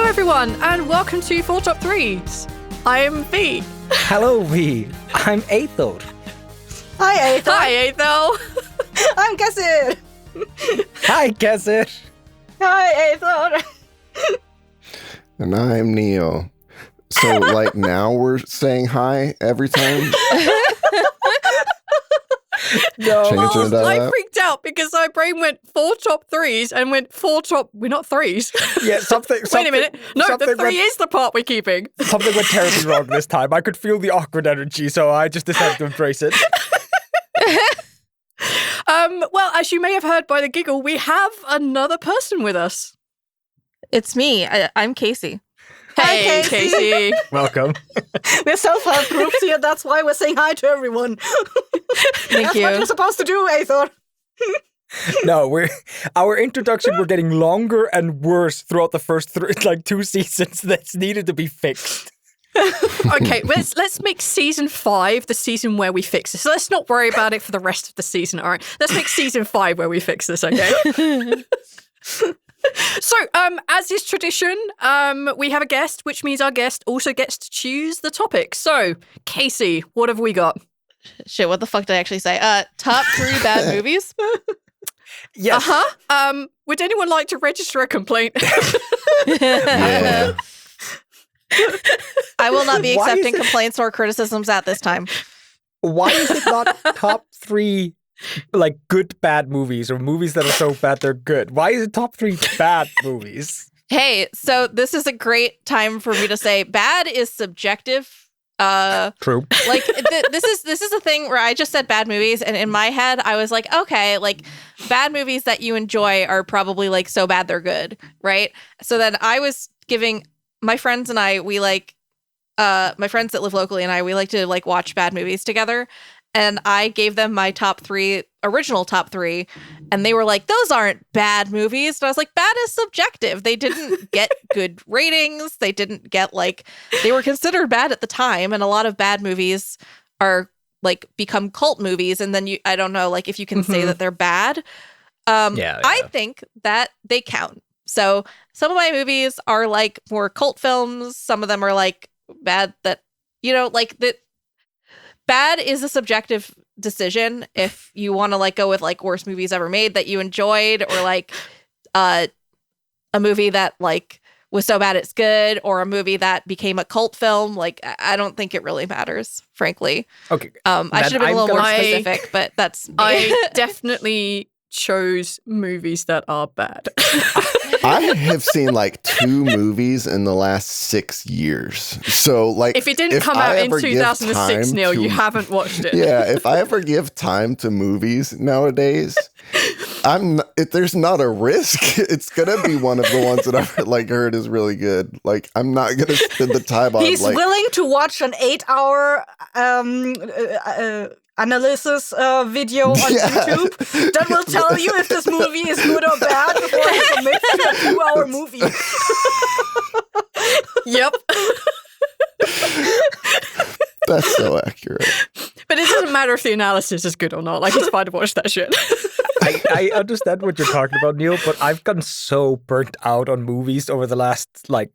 everyone, and welcome to Four Top Threes. I am V. Hello, V. I'm Aethel. Hi, Aethel. Hi, Aethel. I'm Cassir. Hi, Cassir. Hi, Aethel. And I'm Neil. So, now we're saying hi every time? No. Changing it I up? freaked out because my brain went four top threes and went we're not threes. Yeah, something. Wait a minute. No, the something three is the part we're keeping. Something went terribly wrong this time. I could feel the awkward energy, so I just decided to embrace it. Well, as you may have heard by the giggle, we have another person with us. It's me. I'm Casey. Hey, Hi, Casey. Welcome. We're self-help groups here. That's why we're saying hi to everyone. Thank That's you. what you're supposed to do, Aethel. No, our introduction were getting longer and worse throughout the first 2 seasons. That's needed to be fixed. Okay, let's make season 5 the season where we fix this. So let's not worry about it for the rest of the season, all right? Let's make season 5 where we fix this, okay? So, as is tradition, we have a guest, which means our guest also gets to choose the topic. So, Casey, what have we got? Shit, what the fuck did I actually say? Top 3 bad movies? Yes. Would anyone like to register a complaint? Yeah. I will not be Why is accepting it- complaints or criticisms at this time. Why is it not top 3 good bad movies or movies that are so bad they're good? Why is it top 3 bad movies? Hey, so this is a great time for me to say bad is subjective. True. This is a thing where I just said bad movies, and in my head I was like, okay, bad movies that you enjoy are probably so bad they're good, right? So then I was giving my friends and I, my friends that live locally and I, we like to watch bad movies together. And I gave them my original top three, and they were like, those aren't bad movies. And I was like, bad is subjective. They didn't get good ratings. They didn't get they were considered bad at the time. And a lot of bad movies are become cult movies. And then I don't know, if you can say that they're bad. Yeah. I think that they count. So some of my movies are more cult films. Some of them are bad that, that. Bad is a subjective decision. If you want to go with worst movies ever made that you enjoyed, or a movie that was so bad it's good, or a movie that became a cult film, I don't think it really matters, frankly. Okay. I should have been a little more specific, but that's me. I definitely chose movies that are bad. I have seen 2 movies in the last 6 years. So if it didn't come out in 2006, Neil, you haven't watched it. Yeah, if I ever give time to movies nowadays, there's not a risk. It's gonna be one of the ones that I've heard is really good. I'm not gonna spend the time on. He's willing to watch an 8-hour analysis video on YouTube that will tell you if this movie is good or bad before he commits to a 2-hour movie. Yep. That's so accurate. But it doesn't matter if the analysis is good or not. It's fine to watch that shit. I understand what you're talking about, Neil, but I've gotten so burnt out on movies over the last, like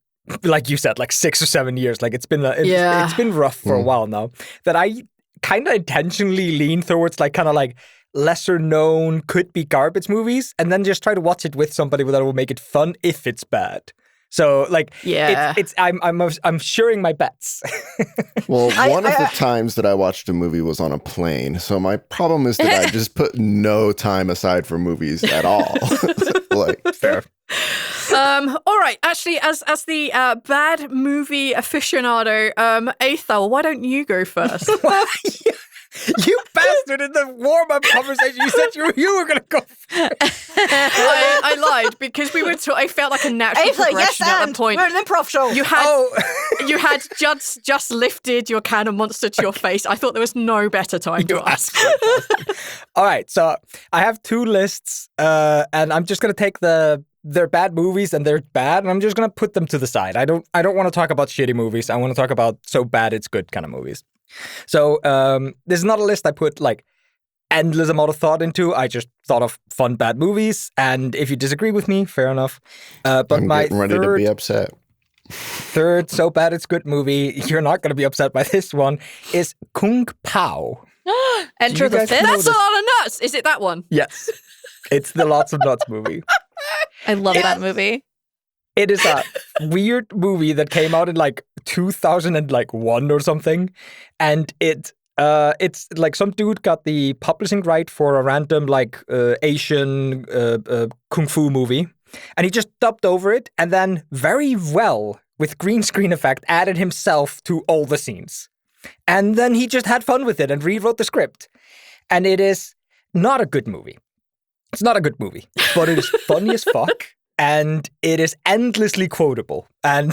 you said, 6 or 7 years. It's been it's been rough for a while now, that I kind of intentionally lean towards lesser known, could be garbage movies, and then just try to watch it with somebody that will make it fun if it's bad. So I'm sharing my bets. Well, one of the times that I watched a movie was on a plane. So my problem is that I just put no time aside for movies at all. Fair. All right. Actually, as the bad movie aficionado, Aethel, why don't you go first? You bastard! In the warm-up conversation, you said you were gonna go. I lied because we were. I felt like a natural Aethel, progression at that point. We're an improv show. You had just lifted your cannon monster to your face. I thought there was no better time to ask. All right, so I have 2 lists, and I'm just gonna take they're bad movies and they're bad, and I'm just gonna put them to the side. I don't want to talk about shitty movies. I want to talk about so bad it's good kind of movies. So this is not a list I put endless amount of thought into. I just thought of fun bad movies, and if you disagree with me, fair enough. But I'm getting ready to be upset. Third, so bad it's good movie. You're not going to be upset by this one. Is Kung Pao. Enter the Fist? That's a lot of nuts. Is it that one? Yes. It's the Lots of Nuts movie. I love that movie. It is a weird movie that came out in like 2001 or something. And it's like some dude got the publishing right for a random like Asian kung fu movie. And he just dubbed over it and then very well with green screen effect added himself to all the scenes. And then he just had fun with it and rewrote the script. And it is not a good movie. It's not a good movie, but it is funny as fuck. And it is endlessly quotable. And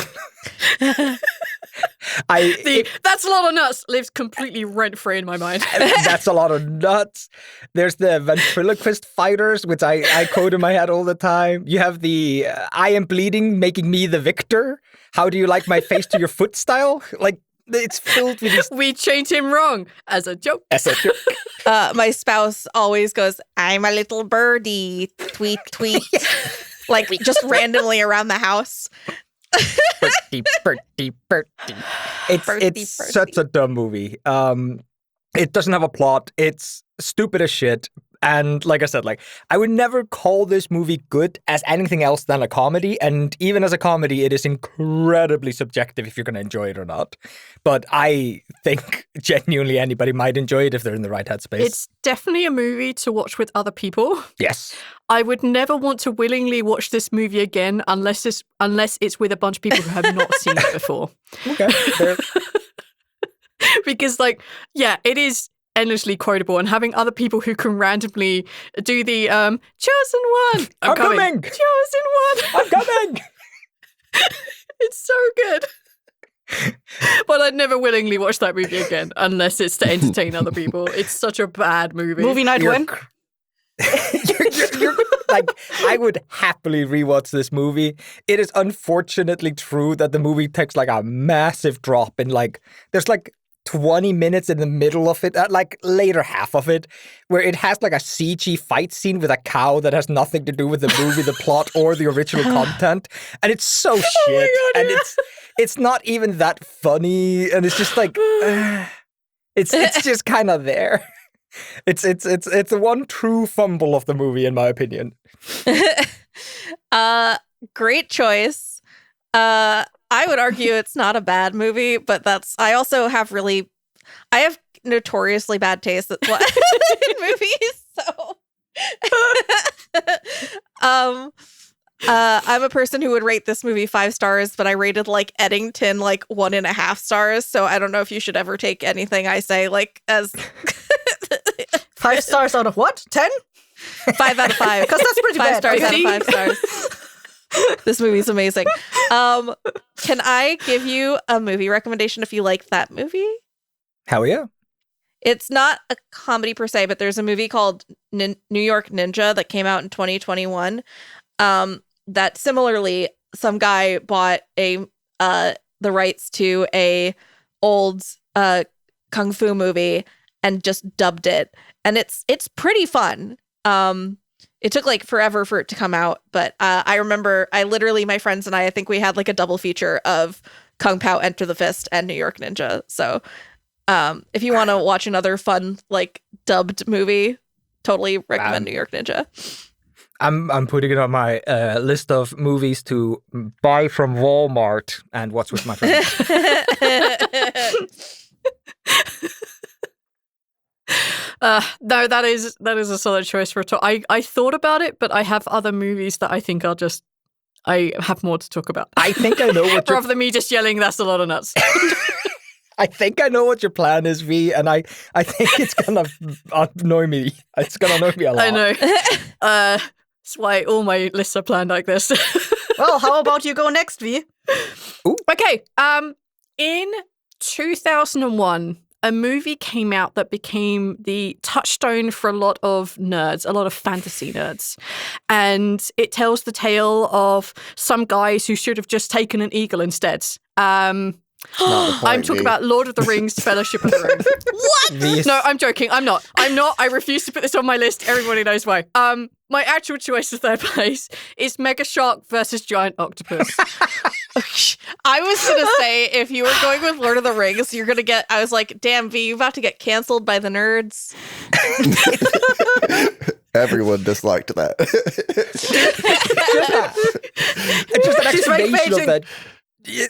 that's a lot of nuts lives completely rent-free in my mind. That's a lot of nuts. There's the ventriloquist fighters, which I quote in my head all the time. You have the I am bleeding, making me the victor. How do you like my face to your foot style? Like, it's filled with these... We changed him wrong as a joke. My spouse always goes, I'm a little birdie, tweet, tweet. Like, just randomly around the house. Birdie. It's such a dumb movie. It doesn't have a plot. It's stupid as shit. And like I said, like I would never call this movie good as anything else than a comedy. And even as a comedy, it is incredibly subjective if you're going to enjoy it or not. But I think genuinely anybody might enjoy it if they're in the right headspace. It's definitely a movie to watch with other people. Yes. I would never want to willingly watch this movie again unless it's with a bunch of people who have not seen it before. Okay. Because like, yeah, it is endlessly quotable, and having other people who can randomly do the chosen one. I'm coming. Chosen one. I'm coming. It's so good. But I'd never willingly watch that movie again unless it's to entertain other people. It's such a bad movie. Movie night win. You're like, I would happily rewatch this movie. It is unfortunately true that the movie takes like a massive drop in like, there's like 20 minutes in the middle of it, like later half of it, where it has like a CG fight scene with a cow that has nothing to do with the movie, the plot, or the original content. And it's so shit. God, and yeah. it's not even that funny. And it's just like, it's just kind of there. It's the one true fumble of the movie, in my opinion. Great choice. I would argue it's not a bad movie, but I have notoriously bad taste in movies, so I'm a person who would rate this movie 5 stars, but I rated like Eddington like 1.5 stars, so I don't know if you should ever take anything I say like as 5 stars out of what? 10? 5 out of 5. Because that's pretty 5 bad. stars out of 5 stars. This movie's amazing. Can I give you a movie recommendation if you like that movie? Hell yeah. It's not a comedy per se, but there's a movie called New York Ninja that came out in 2021. That similarly, some guy bought the rights to a old kung fu movie and just dubbed it, and it's pretty fun. It took like forever for it to come out, but I remember my friends and I think we had like a double feature of Kung Pao Enter the Fist and New York Ninja. So if you want to watch another fun like dubbed movie, totally recommend New York Ninja. I'm putting it on my list of movies to buy from Walmart and watch with my friends. No, that is a solid choice for a talk. I thought about it, but I have other movies that I think I have more to talk about. I think I know what rather than me just yelling, that's a lot of nuts. I think I know what your plan is, V, and I think it's gonna annoy me. It's gonna annoy me a lot. I know. That's why all my lists are planned like this. Well, how about you go next, V? Ooh. Okay. In 2001, a movie came out that became the touchstone for a lot of nerds, a lot of fantasy nerds. And it tells the tale of some guys who should have just taken an eagle instead. I'm talking about Lord of the Rings, Fellowship of the Ring. What? No, I'm joking. I'm not. I refuse to put this on my list. Everybody knows why. My actual choice for third place is Mega Shark versus Giant Octopus. I I was going to say, if you were going with Lord of the Rings, you're going to get, I was like, damn, V, you're about to get canceled by the nerds. Everyone disliked that. Just an explanation of that.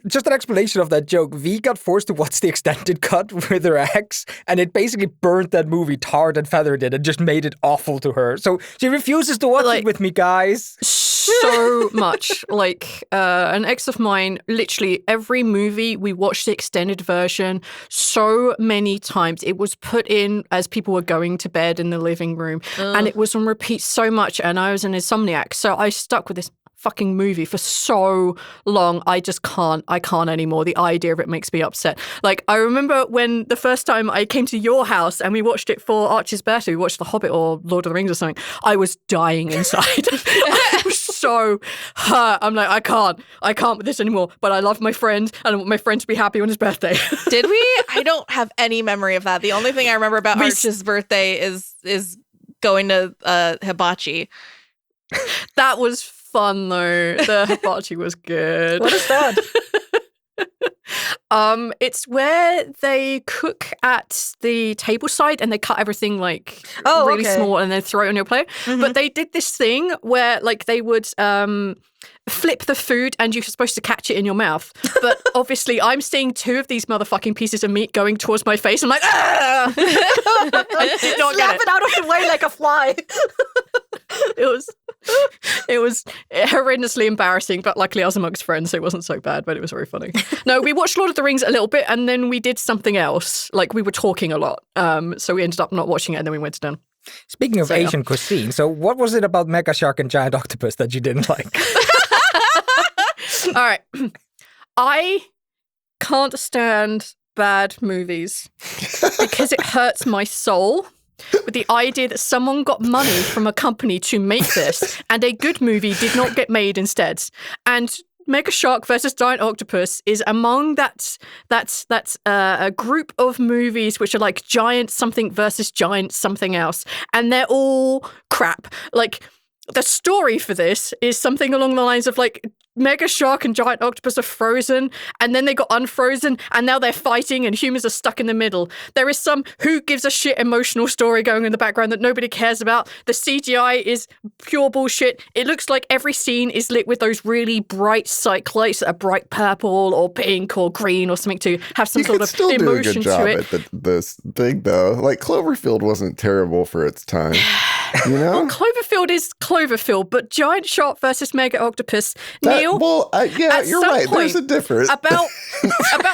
Just an explanation of that joke. V got forced to watch the extended cut with her ex, and it basically burnt that movie tarred and feathered it and just made it awful to her. So she refuses to watch it with me, guys. So much. Like, an ex of mine, literally every movie, we watched the extended version so many times. It was put in as people were going to bed in the living room, and it was on repeat so much, and I was an insomniac, so I stuck with this fucking movie for so long. I can't anymore. The idea of it makes me upset. Like, I remember when the first time I came to your house and we watched it for Archie's birthday, we watched The Hobbit or Lord of the Rings or something, I was dying inside. I was so hurt. I'm like, I can't with this anymore, but I love my friend and I want my friend to be happy on his birthday. Did we? I don't have any memory of that. The only thing I remember about Archie's birthday is going to hibachi. That was fun though. The hibachi was good. What is that? It's where they cook at the table side and they cut everything like really small and then throw it on your plate. Mm-hmm. But they did this thing where like they would flip the food and you're supposed to catch it in your mouth. But obviously I'm seeing two of these motherfucking pieces of meat going towards my face. I'm like, ah! I did not Slap it out of the way like a fly. It was horrendously embarrassing, but luckily I was amongst friends, so it wasn't so bad, but it was very funny. No, we watched Lord of the Rings a little bit, and then we did something else. Like, we were talking a lot, so we ended up not watching it, and then we went to dinner. Speaking of Asian cuisine, so what was it about Mega Shark and Giant Octopus that you didn't like? All right. I can't stand bad movies because it hurts my soul. With the idea that someone got money from a company to make this and a good movie did not get made instead. And Mega Shark versus Giant Octopus is among that's a group of movies which are like giant something versus giant something else. And they're all crap. Like, the story for this is something along the lines of like Mega Shark and Giant Octopus are frozen and then they got unfrozen and now they're fighting and humans are stuck in the middle. There is some who gives a shit emotional story going in the background that nobody cares about. The CGI is pure bullshit. It looks like every scene is lit with those really bright psych lights that are bright purple or pink or green or something to have some sort of emotion to it. At this thing though. Like, Cloverfield wasn't terrible for its time. You know? Well, Cloverfield is Cloverfield, but Giant Shark versus Mega Octopus, Neil. Well, yeah, you're right. There's a difference. About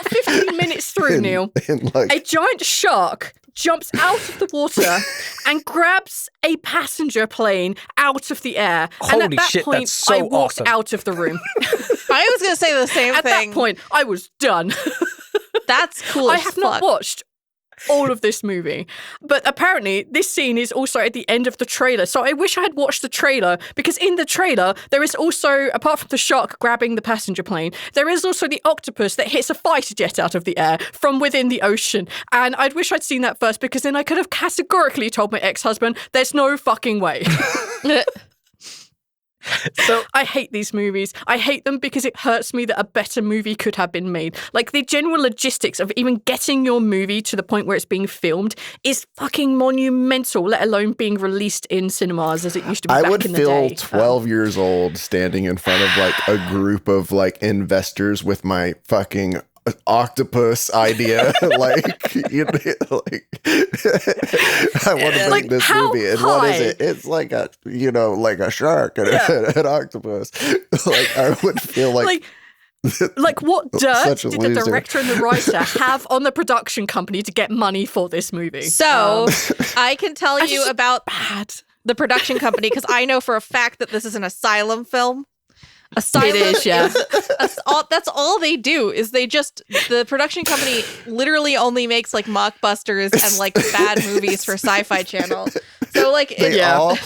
15 minutes through, Neil, a giant shark jumps out of the water and grabs a passenger plane out of the air. Holy and at that shit, point, that's so I walked awesome. out of the room. I was going to say the same at thing. At that point, I was done. That's cool I as have fuck. not watched all of this movie. But apparently this scene is also at the end of the trailer. So I wish I had watched the trailer, because in the trailer there is also, apart from the shark grabbing the passenger plane, there is also the octopus that hits a fighter jet out of the air from within the ocean. And I'd wish I'd seen that first, because then I could have categorically told my ex-husband there's no fucking way. So I hate these movies. I hate them because it hurts me that a better movie could have been made. Like, the general logistics of even getting your movie to the point where it's being filmed is fucking monumental, let alone being released in cinemas as it used to be back in the day. I would feel 12 years old standing in front of like a group of like investors with my fucking octopus idea. Like, you know, like I want to make this movie, and what is it? It's like a, you know, like a shark and an octopus. Like, I would feel like what dirt did the loser. director and the writer have on the production company to get money for this movie? So I can tell you about bad. the production company, because I know for a fact that this is an Asylum film. Asylum it is, yeah. That's all they do, is the production company literally only makes like mockbusters and like bad movies for Sci-Fi Channel. So like they all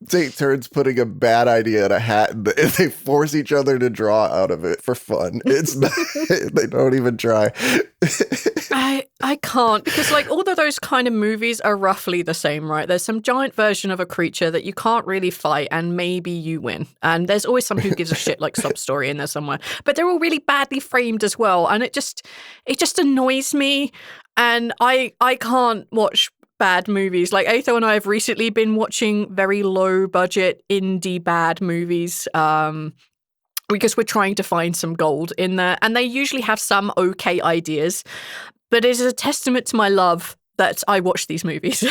take turns putting a bad idea in a hat, and they force each other to draw out of it for fun. It's not, they don't even try. I can't, because like all of those kind of movies are roughly the same, right? There's some giant version of a creature that you can't really fight, and maybe you win. And there's always someone who gives a shit like sub story in there somewhere. But they're all really badly framed as well, and it just annoys me. And I can't watch bad movies. Like Atho and I have recently been watching very low budget indie bad movies. Because we're trying to find some gold in there, and they usually have some okay ideas. But it is a testament to my love that I watch these movies.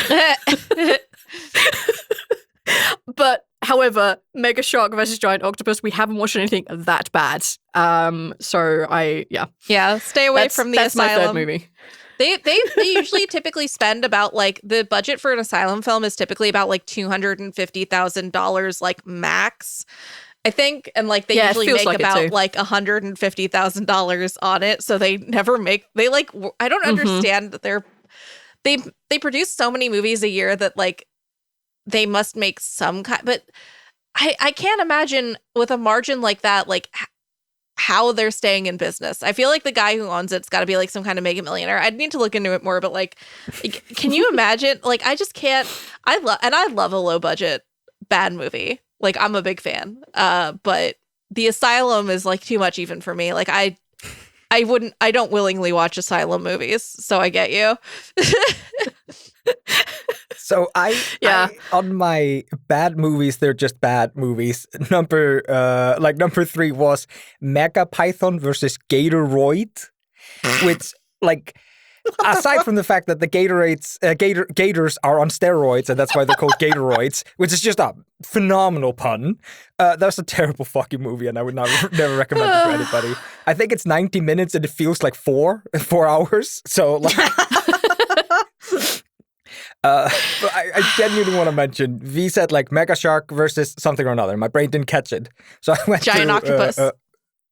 But, however, Mega Shark versus Giant Octopus, we haven't watched anything that bad. Yeah, stay away from the that's Asylum. my third movie. They usually typically spend about like the budget for an Asylum film is typically about like $250,000 like max. I think, and like they usually make like about like $150,000 on it, so they never make. They like I don't understand that they produce so many movies a year that like they must make some kind. But I can't imagine with a margin like that, like how they're staying in business. I feel like the guy who owns it's got to be like some kind of mega millionaire. I'd need to look into it more, but like, can you imagine? Like, I just can't. I love a low budget bad movie. Like, I'm a big fan, but The Asylum is like too much even for me. Like, I don't willingly watch Asylum movies, so I get you. So I on my bad movies, they're just bad movies. Number 3 was Mega Python versus Gatoroid, which like. Aside from the fact that the gators are on steroids, and that's why they're called Gatoroids, which is just a phenomenal pun. That's a terrible fucking movie, and I would never recommend it to anybody. I think it's 90 minutes, and it feels like 4 hours. So, like, but I genuinely want to mention. V said like Mega Shark versus something or another. My brain didn't catch it, so I went Giant octopus.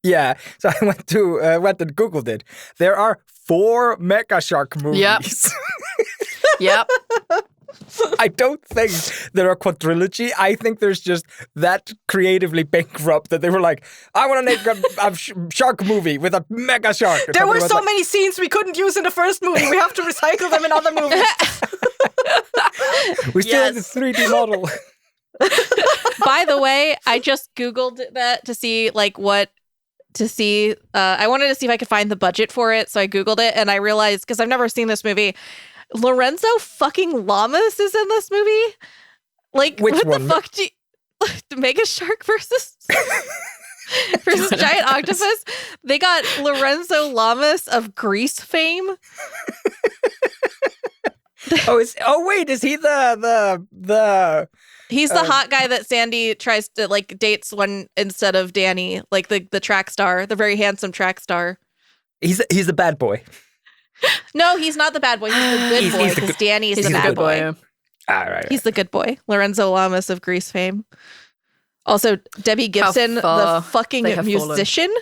Yeah, so I went and Googled it. There are 4 Mega Shark movies. Yep. I don't think they're a quadrilogy. I think there's just that creatively bankrupt that they were like, I want to make a shark movie with a mega shark. There were so many scenes we couldn't use in the first movie. We have to recycle them in other movies. We still have the 3D model. By the way, I just Googled that to see like I wanted to see if I could find the budget for it, so I Googled it, and I realized, because I've never seen this movie, Lorenzo fucking Lamas is in this movie? Like, which what one? The fuck do you... Mega Shark versus Giant Octopus? They got Lorenzo Lamas of Grease fame. Wait, is he the He's the hot guy that Sandy tries to like dates one instead of Danny, like the track star, the very handsome track star. He's the bad boy. No, he's not the bad boy. He's the good boy because Danny is the bad boy. Yeah. Right. He's the good boy. Lorenzo Lamas of Grease fame. Also, Debbie Gibson, the fucking musician.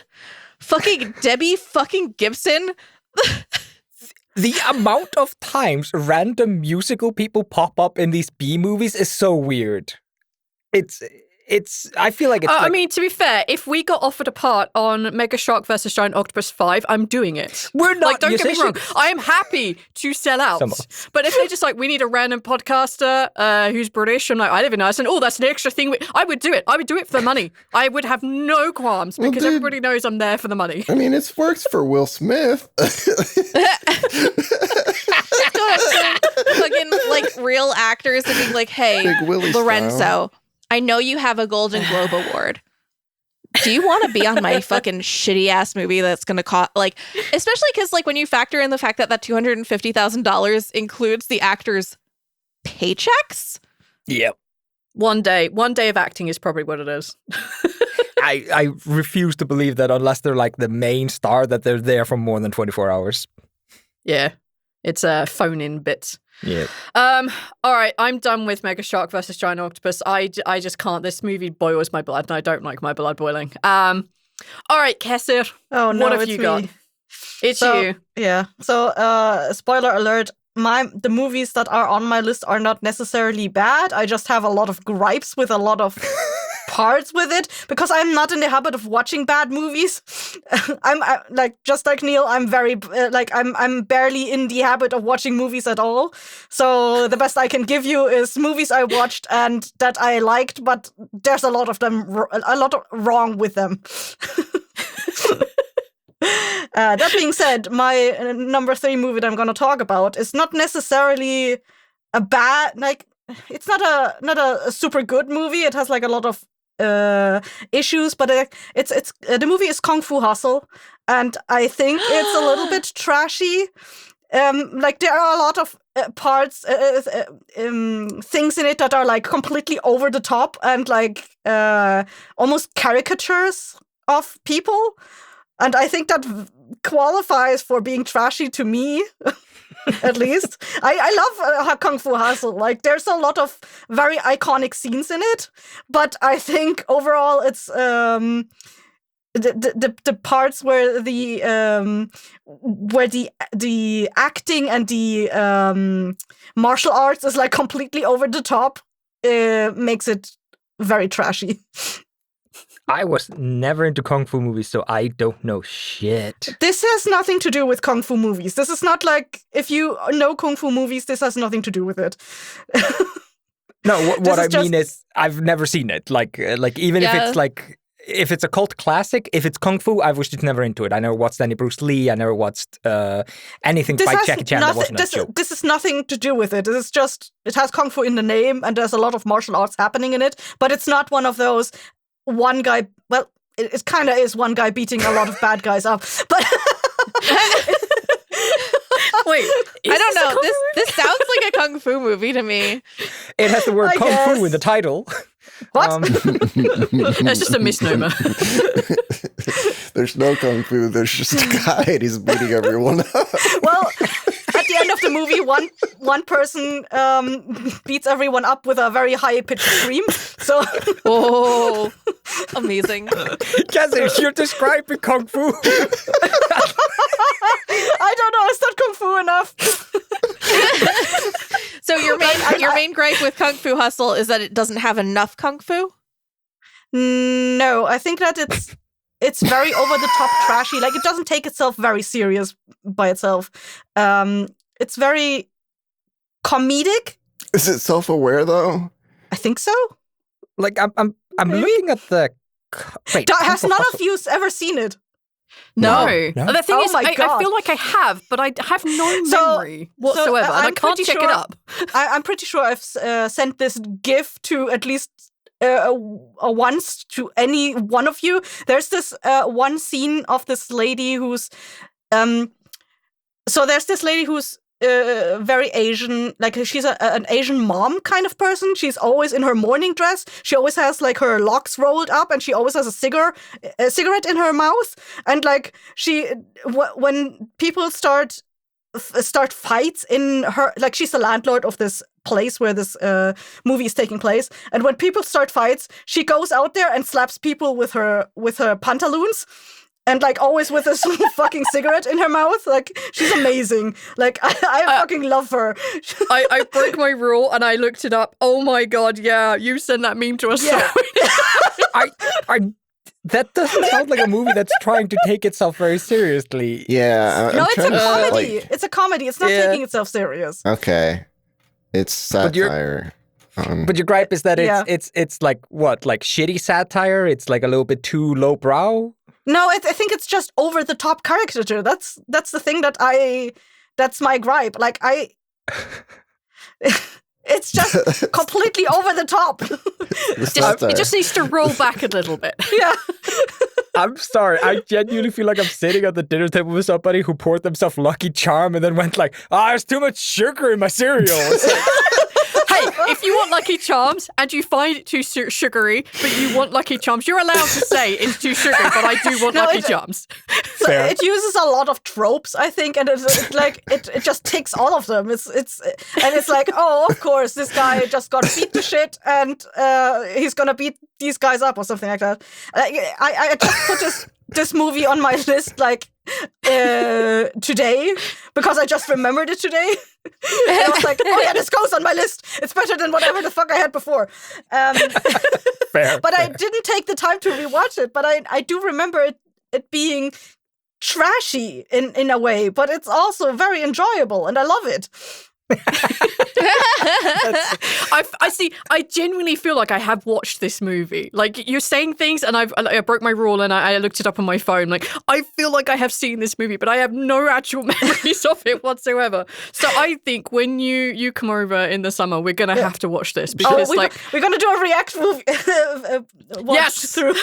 Fucking Debbie fucking Gibson. The amount of times random musical people pop up in these B movies is so weird. I feel like it's I mean, to be fair, if we got offered a part on Mega Shark versus Giant Octopus 5, I'm doing it. We're not. Like, don't get me wrong. I am happy to sell out. But if they're just like, we need a random podcaster who's British, I'm like, I live in Iceland. Oh, that's an extra thing. I would do it. I would do it for the money. I would have no qualms because everybody knows I'm there for the money. I mean, it works for Will Smith. Fucking like real actors and being like, hey, Lorenzo, style. I know you have a Golden Globe Award. Do you want to be on my fucking shitty ass movie that's going to cost like, especially because like when you factor in the fact that $250,000 includes the actors' paychecks? Yep. One day of acting is probably what it is. I refuse to believe that unless they're like the main star that they're there for more than 24 hours. Yeah. It's a phone-in bit. Yeah. All right, I'm done with Mega Shark versus Giant Octopus. I just can't. This movie boils my blood, and I don't like my blood boiling. All right, Kesser. Oh no, what have you got? It's you. Yeah. So, spoiler alert. The movies that are on my list are not necessarily bad. I just have a lot of gripes with a lot of parts with it because I'm not in the habit of watching bad movies. I'm like just like Neil. I'm very I'm barely in the habit of watching movies at all. So the best I can give you is movies I watched and that I liked, but there's a lot of them, a lot of wrong with them. That being said, my number 3 movie that I'm going to talk about is not necessarily a bad, like, it's not a super good movie. It has like a lot of issues, but it's the movie is Kung Fu Hustle, and I think it's a little bit trashy. Like there are a lot of parts, things in it that are like completely over the top and like almost caricatures of people. And I think that qualifies for being trashy to me, at least. I love Kung Fu Hustle. Like, there's a lot of very iconic scenes in it, but I think overall it's the parts where the acting and the martial arts is like completely over the top makes it very trashy. I was never into Kung Fu movies, so I don't know shit. This has nothing to do with Kung Fu movies. This is not like, if you know Kung Fu movies, this has nothing to do with it. No, what I mean is, I've never seen it. Like even if it's like, if it's a cult classic, if it's Kung Fu, I was just never into it. I never watched any Bruce Lee. I never watched anything by Jackie Chan that wasn't a joke. This is nothing to do with it. It is just, it has Kung Fu in the name, and there's a lot of martial arts happening in it, but it's not one of those one guy, well, it kind of is one guy beating a lot of bad guys up, but wait, I don't know. This sounds like a Kung Fu movie to me. It has the word Kung Fu in the title. What? That's just a misnomer. There's no Kung Fu. There's just a guy and he's beating everyone up. Well, at the end of the movie, one person beats everyone up with a very high-pitched scream. So, oh, amazing! Cassie, you're describing Kung Fu. I don't know. Is that Kung Fu enough? So your main gripe with Kung Fu Hustle is that it doesn't have enough Kung Fu? No, I think that it's very over the top trashy. Like, it doesn't take itself very serious by itself. It's very comedic. Is it self-aware though? I think so. Like I'm looking at the. Wait, has none of you ever seen it? No. The thing is, I God. feel like I have, but I have no memory whatsoever, and I can't check it up. I'm pretty sure I've sent this GIF to at least once to any one of you. There's this one scene of this lady who's so there's this lady who's very Asian, like she's an Asian mom kind of person. She's always in her morning dress. She always has like her locks rolled up, and she always has a cigarette in her mouth. And like when people start fights in her, like she's the landlord of this place where this movie is taking place. And when people start fights, she goes out there and slaps people with her pantaloons. And like always with this fucking cigarette in her mouth. Like, she's amazing. Like, I fucking love her. I broke my rule and I looked it up. Oh my god, yeah, you sent that meme to us. Yeah. That doesn't sound like a movie that's trying to take itself very seriously. Yeah, no, it's a comedy. Like, it's a comedy. It's not taking itself serious. Okay, it's satire. But your gripe is that it's like what, like shitty satire? It's like a little bit too lowbrow. No, I think it's just over the top caricature. That's the thing that's my gripe. Like it's just completely over the top. It just needs to roll back a little bit. Yeah. I'm sorry. I genuinely feel like I'm sitting at the dinner table with somebody who poured themselves Lucky Charm and then went like, there's too much sugar in my cereal. It's like, hey, if you want Lucky Charms and you find it too sugary, but you want Lucky Charms, you're allowed to say it's too sugary, but I do want Lucky Charms. So it uses a lot of tropes, I think, and it's like it just ticks all of them. It's like, oh, of course, this guy just got beat to shit, and he's gonna beat these guys up or something like that. I just put this movie on my list, like today because I just remembered it today. And I was like, oh yeah, this goes on my list. It's better than whatever the fuck I had before. Fair. But I didn't take the time to rewatch it. But I do remember it being trashy in a way, but it's also very enjoyable, and I love it. I see. I genuinely feel like I have watched this movie. Like, you're saying things, and I broke my rule, and I looked it up on my phone. Like, I feel like I have seen this movie, but I have no actual memories of it whatsoever. So I think when you come over in the summer, we're gonna have to watch this because we're gonna do a react movie. Yes. Through.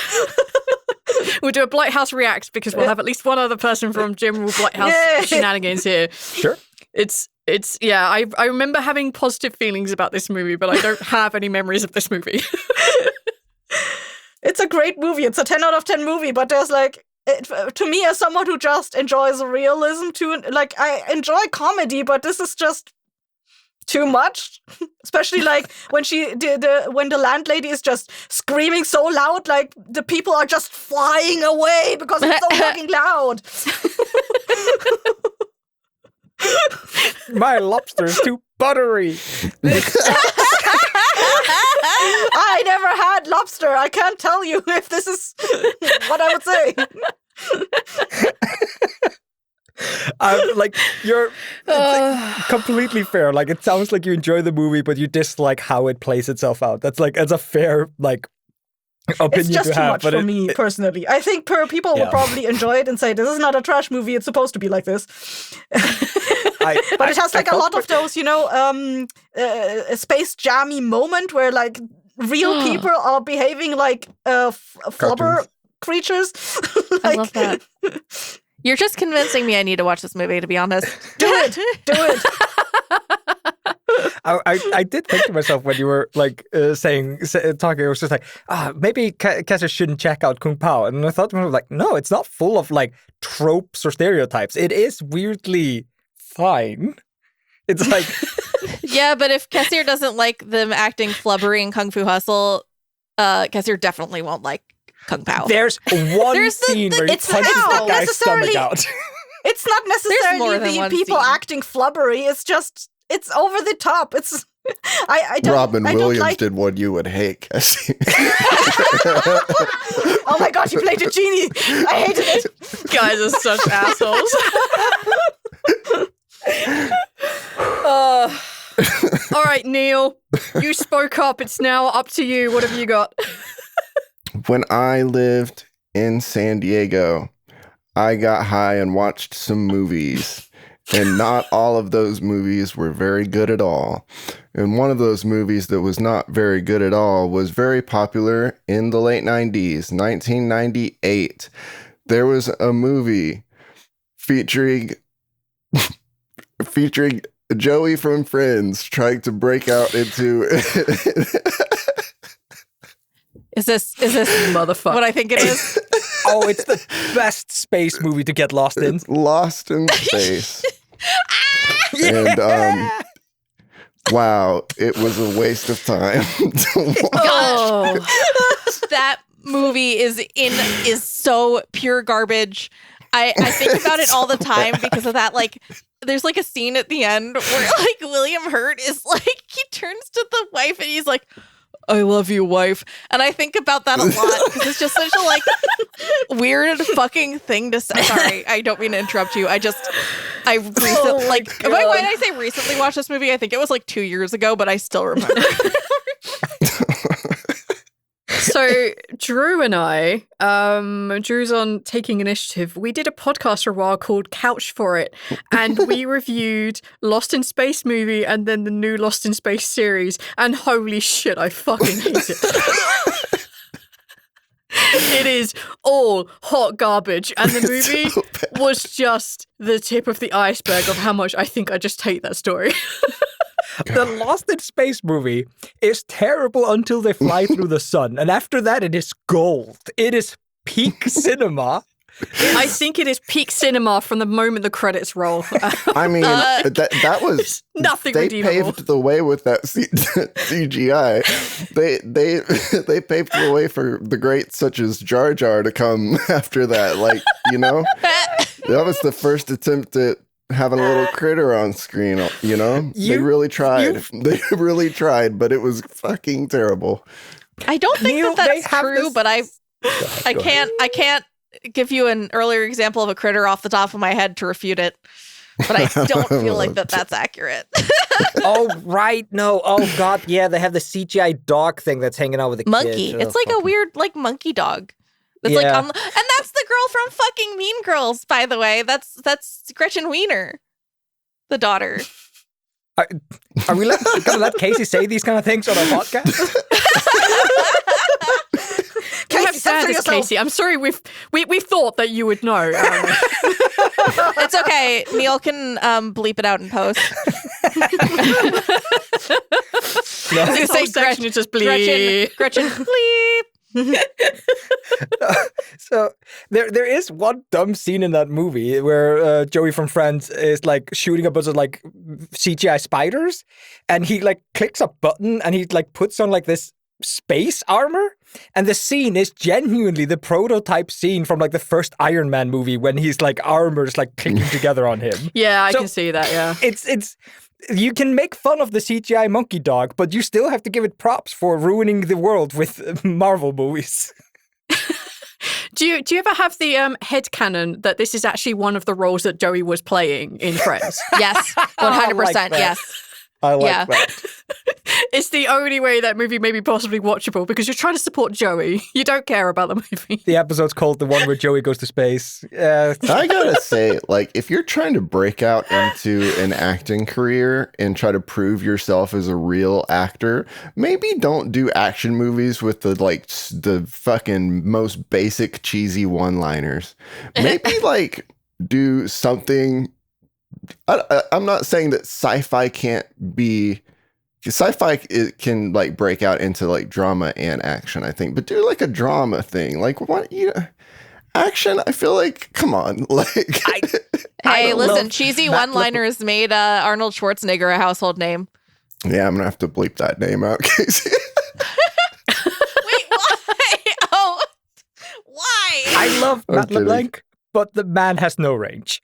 We'll do a Blighthouse react because we'll have at least one other person from General Blighthouse shenanigans here. Sure. It's I remember having positive feelings about this movie, but I don't have any memories of this movie. It's a great movie. It's a 10 out of 10 movie, but there's to me, as someone who just enjoys realism too, like, I enjoy comedy, but this is just too much. Especially like when when the landlady is just screaming so loud, like the people are just flying away because it's so fucking loud. My lobster is too buttery. I never had lobster. I can't tell you if this is what I would say. Like, you're completely fair. Like, it sounds like you enjoy the movie, but you dislike how it plays itself out. That's a fair opinion it's just to too have. much for me personally. I think people would probably enjoy it and say, this is not a trash movie, it's supposed to be like this. But it has a lot of those, a Space Jammy moment where like real people are behaving like flubber creatures. I love that. You're just convincing me I need to watch this movie, to be honest. Do it. I did think to myself when you were talking, I was just like, maybe Kessa shouldn't check out Kung Pao. And I thought to myself, like, no, it's not full of like tropes or stereotypes. It is weirdly fine. It's like... Yeah, but if Kessir doesn't like them acting flubbery in Kung Fu Hustle, Kessir definitely won't like Kung Pao. There's one scene where he punches the guy's stomach out. It's not necessarily the people acting flubbery. It's just, it's over the top. It's... I don't, Robin I Williams don't did what you would hate, Cassie. Oh my god, you played a genie. I hated it. Guys are such assholes. All right, Neil, you spoke up. It's now up to you. What have you got? When I lived in San Diego, I got high and watched some movies. And not all of those movies were very good at all. And one of those movies that was not very good at all was very popular in the late 90s, 1998. There was a movie featuring Joey from Friends trying to break out into... Is this motherfucker what I think it is? Oh, it's the best space movie to get lost in. Lost in Space. And wow, it was a waste of time to watch. Gosh, that movie is so pure garbage. I think about it all the time because of that. Like, there's like a scene at the end where like William Hurt is like, he turns to the wife and he's like, I love you, wife. And I think about that a lot because it's just such a like weird fucking thing to say. Sorry, I don't mean to interrupt you. When did I say recently watched this movie? I think it was like 2 years ago, but I still remember. So Drew and I, Drew's on Taking Initiative. We did a podcast for a while called Couch for It, and we reviewed Lost in Space movie and then the new Lost in Space series. And holy shit, I fucking hate it. It is all hot garbage, and the movie was just the tip of the iceberg of how much I think I just hate that story. The Lost in Space movie is terrible until they fly through the sun. And after that, it is gold. It is peak cinema. I think it is peak cinema from the moment the credits roll. I mean, that was nothing they redeemable. paved the way with that CGI. They paved the way for the greats such as Jar Jar to come after that. Like, you know, That was the first attempt at having a little critter on screen, they really tried. They really tried, but it was fucking terrible. I don't think Neil, that's true, but I can't give you an earlier example of a critter off the top of my head to refute it. But I don't feel like that's accurate. Oh, right. No. Oh, God. Yeah, they have the CGI dog thing that's hanging out with the monkey. kid. It's like a weird, like, monkey dog. It's like, and that's the girl from fucking Mean Girls, by the way. That's Gretchen Wiener, the daughter. Are we going to let Casey say these kind of things on our podcast? Casey, censor yourself. Casey, I'm sorry. We thought that you would know. It's okay. Neil can bleep it out in post. No. This whole section is just bleep. Gretchen, bleep. So there is one dumb scene in that movie where Joey from Friends is like shooting a bunch of like CGI spiders, and he like clicks a button and he like puts on like this space armor, and the scene is genuinely the prototype scene from like the first Iron Man movie when he's like armor's like clicking together on him. Yeah, I can see that. Yeah, it's. You can make fun of the CGI monkey dog, but you still have to give it props for ruining the world with Marvel movies. Do you ever have the headcanon that this is actually one of the roles that Joey was playing in Friends? Yes, 100%. Yes. I like that. It's the only way that movie may be possibly watchable because you're trying to support Joey. You don't care about the movie. The episode's called the one where Joey goes to space. I gotta say, like, if you're trying to break out into an acting career and try to prove yourself as a real actor, maybe don't do action movies with the fucking most basic cheesy one-liners. Maybe like do something. I'm not saying that sci-fi can't be. Sci-fi can like break out into like drama and action, I think, but do like a drama thing, like what? Action. I feel like, come on, like. Hey, listen, cheesy one-liners made Arnold Schwarzenegger a household name. Yeah, I'm gonna have to bleep that name out, Casey. Wait, why? Oh, why? I love Matt LeBlanc, but the man has no range.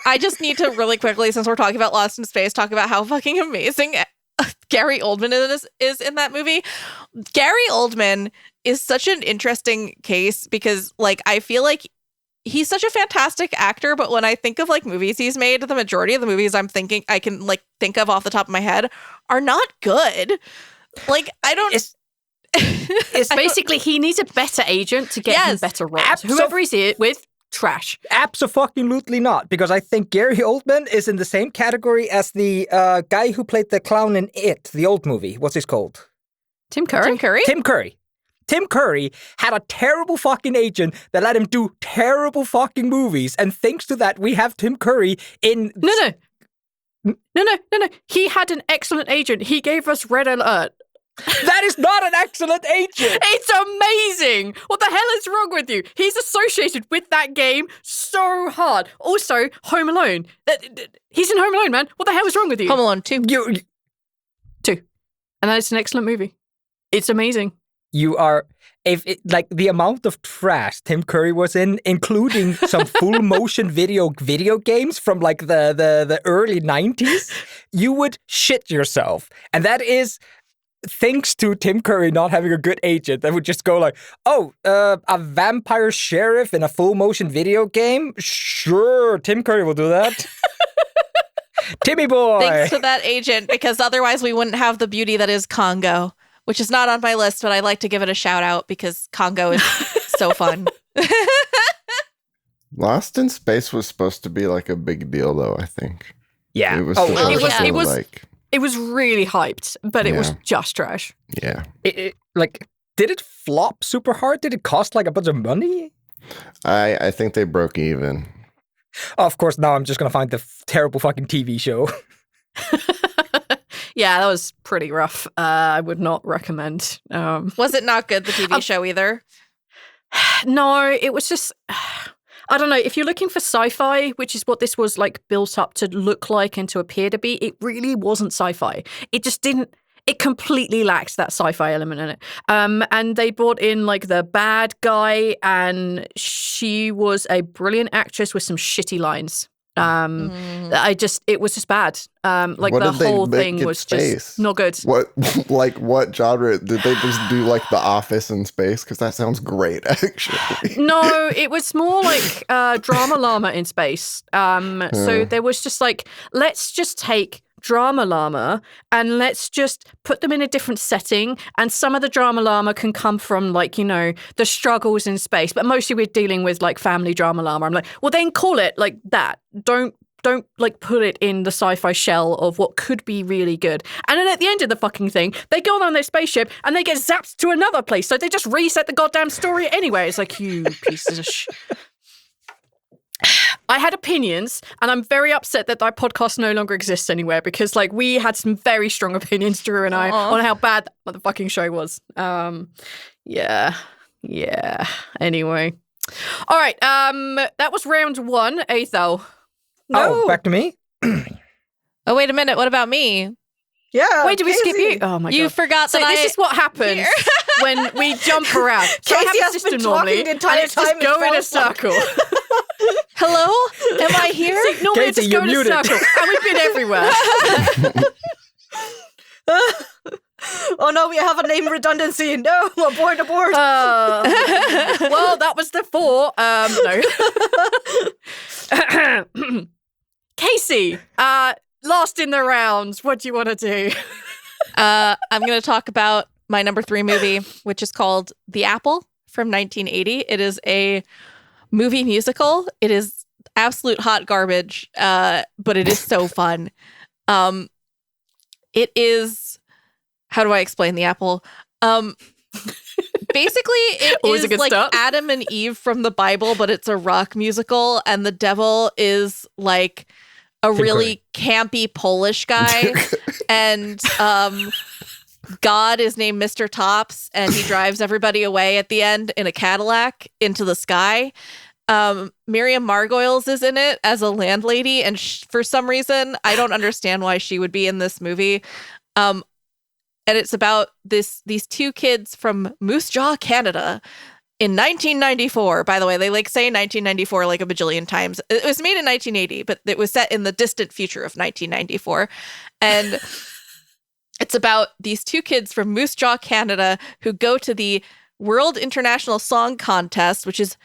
I just need to really quickly, since we're talking about Lost in Space, talk about how fucking amazing Gary Oldman is in that movie. Gary Oldman is such an interesting case because, like, I feel like he's such a fantastic actor, but when I think of like movies he's made, the majority of the movies I can like think of off the top of my head are not good. Like, I don't. It's basically he needs a better agent to get him better roles. Whoever he's here with. Trash. Absolutely not, because I think Gary Oldman is in the same category as the guy who played the clown in It, the old movie. What's his called? Tim Curry? Tim Curry had a terrible fucking agent that let him do terrible fucking movies, and thanks to that, we have Tim Curry in... No. He had an excellent agent. He gave us Red Alert. That is not an excellent agent. It's amazing. What the hell is wrong with you? He's associated with that game so hard. Also, Home Alone. He's in Home Alone, man. What the hell is wrong with you? Home Alone 2. 2. And that is an excellent movie. It's amazing. You are... like the amount of trash Tim Curry was in, including some full motion video games from like the early 90s, you would shit yourself. And that is... thanks to Tim Curry not having a good agent that would just go like, a vampire sheriff in a full motion video game? Sure, Tim Curry will do that. Timmy boy. Thanks to that agent, because otherwise we wouldn't have the beauty that is Congo, which is not on my list, but I'd like to give it a shout out because Congo is so fun. Lost in Space was supposed to be like a big deal, though, I think. Yeah. It was It was really hyped, but it was just trash. Yeah. Did it flop super hard? Did it cost like a bunch of money? I think they broke even. Of course, now I'm just going to find the terrible fucking TV show. Yeah, that was pretty rough. I would not recommend. Was it not good, the TV show either? No, it was just... I don't know, if you're looking for sci-fi, which is what this was like built up to look like and to appear to be, it really wasn't sci-fi. It just didn't, it completely lacks that sci-fi element in it. And they brought in like the bad guy, and she was a brilliant actress with some shitty lines. It was just bad. Like What the did they whole make thing in was space? just not good. What genre did they just do? Like The Office in space? Because that sounds great, actually. No, it was more like Drama Llama in space. So there was just like, let's just take Drama Llama and let's just put them in a different setting, and some of the Drama Llama can come from like, you know, the struggles in space, but mostly we're dealing with like family Drama Llama. I'm like, well, then call it like that. Don't like put it in the sci-fi shell of what could be really good. And then at the end of the fucking thing, they go on their spaceship and they get zapped to another place, so they just reset the goddamn story anyway. It's like, you pieces of I had opinions, and I'm very upset that that podcast no longer exists anywhere, because like we had some very strong opinions, Drew and I, on how bad that motherfucking show was. Yeah. Anyway. All right. That was round 1, Aethel. No. Oh, back to me? Oh, wait a minute. What about me? Yeah. Wait, did we skip you? Oh my god. You forgot so that this is what happens when we jump around. So I Casey have a has system been normally, talking the entire and it's just time go in a and fell circle. Hello? Am I here? See, normally Casey, it's just go in a you're muted. circle, and we've been everywhere. Oh no, we have a name redundancy. No, abort. Well, that was the 4. No. Casey, last in the rounds. What do you want to do? I'm going to talk about my number 3 movie, which is called The Apple from 1980. It is a movie musical. It is absolute hot garbage, but it is so fun. It is... How do I explain The Apple? Basically, it Always a is good like start. Adam and Eve from the Bible, but it's a rock musical, and the devil is like a really campy Polish guy, and God is named Mr. Tops, and he drives everybody away at the end in a Cadillac into the sky. Miriam Margolyes is in it as a landlady, and for some reason, I don't understand why she would be in this movie. And it's about these 2 kids from Moose Jaw, Canada in 1994. By the way, they like say 1994 like a bajillion times. It was made in 1980, but it was set in the distant future of 1994. And it's about these 2 kids from Moose Jaw, Canada, who go to the World International Song Contest, which is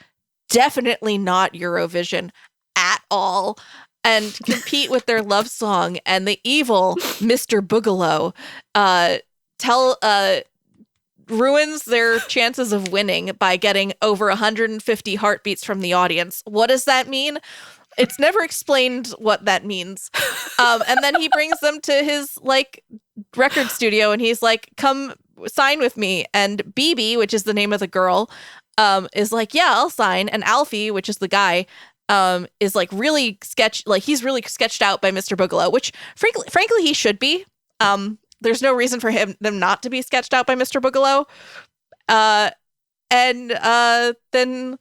definitely not Eurovision at all, and compete with their love song. And the evil Mr. Boogaloo ruins their chances of winning by getting over 150 heartbeats from the audience. What does that mean? It's never explained what that means. And then he brings them to his like record studio, and he's like, "Come sign with me." And BB, which is the name of the girl, is like, "Yeah, I'll sign." And Alfie, which is the guy, is like really he's really sketched out by Mr. Boogaloo, which frankly he should be. There's no reason for them not to be sketched out by Mr. Boogaloo. And then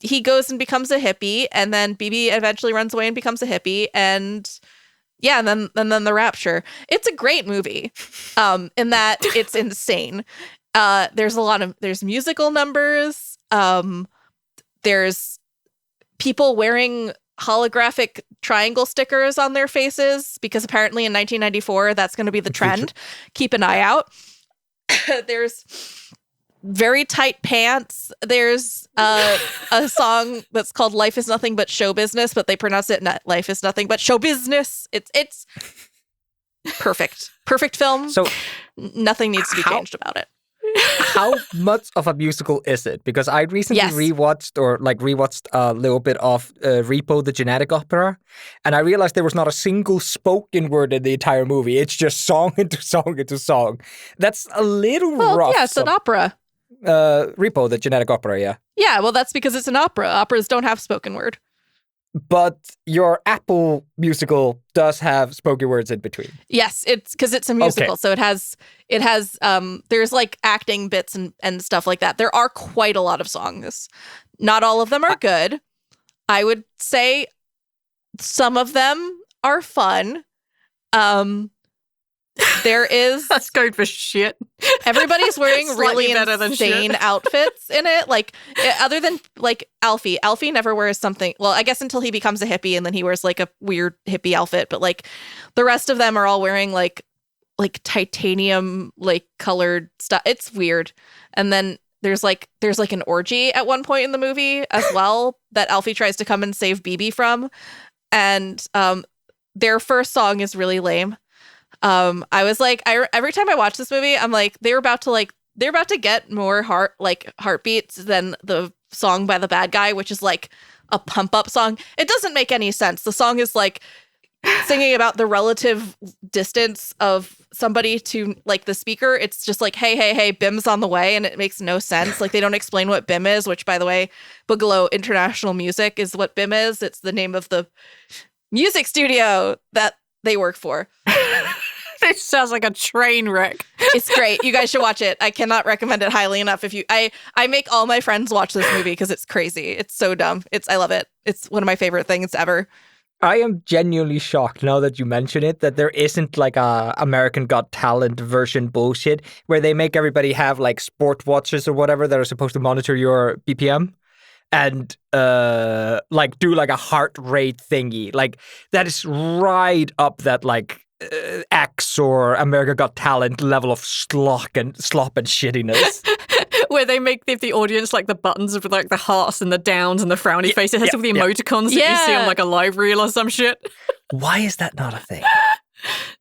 he goes and becomes a hippie, and then BB eventually runs away and becomes a hippie, and yeah, and then the rapture. It's a great movie, in that it's insane. There's musical numbers. There's people wearing holographic triangle stickers on their faces, because apparently in 1994 that's going to be the trend. Keep an eye out. There's very tight pants. There's a song that's called "Life Is Nothing But Show Business," but they pronounce it "Life Is Nothing But Show Business." It's perfect film. So nothing needs to be changed about it. How much of a musical is it? Because I recently Yes. rewatched a little bit of Repo the Genetic Opera, and I realized there was not a single spoken word in the entire movie. It's just song into song into song. That's a little rough. Yeah, it's an opera. Repo the Genetic Opera, yeah. Yeah, well, that's because it's an opera. Operas don't have spoken word. But your Apple musical does have spoken words in between. Yes, it's because it's a musical, Okay. so it has there's like acting bits and stuff like that. There are quite a lot of songs. Not all of them are good. I would say some of them are fun. there is That's going for shit. everybody's wearing Slightly really better than insane shit. outfits in it. Like other than like Alfie never wears something. Well, I guess until he becomes a hippie and then he wears like a weird hippie outfit. But like the rest of them are all wearing like titanium like colored stuff. It's weird. And then there's like an orgy at one point in the movie as well that Alfie tries to come and save BB from. And their first song is really lame. I was like, every time I watch this movie, I'm like, they're about to get more heartbeats than the song by the bad guy, which is like a pump up song. It doesn't make any sense. The song is like singing about the relative distance of somebody to like the speaker. It's just like, hey, BIM's on the way, and it makes no sense. Like they don't explain what BIM is, which by the way, Boogaloo International Music is what BIM is. It's the name of the music studio that they work for. This sounds like a train wreck. It's great. You guys should watch it. I cannot recommend it highly enough. I make all my friends watch this movie because it's crazy. It's so dumb. I love it. It's one of my favorite things ever. I am genuinely shocked now that you mention it that there isn't like a American Got Talent version bullshit where they make everybody have like sport watches or whatever that are supposed to monitor your BPM and like do like a heart rate thingy. Like that is right up that like X or America Got Talent level of slop and shittiness. Where they make the audience like the buttons of like the hearts and the downs and the frowny face. It has all the emoticons that you see on like a live reel or some shit. Why is that not a thing?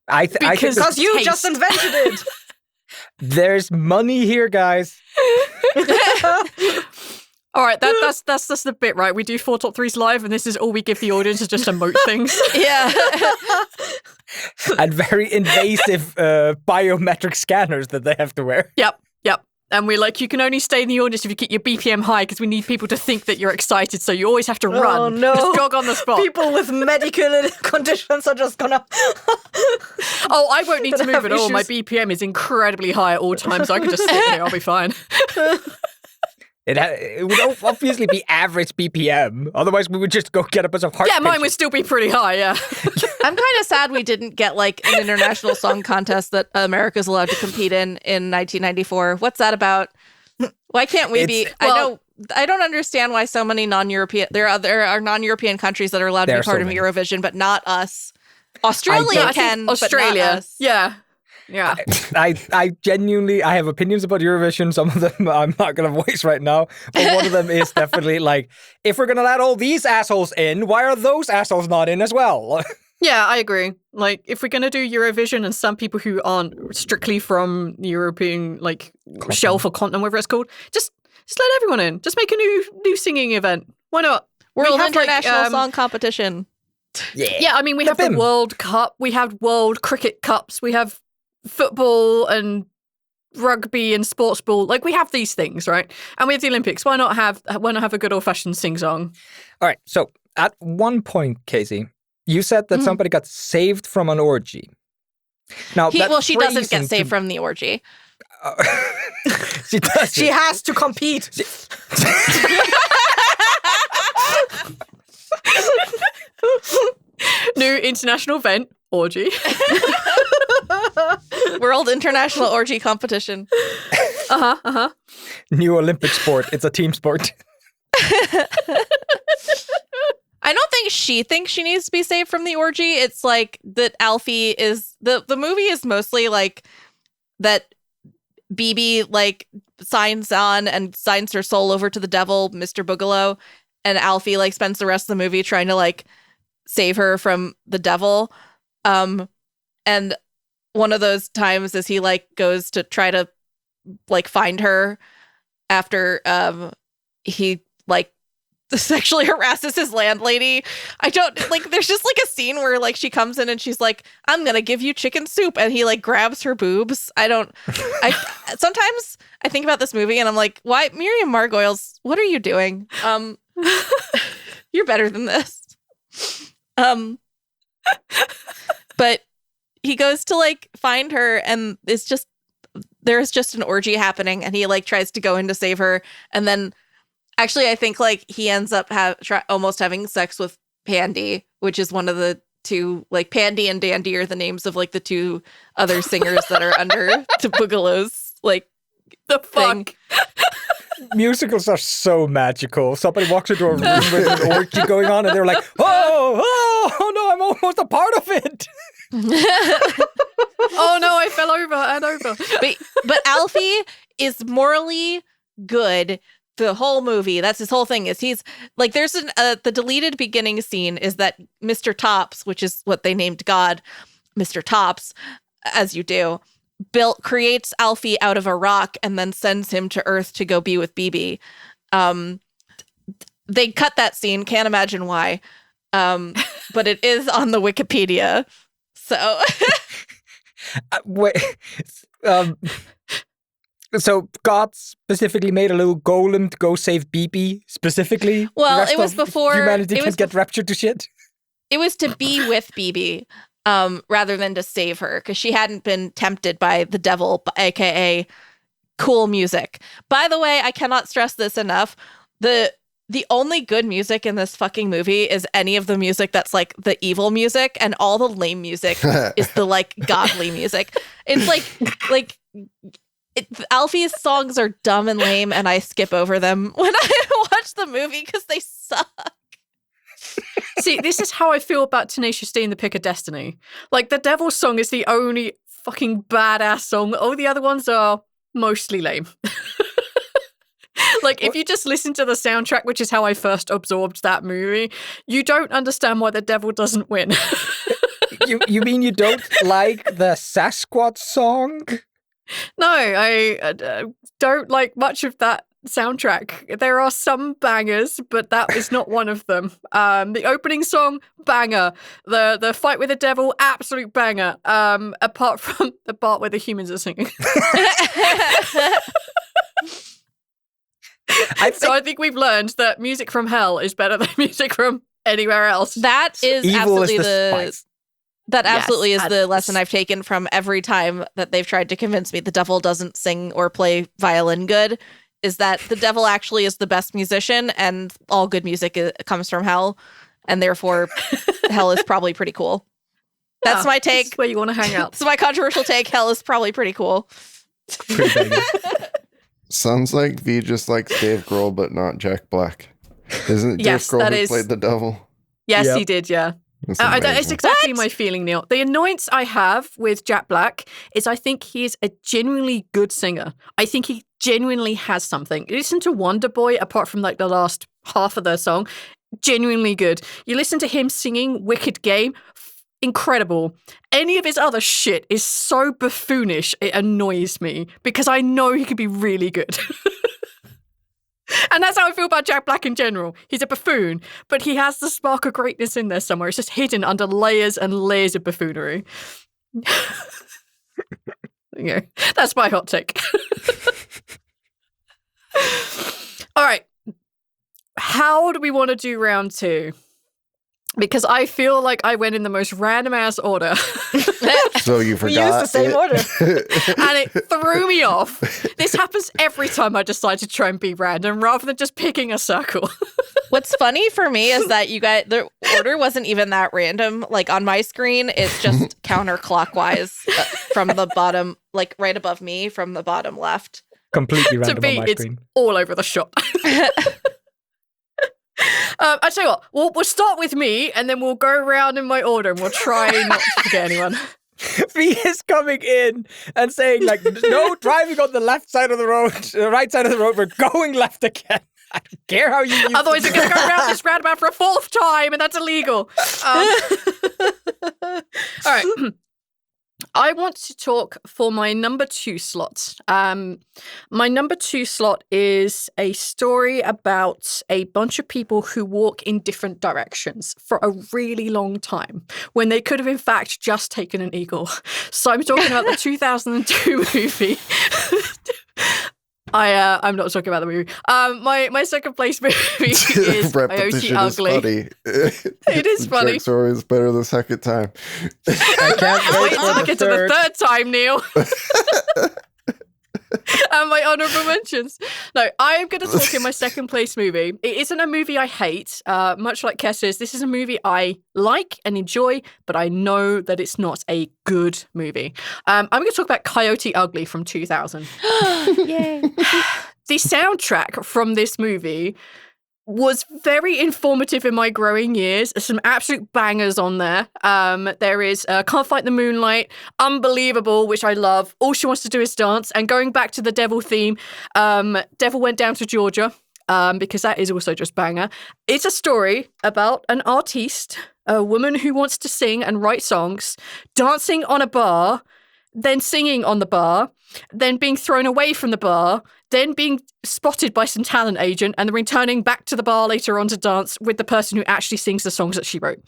Because you just invented it. There's money here, guys. All right, that's the bit, right? We do 4 top 3s live, and this is all we give the audience is just emote things. Yeah. And very invasive biometric scanners that they have to wear. Yep. And we're like, you can only stay in the audience if you keep your BPM high because we need people to think that you're excited, so you always have to run. Oh, no. Just jog on the spot. People with medical conditions are just gonna... Oh, I won't need to move have at all. My issues. BPM is incredibly high at all times, so I can just sit here. I'll be fine. It would obviously be average BPM. Otherwise, we would just go get a bunch of heart. Yeah, mine would still be pretty high, yeah. I'm kind of sad we didn't get like an international song contest that America's allowed to compete in 1994. What's that about? Why can't we be? I don't understand why so many non-European. There are non-European countries that are allowed to be part of Eurovision, but not us. Australia can, Australia, but not us. Yeah. I genuinely, I have opinions about Eurovision. Some of them I'm not going to voice right now. But one of them is definitely like, if we're going to let all these assholes in, why are those assholes not in as well? Yeah, I agree. Like, if we're going to do Eurovision and some people who aren't strictly from the European, like, shelf or continent, whatever it's called, just let everyone in. Just make a new singing event. Why not? World International Song Competition. Yeah, I mean, we have the World Cup. We have World Cricket Cups. We have football and rugby and sports ball. Like, we have these things, right? And we have the Olympics. Why not have a good old-fashioned sing-song? All right, so at one point, Casey, you said that somebody got saved from an orgy. Now, she doesn't get saved from the orgy. She does. She has to compete. New international event, orgy. World International Orgy Competition. New Olympic sport. It's a team sport. I don't think she thinks she needs to be saved from the orgy. It's like that Alfie is... The movie is mostly like that BB like signs on and signs her soul over to the devil, Mr. Boogaloo, and Alfie like spends the rest of the movie trying to like save her from the devil. And one of those times is he like goes to try to like find her after he like sexually harasses his landlady. I don't like, there's just like a scene where like she comes in and she's like, I'm gonna give you chicken soup, and he like grabs her boobs. Sometimes I think about this movie and I'm like, why, Miriam Margolyes, what are you doing? You're better than this. But he goes to like find her, and there's just an orgy happening, and he like tries to go in to save her, and then actually I think like he ends up almost having sex with Pandy, which is one of the to like Pandy and Dandy are the names of like the two other singers that are under to Boogaloo's like The thing. fuck? Musicals are so magical. Somebody walks into a room with an orgy going on, and they're like, "Oh no, I'm almost a part of it." Oh no, I fell over and over. But Alfie is morally good the whole movie. That's his whole thing. Is he's like there's the deleted beginning scene is that Mr. Tops, which is what they named God, Mr. Tops, as you do, creates Alfie out of a rock and then sends him to Earth to go be with BB. They cut that scene. Can't imagine why. But it is on the Wikipedia. So Wait, so God specifically made a little golem to go save BB specifically? Well, The rest it was of before- humanity it can was get raptured to shit. it was to be with BB rather than to save her because she hadn't been tempted by the devil, aka cool music. By the way, I cannot stress this enough. The only good music in this fucking movie is any of the music that's like the evil music, and all the lame music is the like godly music. It's like Alfie's songs are dumb and lame, and I skip over them when I watch the movie because they suck. See, this is how I feel about Tenacious D and the Pick of Destiny. Like, the Devil's song is the only fucking badass song. All the other ones are mostly lame. Like, if you just listen to the soundtrack, which is how I first absorbed that movie, you don't understand why the devil doesn't win. You mean you don't like the Sasquatch song? No, I don't like much of that soundtrack. There are some bangers, but that is not one of them. The opening song, banger. The fight with the devil, absolute banger. Apart from the part where the humans are singing. I think we've learned that music from hell is better than music from anywhere else. That is Evil absolutely is the spice. That absolutely Yes, is the lesson I've taken from every time that they've tried to convince me the devil doesn't sing or play violin good, is that the devil actually is the best musician and all good music comes from hell, and therefore hell is probably pretty cool. That's my take. This is where you want to hang out. This is my controversial take. Hell is probably pretty cool. Pretty banging. Sounds like V just likes Dave Grohl, but not Jack Black. Isn't it Yes, Dave Grohl that who is- played the devil? Yes, Yep. he did, yeah. That's It's amazing. exactly my feeling, Neil. The annoyance I have with Jack Black is I think he is a genuinely good singer. I think he genuinely has something. You listen to Wonder Boy, apart from like the last half of the song, genuinely good. You listen to him singing Wicked Game, incredible. Any of his other shit is so buffoonish, it annoys me because I know he could be really good. And that's how I feel about Jack Black in general. He's a buffoon, but he has the spark of greatness in there somewhere. It's just hidden under layers and layers of buffoonery. Yeah, that's my hot take. All right. How do we want to do round two? Because I feel like I went in the most random ass order. So you We forgot. used the same order. And it threw me off. This happens every time I decide to try and be random rather than just picking a circle. What's funny for me is that you guys, the order wasn't even that random. Like on my screen, it's just counterclockwise from the bottom, like right above me from the bottom left. Completely To random me, on my it's screen. all over the shop. I tell you what, we'll start with me and then we'll go around in my order and we'll try not to forget anyone. V is coming in and saying like, no driving on the left side of the road, the right side of the road. We're going left again. I don't care how you use Otherwise, we're going to go around this roundabout for a fourth time, and that's illegal. All right. I want to talk for my number 2 slot. My number 2 slot is a story about a bunch of people who walk in different directions for a really long time when they could have, in fact, just taken an eagle. So I'm talking about the 2002 movie. I'm not talking about the movie. My second place movie is Coyote Repetition is Ugly. funny. It is funny. Jack's story is better the second time. I can't Wait wait till I for get the to the third. third time, Neil. And my honorable mentions. No, I'm going to talk in my second place movie. It isn't a movie I hate, much like Kessa's. This is a movie I like and enjoy, but I know that it's not a good movie. I'm going to talk about Coyote Ugly from 2000. Yay. The soundtrack from this movie was very informative in my growing years. There's some absolute bangers on there. There is Can't Fight the Moonlight, Unbelievable, which I love. All She Wants to Do Is Dance. And going back to the Devil theme, Devil Went Down to Georgia, because that is also just banger. It's a story about an artiste, a woman who wants to sing and write songs, dancing on a bar, then singing on the bar, then being thrown away from the bar, then being spotted by some talent agent, and then returning back to the bar later on to dance with the person who actually sings the songs that she wrote.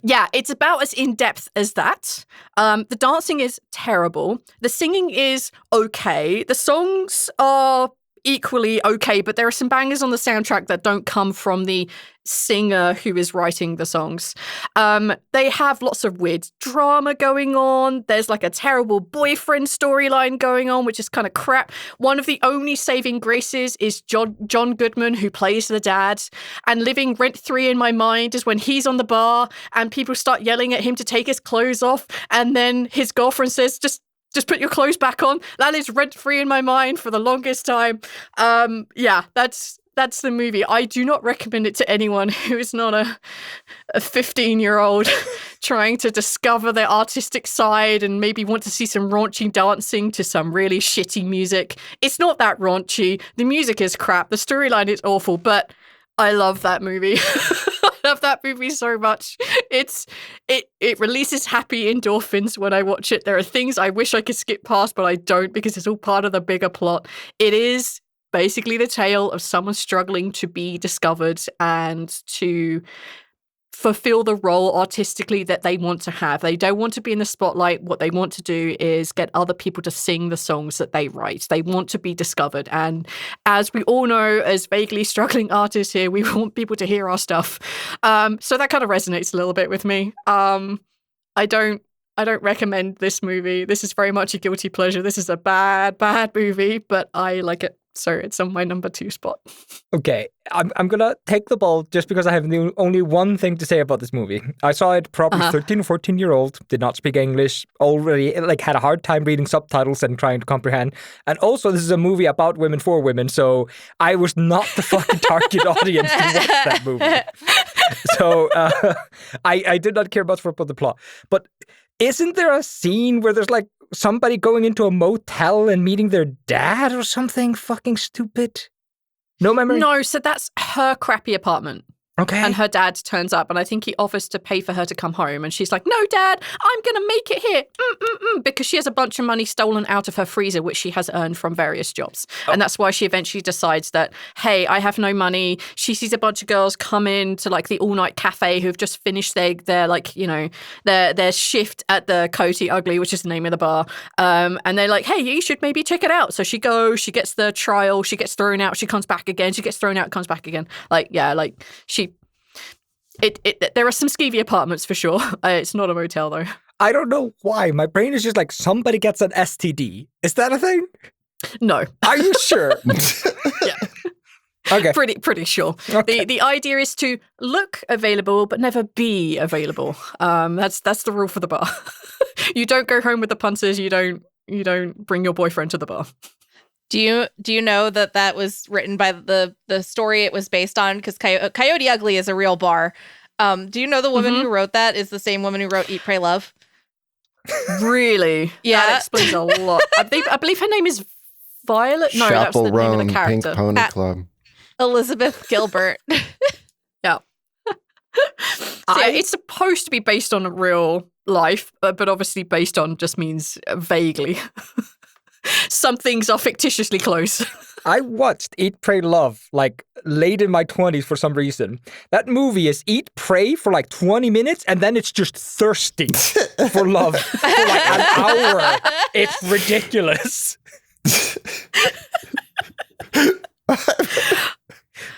Yeah, it's about as in-depth as that. The dancing is terrible. The singing is okay. The songs are equally okay, but there are some bangers on the soundtrack that don't come from the singer who is writing the songs. They have lots of weird drama going on. There's like a terrible boyfriend storyline going on, which is kind of crap. One of the only saving graces is John Goodman, who plays the dad. And living rent-free in my mind is when he's on the bar and people start yelling at him to take his clothes off, and then his girlfriend says, just put your clothes back on. That is rent-free in my mind for the longest time. Yeah, that's the movie. I do not recommend it to anyone who is not a 15-year-old trying to discover their artistic side and maybe want to see some raunchy dancing to some really shitty music. It's not that raunchy. The music is crap. The storyline is awful, but I love that movie. I love that movie so much. It releases happy endorphins when I watch it. There are things I wish I could skip past, but I don't because it's all part of the bigger plot. It is basically the tale of someone struggling to be discovered and to fulfill the role artistically that they want to have. They don't want to be in the spotlight. What they want to do is get other people to sing the songs that they write. They want to be discovered. And as we all know, as vaguely struggling artists here, we want people to hear our stuff. So that kind of resonates a little bit with me. I don't recommend this movie. This is very much a guilty pleasure. This is a bad movie, but I like it. So it's on my number 2 spot. Okay, I'm gonna take the ball just because I have only one thing to say about this movie. I saw it probably 13 or 14-year-old, did not speak English, already had a hard time reading subtitles and trying to comprehend. And also, this is a movie about women for women, so I was not the fucking target audience to watch that movie. So I did not care much for the plot. But isn't there a scene where there's like somebody going into a motel and meeting their dad or something fucking stupid? No memory? No, so that's her crappy apartment. Okay. And her dad turns up, and I think he offers to pay for her to come home. And she's like, no, Dad, I'm going to make it here. Because she has a bunch of money stolen out of her freezer, which she has earned from various jobs. Oh. And that's why she eventually decides that, hey, I have no money. She sees a bunch of girls come in to like the all-night cafe who've just finished their like, you know, their shift at the Coyote Ugly, which is the name of the bar. And they're like, hey, you should maybe check it out. So she goes, she gets the trial, she gets thrown out, she comes back again, she gets thrown out, comes back again. Like, yeah, like there are some skeevy apartments for sure. It's not a motel though. I don't know why. My brain is just like somebody gets an STD. Is that a thing? No. Are you sure? Yeah. Okay. Pretty sure. Okay. The idea is to look available but never be available. That's the rule for the bar. You don't go home with the punters. You don't bring your boyfriend to the bar. Do you know that was written by the story it was based on? Because Coyote Ugly is a real bar. Do you know the woman who wrote that is the same woman who wrote Eat, Pray, Love? Really? Yeah. That explains a lot. I believe her name is Violet. No, that's the name of the character. Pink Pony Club. Elizabeth Gilbert. Yeah. It's supposed to be based on real life, but obviously based on just means vaguely. Some things are fictitiously close. I watched Eat, Pray, Love like late in my 20s for some reason. That movie is Eat, Pray for like 20 minutes and then it's just thirsty for love for like an hour. It's ridiculous.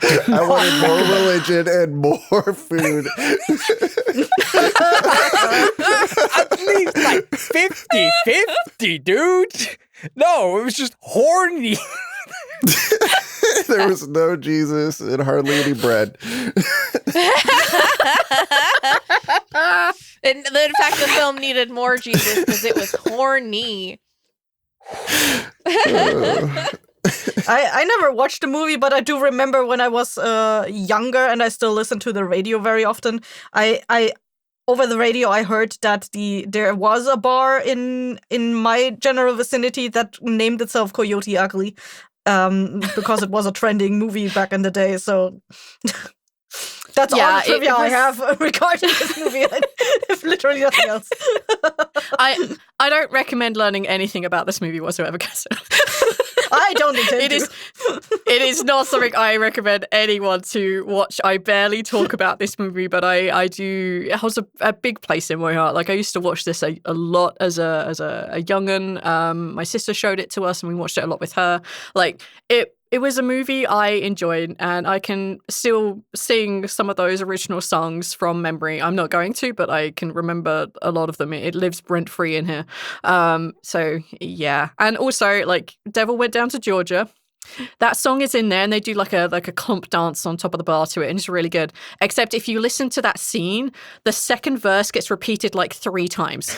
I wanted more religion and more food. At least like 50-50, dude. No, it was just horny. There was no Jesus and hardly any bread. In fact, the film needed more Jesus because it was horny. I never watched the movie, but I do remember when I was younger and I still listen to the radio very often. I over the radio I heard that there was a bar in my general vicinity that named itself Coyote Ugly, because it was a trending movie back in the day. So that's all the trivia I have regarding this movie. If literally nothing else. I don't recommend learning anything about this movie whatsoever, guys. I don't intend to. It is not something I recommend anyone to watch. I barely talk about this movie, but I do. It holds a big place in my heart. Like, I used to watch this a lot as a young'un. My sister showed it to us, and we watched it a lot with her. Like, it was a movie I enjoyed, and I can still sing some of those original songs from memory. I'm not going to, but I can remember a lot of them. It lives rent-free in here. So, yeah. And also, like, Devil Went Down to Georgia. That song is in there, and they do like a comp dance on top of the bar to it, and it's really good. Except if you listen to that scene, the second verse gets repeated like 3 times.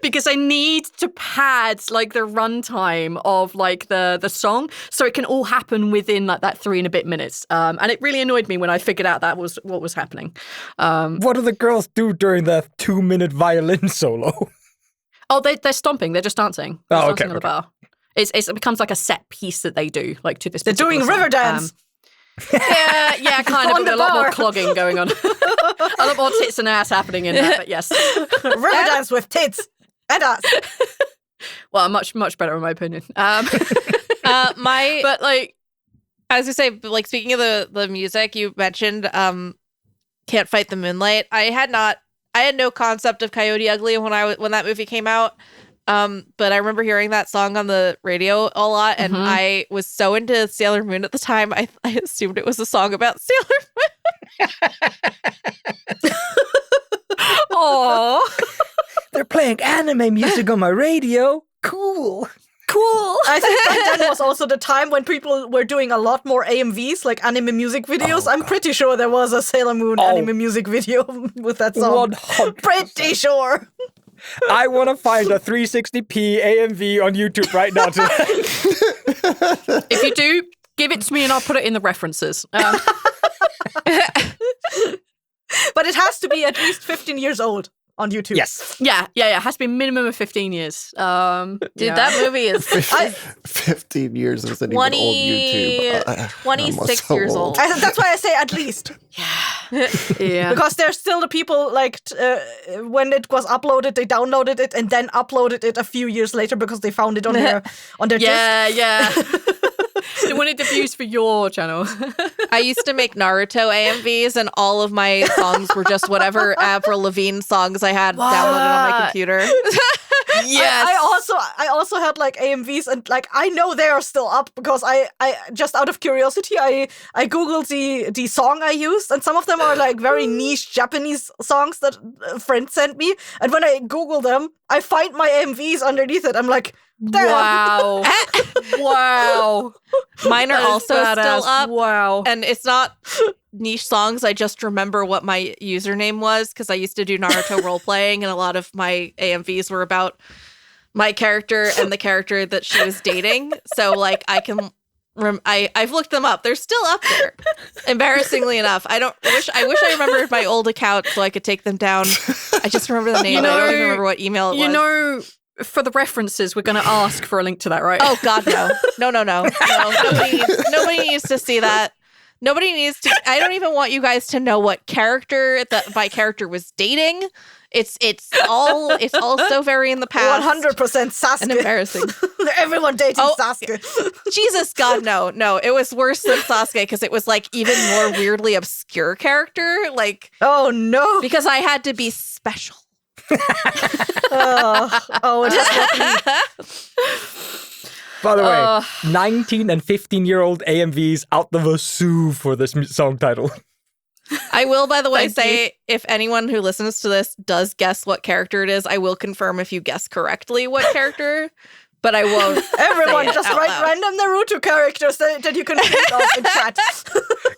Because I need to pad like the runtime of like the song so it can all happen within like that 3 and a bit minutes. And it really annoyed me when I figured out that was what was happening. What do the girls do during the 2-minute violin solo? Oh, they're stomping. They're just dancing. They're dancing on the Okay. bar. It becomes like a set piece that they do, like to this. They're doing song. river dance. Yeah, kind of. On With the a lot more bar. clogging going on. A lot more tits and ass happening in there, but yes. River dance with tits and ass. Well, much better in my opinion. But like, I was gonna say, like, speaking of the music you mentioned, Can't Fight the Moonlight. I had no concept of Coyote Ugly when that movie came out. But I remember hearing that song on the radio a lot, and I was so into Sailor Moon at the time, I assumed it was a song about Sailor Moon. aww, They're playing anime music on my radio. Cool. I think back then was also the time when people were doing a lot more AMVs, like anime music videos. I'm pretty sure there was a Sailor Moon anime music video with that song. 100%. Pretty sure. I want to find a 360p AMV on YouTube right now. if you do, give it to me and I'll put it in the references. But it has to be at least 15 years old on YouTube. Yes. Yeah. It has to be a minimum of 15 years. Dude, that movie is 15 years isn't even old YouTube. 26 years old. That's why I say at least. Yeah. Because there's still the people, like, when it was uploaded, they downloaded it and then uploaded it a few years later because they found it on their disc. Yeah. They wanted the views for your channel. I used to make Naruto AMVs, and all of my songs were just whatever Avril Lavigne songs I had downloaded on my computer. Yes. I also had like AMVs, and like I know they are still up because I just out of curiosity I googled the song I used, and some of them are like very niche Japanese songs that a friend sent me, and when I Google them I find my AMVs underneath it. I'm like, damn. Wow. Wow. Mine are also badass. still up. Wow. And it's not niche songs. I just remember what my username was because I used to do Naruto role playing, and a lot of my AMVs were about my character and the character that she was dating. So like I can I've looked them up. They're still up there. Embarrassingly enough. I wish I remembered my old account so I could take them down. I just remember the name. I don't even remember what email it was. You know, for the references, we're going to ask for a link to that, right? Oh God, no. No. Nobody needs to see that. Nobody needs to. I don't even want you guys to know what character that my character was dating. It's all so very in the past. 100% Sasuke. And embarrassing. Everyone dating Sasuke. Jesus, God, no. It was worse than Sasuke because it was like even more weirdly obscure character. Like, oh no, because I had to be special. It is. By the way, 19 and 15-year-old AMVs out the wazoo for this song title. I will, by the way, say if anyone who listens to this does guess what character it is, I will confirm if you guess correctly what character but I won't. Everyone say it just out write loud. random Naruto characters that you can read off in chat.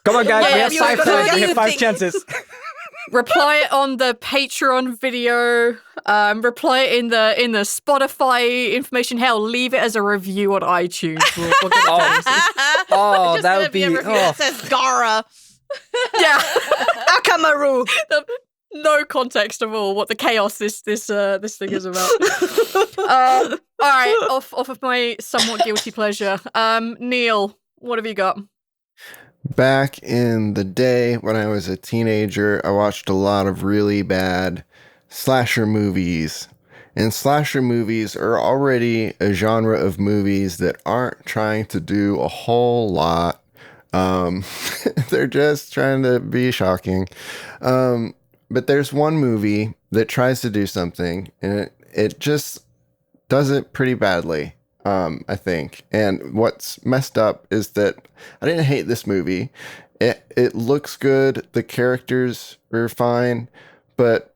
Come on, guys. Yeah, we have you 5 go, times. what do We you have 5 think? chances. Reply it on the Patreon video. Reply it in the Spotify information. Hell, leave it as a review on iTunes. We'll get it. Oh, Just that gonna would be a be. review Oh, that says Gara. Yeah. Akamaru. No context of all what the chaos this thing is about. All right, off of my somewhat guilty pleasure. Neil, what have you got? Back in the day when I was a teenager, I watched a lot of really bad slasher movies. And slasher movies are already a genre of movies that aren't trying to do a whole lot. They're just trying to be shocking. But there's one movie that tries to do something, and it just does it pretty badly. I think. And what's messed up is that I didn't hate this movie. It looks good. The characters are fine, but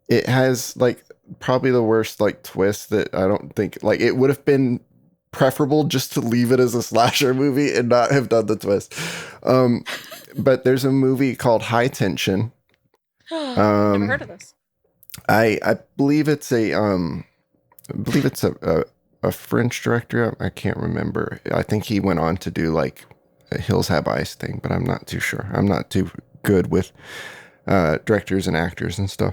it has like probably the worst like twist that I don't think like it would have been preferable just to leave it as a slasher movie and not have done the twist. But there's a movie called High Tension. Never heard of this. I believe it's a French director. I can't remember. I think he went on to do like a Hills Have Eyes thing, but I'm not too sure. I'm not too good with directors and actors and stuff.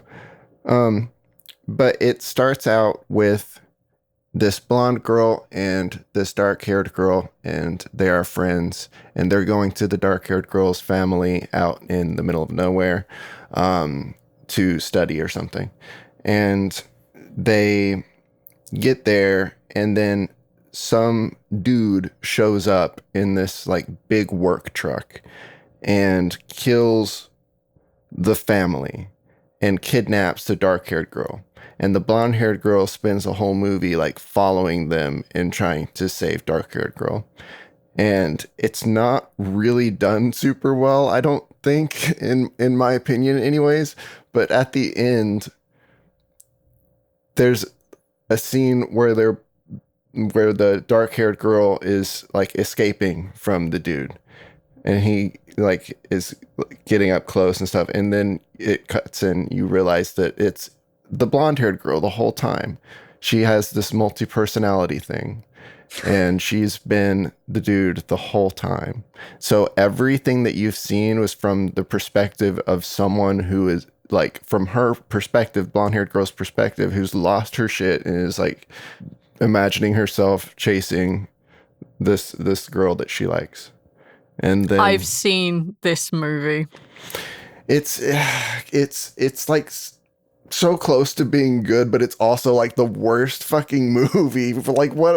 But it starts out with this blonde girl and this dark-haired girl, and they are friends, and they're going to the dark-haired girl's family out in the middle of nowhere to study or something. And they get there, and then some dude shows up in this like big work truck and kills the family and kidnaps the dark-haired girl. And the blonde-haired girl spends a whole movie like following them and trying to save dark-haired girl. And it's not really done super well, I don't think, in my opinion anyways. But at the end, there's a scene where the dark-haired girl is like escaping from the dude, and he like is getting up close and stuff, and then it cuts and you realize that it's the blonde-haired girl the whole time. She has this multi-personality thing, and she's been the dude the whole time. So everything that you've seen was from the perspective of someone who is like, from her perspective, blonde-haired girl's perspective, who's lost her shit and is like imagining herself chasing this girl that she likes. And then I've seen this movie. It's like so close to being good, but it's also like the worst fucking movie. Like why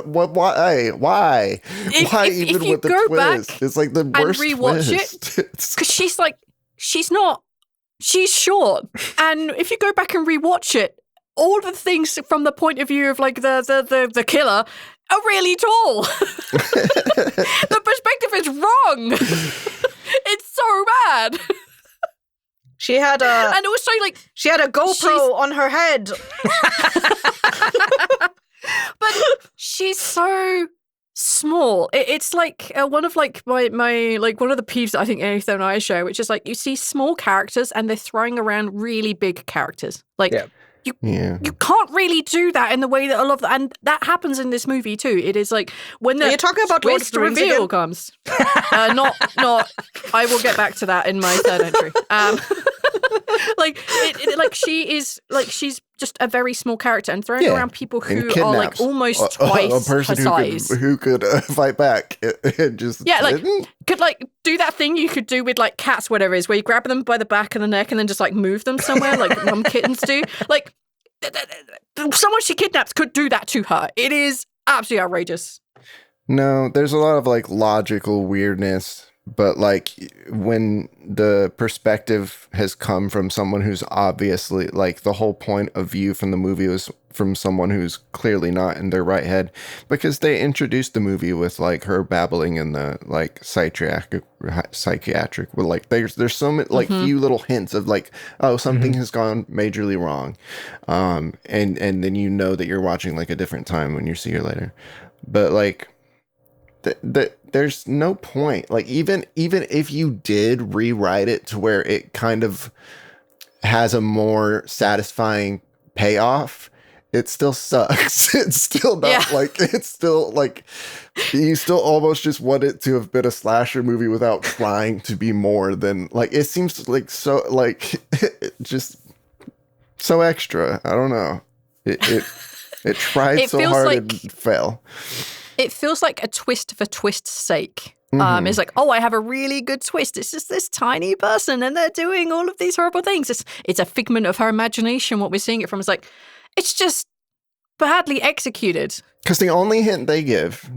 even you with the go twist? back It's like the worst and rewatch twist. Because she's short, and if you go back and rewatch it, all the things from the point of view of like the killer are really tall. The perspective is wrong. It's so bad. She had a And also, like, she had a GoPro on her head. but she's so small. It's like one of like my like one of the peeves that I think Ethan and I share, which is like you see small characters and they're throwing around really big characters. Like you can't really do that in the way that I love that, and that happens in this movie too. It is like when the Are you talking about Lord of twist the Rings reveal again? comes. Not. I will get back to that in my third entry. Like like she's just a very small character and throwing around people who are like kidnaps almost twice a person her size. who could fight back and just Like could like do that thing you could do with like cats, whatever it is, where you grab them by the back and the neck and then just like move them somewhere, like kittens do. Like someone she kidnaps could do that to her. It is absolutely outrageous. No, there's a lot of like logical weirdness but like when the perspective has come from someone who's obviously like the whole point of view from the movie was from someone who's clearly not in their right head, because they introduced the movie with like her babbling in the like psychiatric with like there's so many like few little hints of like, oh, something has gone majorly wrong, and then you know that you're watching like a different time when you see her later, but like there's no point. Like even if you did rewrite it to where it kind of has a more satisfying payoff, it still sucks. It's still not like, it's still like, you still almost just want it to have been a slasher movie without trying to be more than like, it seems like so like just so extra. I don't know. It tried so hard and failed. It feels like a twist for twist's sake. It's like, oh, I have a really good twist. It's just this tiny person and they're doing all of these horrible things. It's a figment of her imagination, what we're seeing it from. It's like, it's just badly executed. Because the only hint they give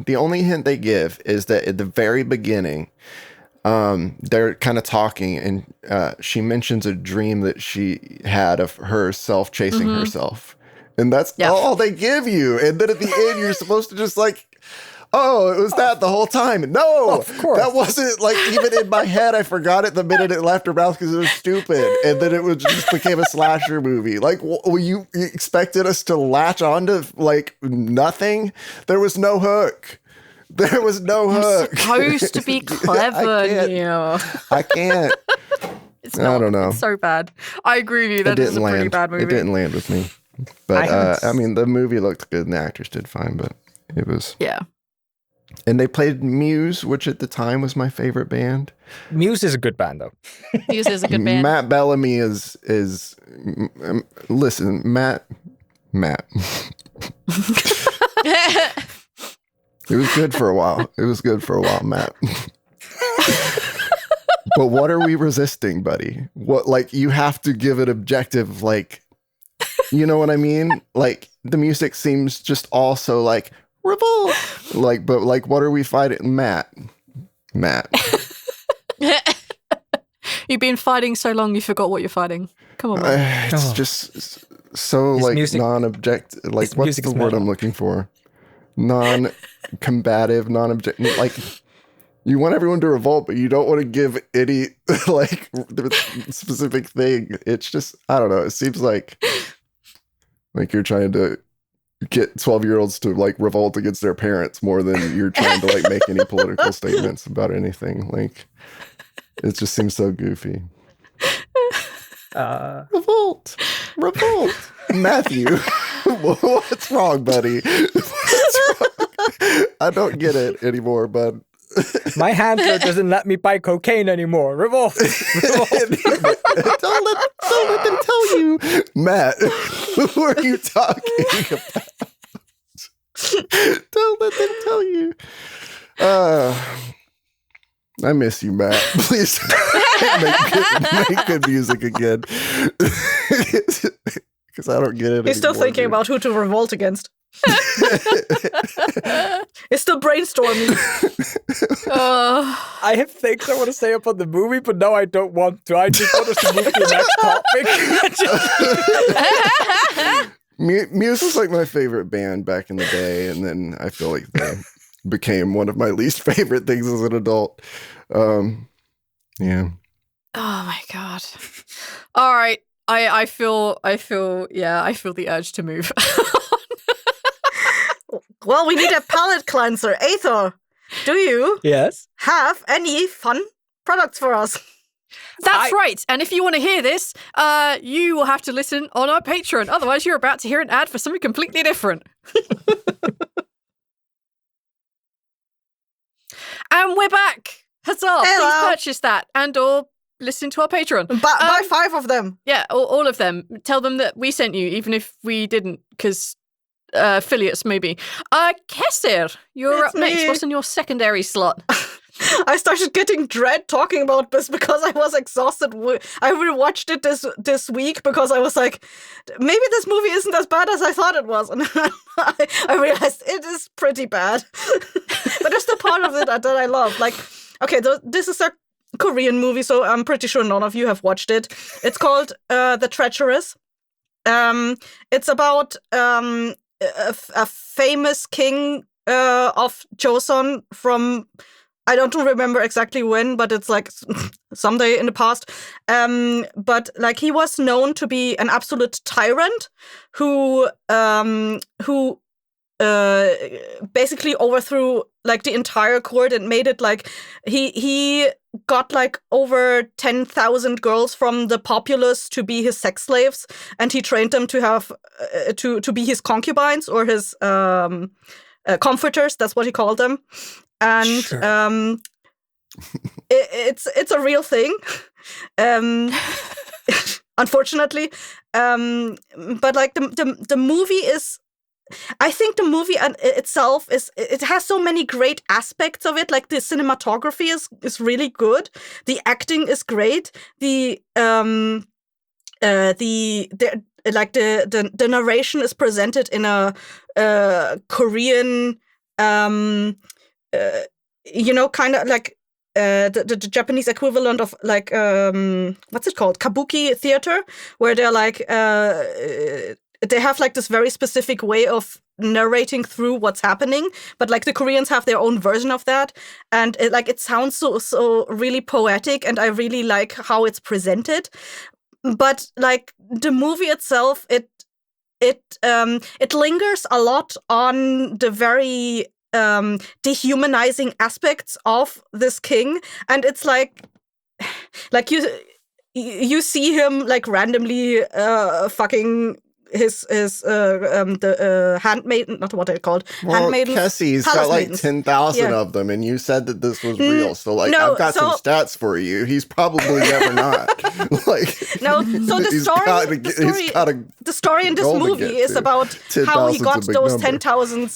is that at the very beginning, they're kind of talking and she mentions a dream that she had of herself chasing herself. And that's all they give you. And then at the end, you're supposed to just like, oh, it was that the whole time. No, of course. That wasn't like, even in my head, I forgot it the minute it left her mouth because it was stupid. And then it was just became a slasher movie. Like, you expected us to latch onto like nothing? There was no hook. There was no hook. You're supposed to be clever, Neil. I can't. It's not, I don't know. It's so bad. I agree with you. That is a pretty bad movie. It didn't land with me. But I mean, the movie looked good and the actors did fine, but it was... Yeah. And they played Muse, which at the time was my favorite band. Muse is a good band, though. Muse is a good band. Matt Bellamy is listen, Matt. It was good for a while. Matt. But what are we resisting, buddy? What, like, you have to give it objective, like, you know what I mean? Like, the music seems just also like revolt. Like, but like, what are we fighting? Matt. You've been fighting so long, you forgot what you're fighting. Come on, man. It's just so like music, non-objective. Like, what's the word I'm looking for? Non-combative, non-objective. Like, you want everyone to revolt, but you don't want to give any like specific thing. It's just, I don't know. It seems like you're trying to get 12-year-olds to like revolt against their parents more than you're trying to like make any political statements about anything. Like, it just seems so goofy. Revolt. Matthew, what's wrong, buddy? What's wrong? I don't get it anymore, bud. My handler doesn't let me buy cocaine anymore. Revolt. Don't let them tell you. Matt, who are you talking about? Don't let them tell you. I miss you, Matt. Please make good music again. Because I don't get it. He's still thinking about who to revolt against. It's still brainstorming. I have things I want to say about the movie, but no, I don't want to. I just want us to move to the next topic. Muse was like my favorite band back in the day, and then I feel like they became one of my least favorite things as an adult. Yeah. Oh my god. All right. I feel the urge to move. Well, we need a palate cleanser. Aethor, do you have any fun products for us? That's right. And if you want to hear this, you will have to listen on our Patreon. Otherwise, you're about to hear an ad for something completely different. And we're back. Huzzah. Hello. Please purchase that and or listen to our Patreon. Buy 5 of them. Yeah, all of them. Tell them that we sent you, even if we didn't, because affiliates maybe. Kesser, you're It's up next. me. What's in your secondary slot? I started getting dread talking about this because I was exhausted. I rewatched it this week because I was like, maybe this movie isn't as bad as I thought it was. And I realized it is pretty bad. But there's the part of it that I love. Like, okay, this is a Korean movie, so I'm pretty sure none of you have watched it. It's called The Treacherous. It's about a famous king of Joseon from, I don't remember exactly when, but it's like someday in the past. But like he was known to be an absolute tyrant who basically overthrew like the entire court and made it like he got like over 10,000 girls from the populace to be his sex slaves, and he trained them to have to be his concubines or his comforters. That's what he called them. And sure. It's a real thing, unfortunately. But like the movie is, I think the movie itself it has so many great aspects of it. Like the cinematography is really good, the acting is great, the narration is presented in a Korean kind of like the Japanese equivalent of like what's it called, kabuki theater, where they're like they have like this very specific way of narrating through what's happening, but like the Koreans have their own version of that, and it sounds so really poetic, and I really like how it's presented. But like the movie itself, it lingers a lot on the very dehumanizing aspects of this king, and it's like you see him like randomly fucking the handmaiden, not what they're called. Well, handmaidens. Cassie's got like 10,000 of them, and you said that this was real. So like, no, I've got some stats for you. He's probably never not. Like, no. So the story in this movie is about how he got those 10,000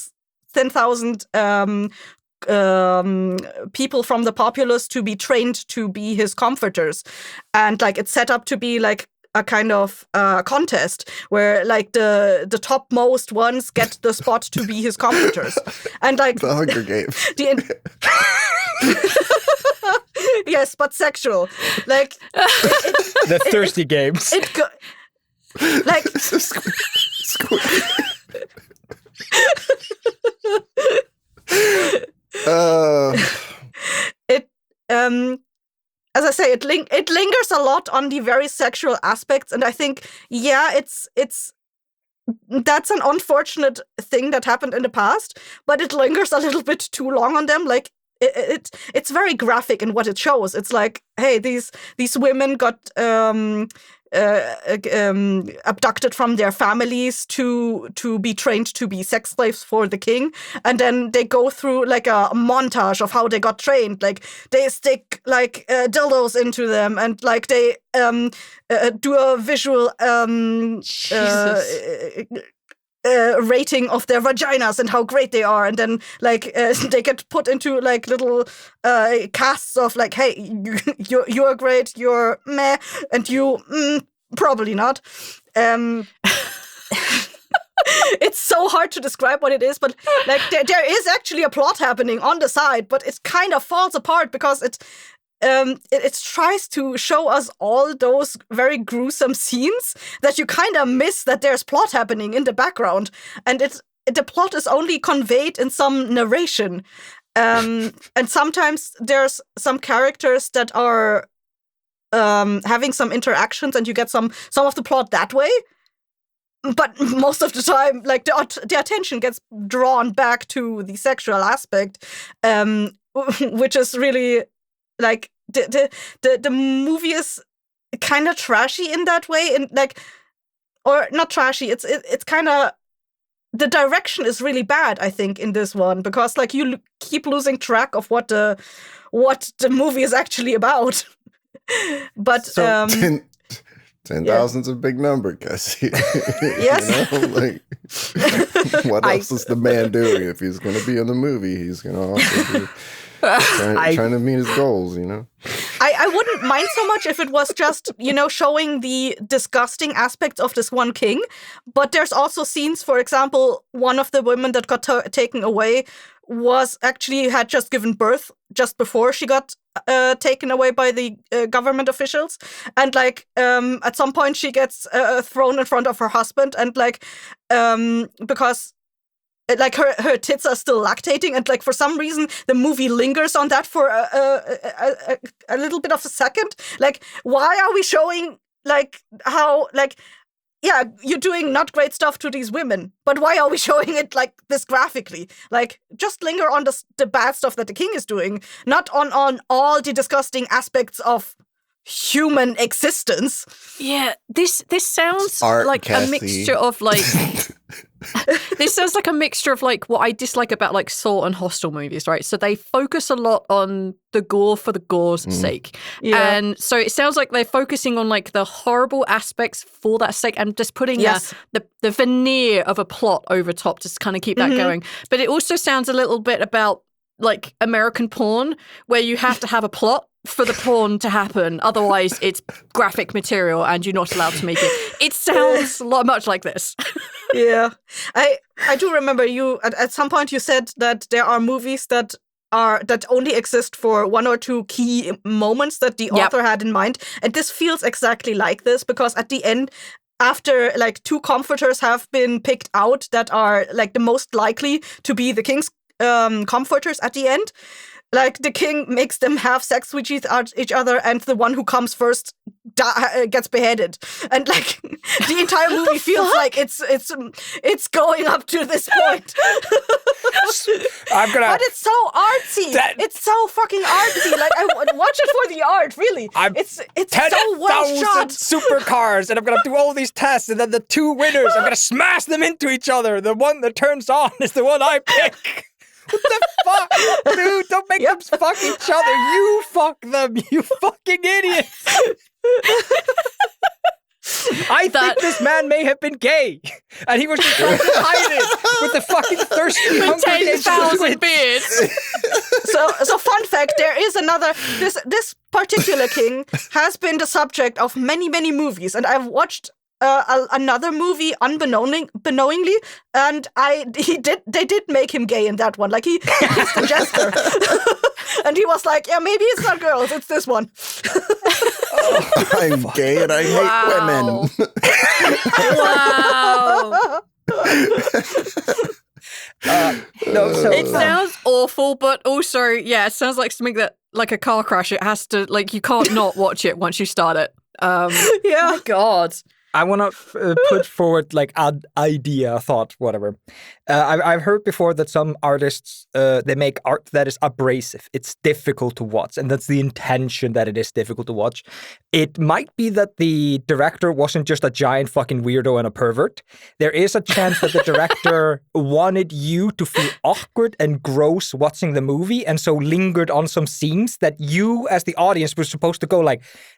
people from the populace to be trained to be his comforters, and like it's set up to be like a kind of contest where like the topmost ones get the spot to be his comforters, and like the Hunger Games. Yes, but sexual, like the thirsty games. Like as I say, it lingers a lot on the very sexual aspects, and I think, yeah, that's an unfortunate thing that happened in the past, but it lingers a little bit too long on them. Like it's very graphic in what it shows. It's like, hey, these women got abducted from their families to be trained to be sex slaves for the king, and then they go through like a montage of how they got trained. Like they stick like dildos into them, and like they do a visual rating of their vaginas and how great they are, and then like they get put into like little casts of like, hey, you're great, you're meh, and you probably not. It's so hard to describe what it is, but like there is actually a plot happening on the side, but it kind of falls apart because it tries to show us all those very gruesome scenes that you kind of miss that there's plot happening in the background, and the plot is only conveyed in some narration, and sometimes there's some characters that are having some interactions, and you get some of the plot that way. But most of the time, like the attention gets drawn back to the sexual aspect, which is really like the movie is kind of trashy in that way, and like, or not trashy. It's kind of, the direction is really bad, I think, in this one, because like you keep losing track of what the movie is actually about. But so 10,000's a big number, Cassie. Yes. You know, like, what else is the man doing if he's going to be in the movie? He's going to also be trying to meet his goals, you know? I wouldn't mind so much if it was just, showing the disgusting aspects of this one king. But there's also scenes, for example, one of the women that got taken away was actually had just given birth just before she got taken away by the government officials. And at some point she gets thrown in front of her husband, and because her tits are still lactating, and for some reason the movie lingers on that for a little bit of a second. Why are we showing how yeah, you're doing not great stuff to these women, but why are we showing it this graphically? Just linger on the bad stuff that the king is doing, not on all the disgusting aspects of human existence. Yeah, this sounds Art, like Cassie. a mixture of this sounds like a mixture of what I dislike about Saw and Hostel movies, right? So they focus a lot on the gore for the gore's sake. Yeah. And so it sounds like they're focusing on the horrible aspects for that sake and just putting the veneer of a plot over top to kind of keep that going. But it also sounds a little bit about American porn, where you have to have a plot for the porn to happen. Otherwise, it's graphic material and you're not allowed to make it. It sounds much like this. Yeah. I do remember you, at some point you said that there are movies that only exist for one or two key moments that the author had in mind. And this feels exactly like this, because at the end, after two comforters have been picked out that are the most likely to be the king's comforters at the end, the king makes them have sex with each other, and the one who comes first gets beheaded. And the entire movie feels like it's going up to this point. But it's so artsy. It's so fucking artsy. I watch it for the art, really. It's so well shot. Supercars, and I'm gonna do all these tests, and then the two winners, I'm gonna smash them into each other. The one that turns on is the one I pick. What the fuck? Dude, don't make them fuck each other. You fuck them, you fucking idiots. I think this man may have been gay, and he was just trying to hide it with the fucking thirsty, hungry 10,000 beards. So fun fact, there is another, this particular king has been the subject of many, many movies, and I've watched another movie unknowingly, and they did make him gay in that one. He's the jester. And he was like, yeah, maybe it's not girls, it's this one. I'm gay and I hate women. Wow. It sounds awful, but also, it sounds like something that, a car crash, it has to, you can't not watch it once you start it. Yeah. My God. I want to put forward an idea, thought, whatever. I've heard before that some artists, they make art that is abrasive. It's difficult to watch, and that's the intention, that it is difficult to watch. It might be that the director wasn't just a giant fucking weirdo and a pervert. There is a chance that the director wanted you to feel awkward and gross watching the movie, and so lingered on some scenes that you, as the audience, were supposed to go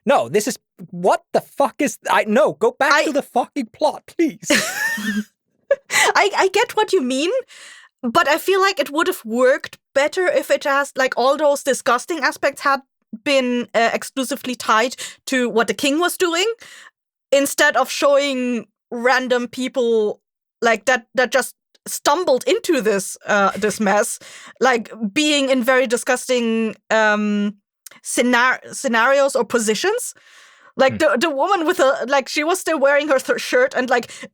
no, this is, what the fuck is, no, go back to the fucking plot, please. I get what you mean, but I feel like it would have worked better if it has, all those disgusting aspects had been exclusively tied to what the king was doing, instead of showing random people that just stumbled into this mess, being in very disgusting scenarios or positions. The woman with she was still wearing her shirt, and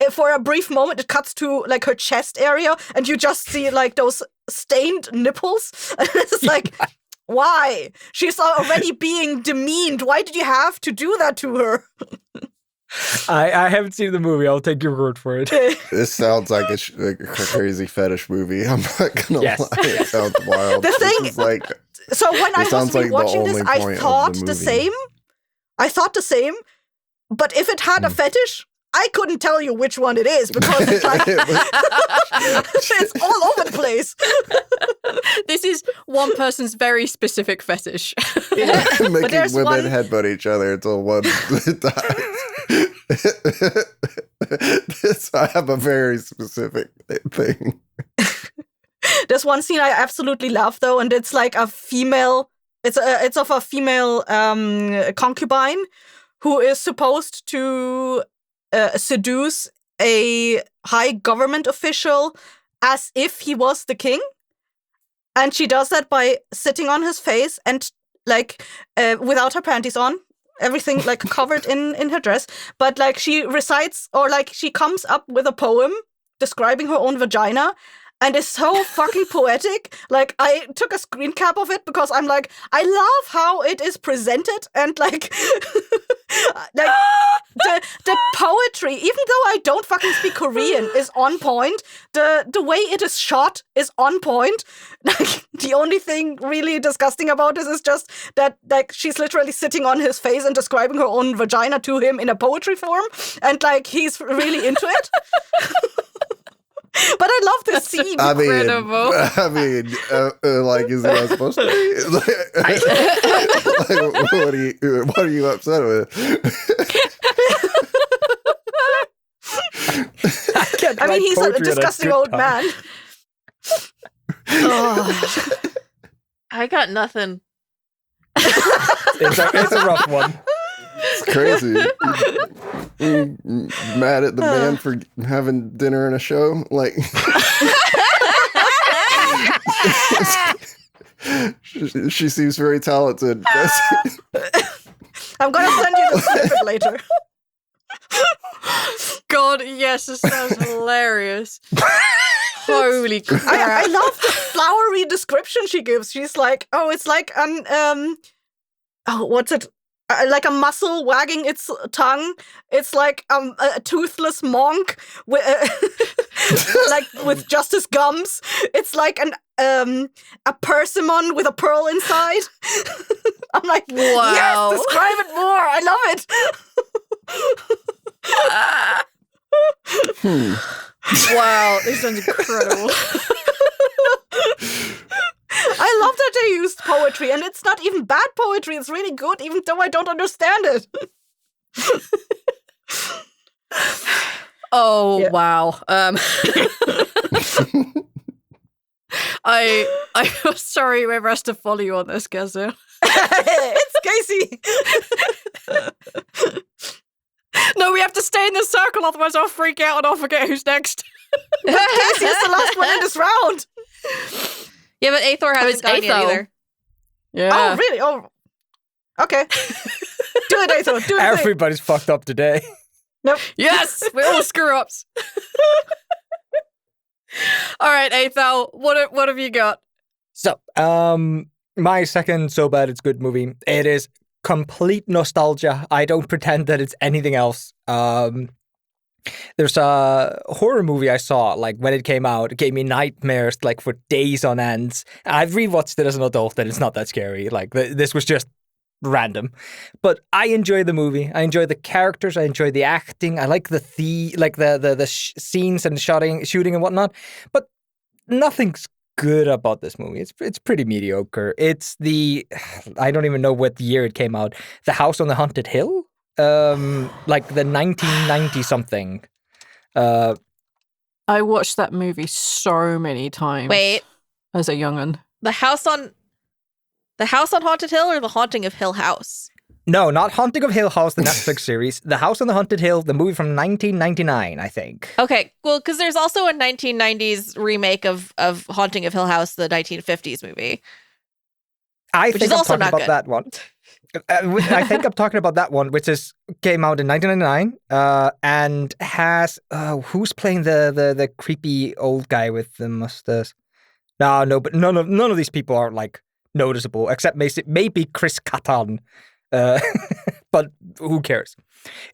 for a brief moment it cuts to her chest area, and you just see those stained nipples. And it's why? She's already being demeaned. Why did you have to do that to her? I haven't seen the movie. I'll take your word for it. This sounds like a crazy fetish movie. I'm not gonna lie. It sounds wild. The thing is so when I was rewatching this, I thought the same. But if it had a fetish, I couldn't tell you which one it is, because it's it's all over the place. This is one person's very specific fetish. Yeah. Making there's women headbutt each other until one dies. I have a very specific thing. There's one scene I absolutely love, though, and it's a female It's of a female concubine who is supposed to seduce a high government official as if he was the king. And she does that by sitting on his face and like without her panties on, everything like covered in her dress. But like she recites or like she comes up with a poem describing her own vagina. And it's so fucking poetic. Like, I took a screen cap of it because I'm like, I love how it is presented and like, like the poetry. Even though I don't fucking speak Korean, is on point. The way it is shot is on point. Like, the only thing really disgusting about this is just that like she's literally sitting on his face and describing her own vagina to him in a poetry form, and like he's really into it. But I love this scene. Incredible. Like, is that supposed to be? Like, what are you upset with? I mean, he's a disgusting old man. Oh. I got nothing. It's a rough one. It's crazy. You mad at the band for having dinner and a show? Like, she seems very talented. I'm gonna send you the snippet later. God, yes, this sounds hilarious. Holy crap. I love the flowery description she gives. She's like, oh, it's like what's it? Like a mussel wagging its tongue. It's like a toothless monk with, like with just his gums. It's like a persimmon with a pearl inside. I'm like, wow. Yes, describe it more. I love it. Wow, this sounds incredible. I love that they used poetry, and it's not even bad poetry. It's really good, even though I don't understand it. Oh, yeah. Wow. I'm sorry whoever has to follow you on this, Gazu. It's Casey. No, we have to stay in this circle, otherwise I'll freak out and I'll forget who's next. Casey is the last one in this round. Yeah, but Aethor hasn't gone yet either. Yeah. Oh, really? Oh, okay. Do it, Aethor. Do it. Everybody's fucked up today. Nope. Yes, we're all screw-ups. All right, Aethor, what have you got? So, my second So Bad It's Good movie. It is complete nostalgia. I don't pretend that it's anything else. There's a horror movie I saw, like, when it came out. It gave me nightmares, like, for days on end. I've rewatched it as an adult, and it's not that scary. Like, this was just random. But I enjoy the movie. I enjoy the characters. I enjoy the acting. I like the scenes and shooting and whatnot. But nothing's good about this movie. It's pretty mediocre. It's I don't even know what year it came out. The House on the Haunted Hill? Like the 1990 something. I watched that movie so many times. Wait, as a young'un. The House on Haunted Hill or The Haunting of Hill House? No, not Haunting of Hill House, the Netflix series. The House on the Haunted Hill, the movie from 1999, I think. Okay, well, because there's also a 1990s remake of Haunting of Hill House, the 1950s movie. I think I'm talking about that one. I think I'm talking about that one, which came out in 1999, and has who's playing the creepy old guy with the mustache? No, but none of these people are like noticeable, except maybe Chris Kattan. But who cares?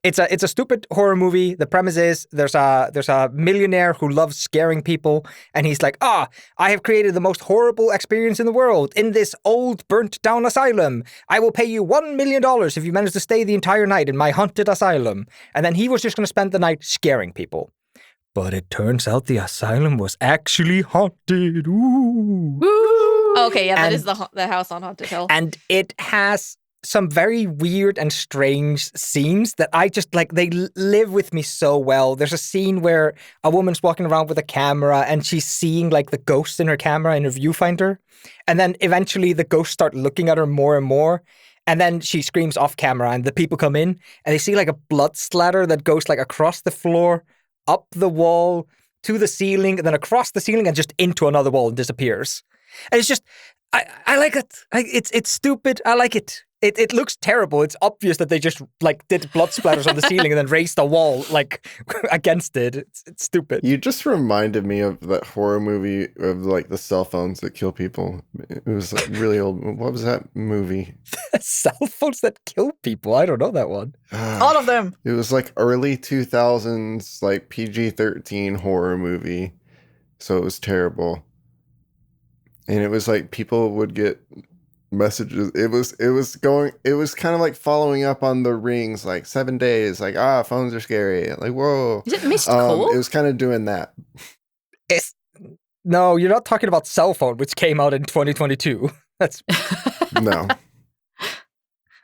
It's a stupid horror movie. The premise is there's a millionaire who loves scaring people, and he's like, I have created the most horrible experience in the world in this old burnt down asylum. I will pay you $1 million if you manage to stay the entire night in my haunted asylum. And then he was just going to spend the night scaring people. But it turns out the asylum was actually haunted. Ooh. Okay, yeah, that is the House on Haunted Hill. And it has some very weird and strange scenes that I just like. They live with me so well. There's a scene where a woman's walking around with a camera and she's seeing like the ghosts in her camera in her viewfinder, and then eventually the ghosts start looking at her more and more. And then she screams off camera and the people come in and they see like a blood splatter that goes like across the floor, up the wall, to the ceiling, and then across the ceiling and just into another wall and disappears. And it's just, I like it. It's stupid. I like it. It looks terrible. It's obvious that they just like did blood splatters on the ceiling and then raised a wall like against it. It's stupid. You just reminded me of that horror movie of like the cell phones that kill people. It was like really old. What was that movie? Cell phones that kill people. I don't know that one. All of them. It was like early 2000s, like PG-13 horror movie. So it was terrible. And it was like people would get messages. It was kind of like following up on The Rings, like 7 days, like, phones are scary. Like, whoa. Is it mystical? It was kind of doing that. No, you're not talking about Cell Phone, which came out in 2022. That's No.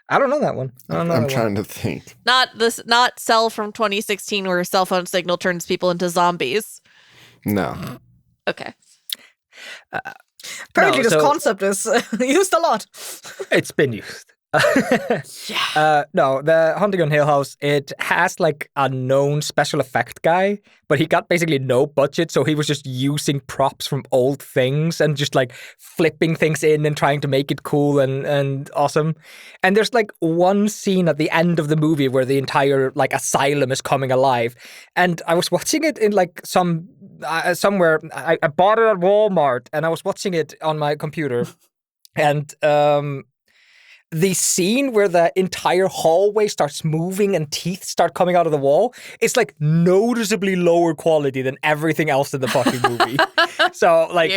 I don't know that one. I'm trying to think. Not Cell from 2016 where a cell phone signal turns people into zombies. No. Okay. Apparently, this concept is used a lot. It's been used. No, the Haunting on Hill House, it has like a known special effect guy, but he got basically no budget, so he was just using props from old things and just like flipping things in and trying to make it cool and awesome. And there's like one scene at the end of the movie where the entire like asylum is coming alive. And I was watching it in like somewhere. I bought it at Walmart and I was watching it on my computer. And the scene where the entire hallway starts moving and teeth start coming out of the wall, it's like noticeably lower quality than everything else in the fucking movie. So like,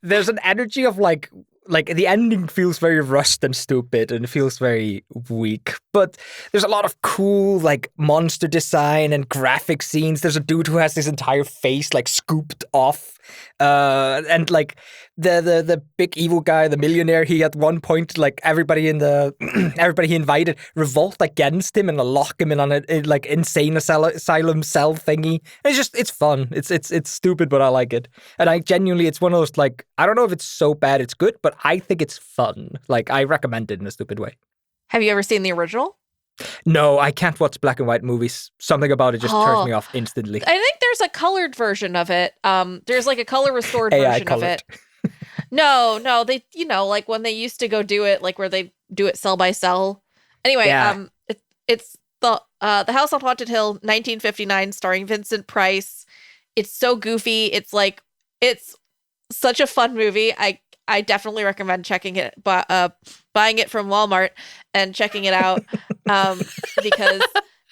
there's an energy of like the ending feels very rushed and stupid and it feels very weak. But there's a lot of cool like monster design and graphic scenes. There's a dude who has his entire face like scooped off. And like the big evil guy, the millionaire, he at one point like everybody he invited revolt against him and lock him in on a like insane asylum cell thingy. It's fun. It's stupid, but I like it. And I genuinely, it's one of those like, I don't know if it's so bad it's good, but I think it's fun. Like I recommend it in a stupid way. Have you ever seen the original? No, I can't watch black and white movies. Something about it just turns me off instantly. I think there's a colored version of it. There's like a color restored version of it. No, they, like when they used to go do it, like where they do it cell by cell. Anyway, it's the House on Haunted Hill, 1959, starring Vincent Price. It's so goofy. It's such a fun movie. I definitely recommend checking it, buying it from Walmart and checking it out because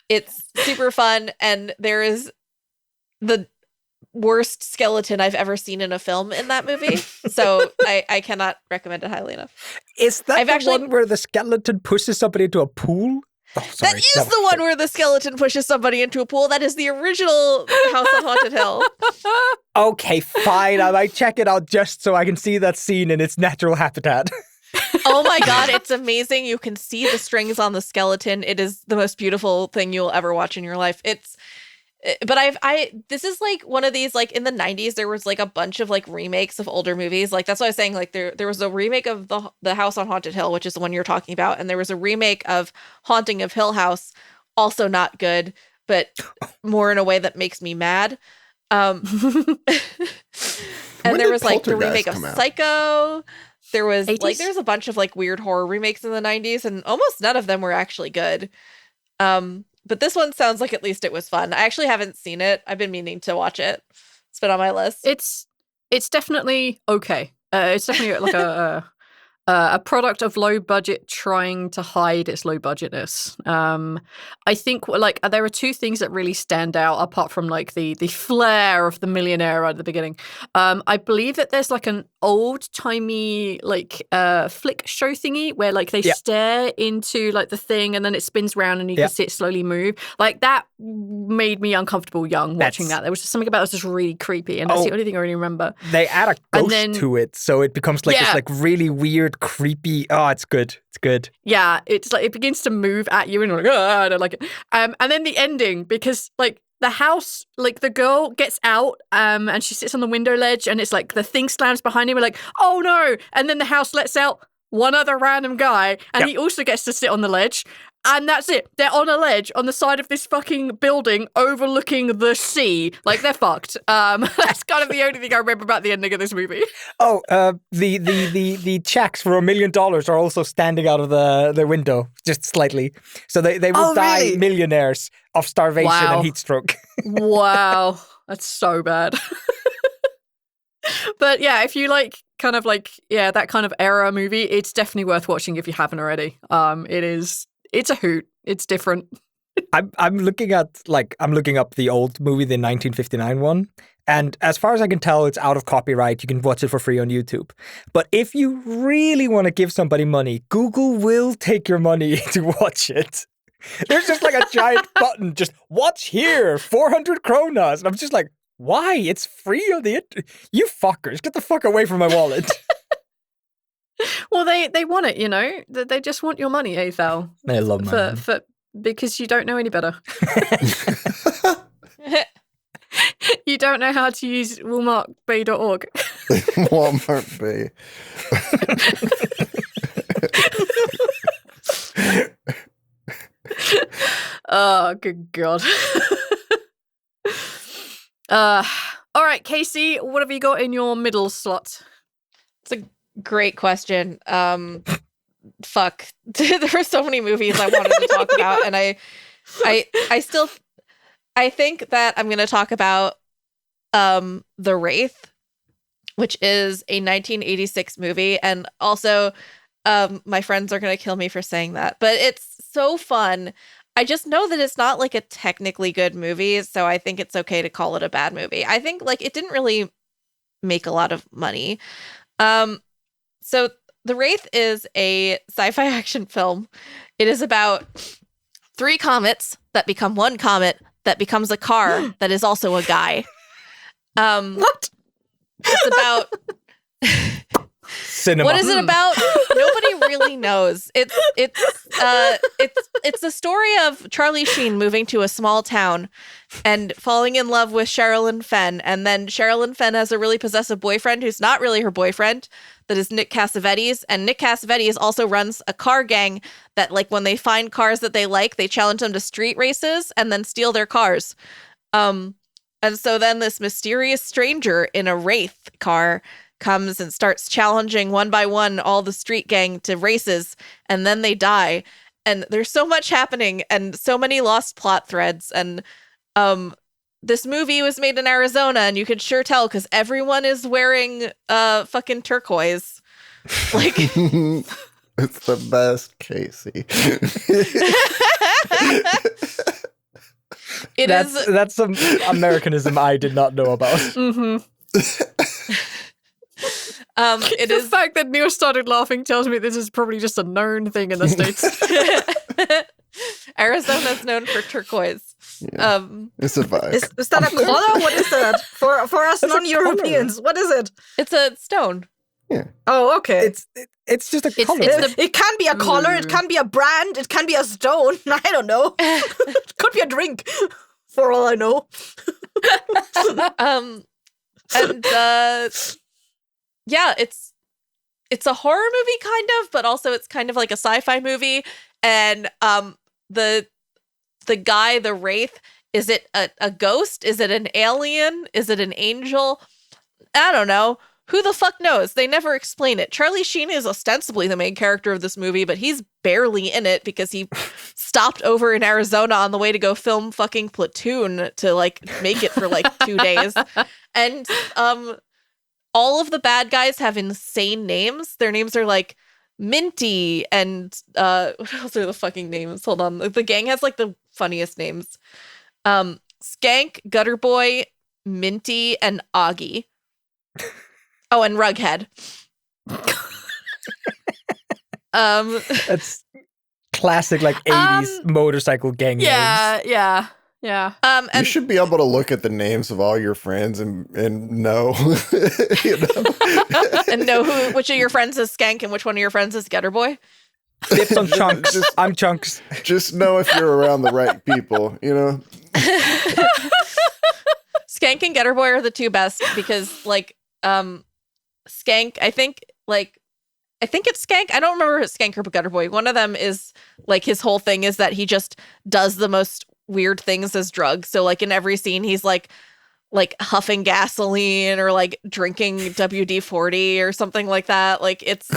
it's super fun and there is the worst skeleton I've ever seen in a film in that movie. So I cannot recommend it highly enough. Is that one where the skeleton pushes somebody into a pool? Oh, sorry. That is the one where the skeleton pushes somebody into a pool. That is the original House on Haunted Hill. Okay, fine. I might check it out just so I can see that scene in its natural habitat. Oh my God, it's amazing. You can see the strings on the skeleton. It is the most beautiful thing you'll ever watch in your life. But this is like one of these, like in the 90s, there was like a bunch of like remakes of older movies. Like that's what I was saying. Like there was a remake of the House on Haunted Hill, which is the one you're talking about. And there was a remake of Haunting of Hill House, also not good, but more in a way that makes me mad. And there was like the remake of Psycho. There was 80s? Like there's a bunch of like weird horror remakes in the 90s, and almost none of them were actually good. But this one sounds like at least it was fun. I actually haven't seen it. I've been meaning to watch it. It's been on my list. It's definitely okay. It's definitely like a product of low budget trying to hide its low budgetness. I think like there are two things that really stand out apart from like the flair of the millionaire right at the beginning. I believe that there's like an old-timey like flick show thingy where like they stare into like the thing and then it spins around and you can see it slowly move. Like that made me uncomfortable watching that. There was just something about it that was just really creepy, and that's the only thing I really remember. They add a ghost to it, so it becomes like this like really weird, creepy. Oh, it's good. It's good. Yeah, it's like it begins to move at you and you're like, oh, I don't like it. And then the ending, because like the house, like the girl gets out and she sits on the window ledge and it's like the thing slams behind him. We're like, oh no. And then the house lets out one other random guy and he also gets to sit on the ledge. And that's it. They're on a ledge on the side of this fucking building overlooking the sea. Like, they're fucked. That's kind of the only thing I remember about the ending of this movie. Oh, the checks for $1 million are also standing out of the window, just slightly. So they will die millionaires of starvation and heat stroke. Wow. That's so bad. But yeah, if you like kind of like, that kind of era movie, it's definitely worth watching if you haven't already. It's a hoot. It's different. I'm looking up the old movie, the 1959 one, and as far as I can tell, it's out of copyright. You can watch it for free on YouTube. But if you really want to give somebody money, Google will take your money to watch it. There's just like a giant button, just watch here, 400 kronas. And I'm just like, why? It's free on the internet. You fuckers, get the fuck away from my wallet. Well, they want it, you know. They just want your money, Athal. They love money. Because you don't know any better. You don't know how to use walmartbay.org. Walmart Bay. Oh, good God. All right, Casey, what have you got in your middle slot? It's a great question. Fuck. There were so many movies I wanted to talk about, and I think that I'm going to talk about The Wraith, which is a 1986 movie, and also my friends are going to kill me for saying that, but it's so fun. I just know that it's not like a technically good movie, so I think it's okay to call it a bad movie. I think like it didn't really make a lot of money. So The Wraith is a sci-fi action film. It is about 3 comets that become one comet that becomes a car that is also a guy. What? It's about cinema. What is it about? Nobody really knows. It's the story of Charlie Sheen moving to a small town and falling in love with Sherilyn Fenn, and then Sherilyn Fenn has a really possessive boyfriend who's not really her boyfriend, that is Nick Cassavetes, and Nick Cassavetes also runs a car gang that, like, when they find cars that they like, they challenge them to street races and then steal their cars. And so then this mysterious stranger in a Wraith car comes and starts challenging one by one all the street gang to races, and then they die. And there's so much happening and so many lost plot threads. And this movie was made in Arizona, and you could sure tell because everyone is wearing fucking turquoise. Like, it's the best, Casey. That's some Americanism I did not know about. Mm-hmm. It is the fact that Neil started laughing tells me this is probably just a known thing in the States. Arizona's known for turquoise. Yeah. It's a vibe. Is that a color? What is that? For us non-Europeans, what is it? It's a stone. Yeah. Oh, okay. It's just a color. It can be a color, it can be a brand, it can be a stone. I don't know. It could be a drink, for all I know. Yeah, it's a horror movie kind of, but also it's kind of like a sci-fi movie. And the guy, the Wraith, is it a ghost? Is it an alien? Is it an angel? I don't know. Who the fuck knows? They never explain it. Charlie Sheen is ostensibly the main character of this movie, but he's barely in it because he stopped over in Arizona on the way to go film fucking Platoon to like make it for like 2 days. And all of the bad guys have insane names. Their names are like Minty and what else are the fucking names? Hold on. The gang has like the funniest names. Skank, Gutter Boy, Minty, and Augie. Oh, and Rughead. That's classic, like 80s motorcycle gang names. Yeah. You And should be able to look at the names of all your friends and know, you know. and know which of your friends is Skank and which one of your friends is Getter Boy. Dibs on Chunks. I'm Chunks. Just know if you're around the right people, you know. Skank and Getter Boy are the two best because, like, Skank, I think it's Skank. I don't remember if it's Skank or Getter Boy. One of them is, like, his whole thing is that he just does the most weird things as drugs. So, like, in every scene, he's like huffing gasoline or like drinking WD-40 or something like that. Like, it's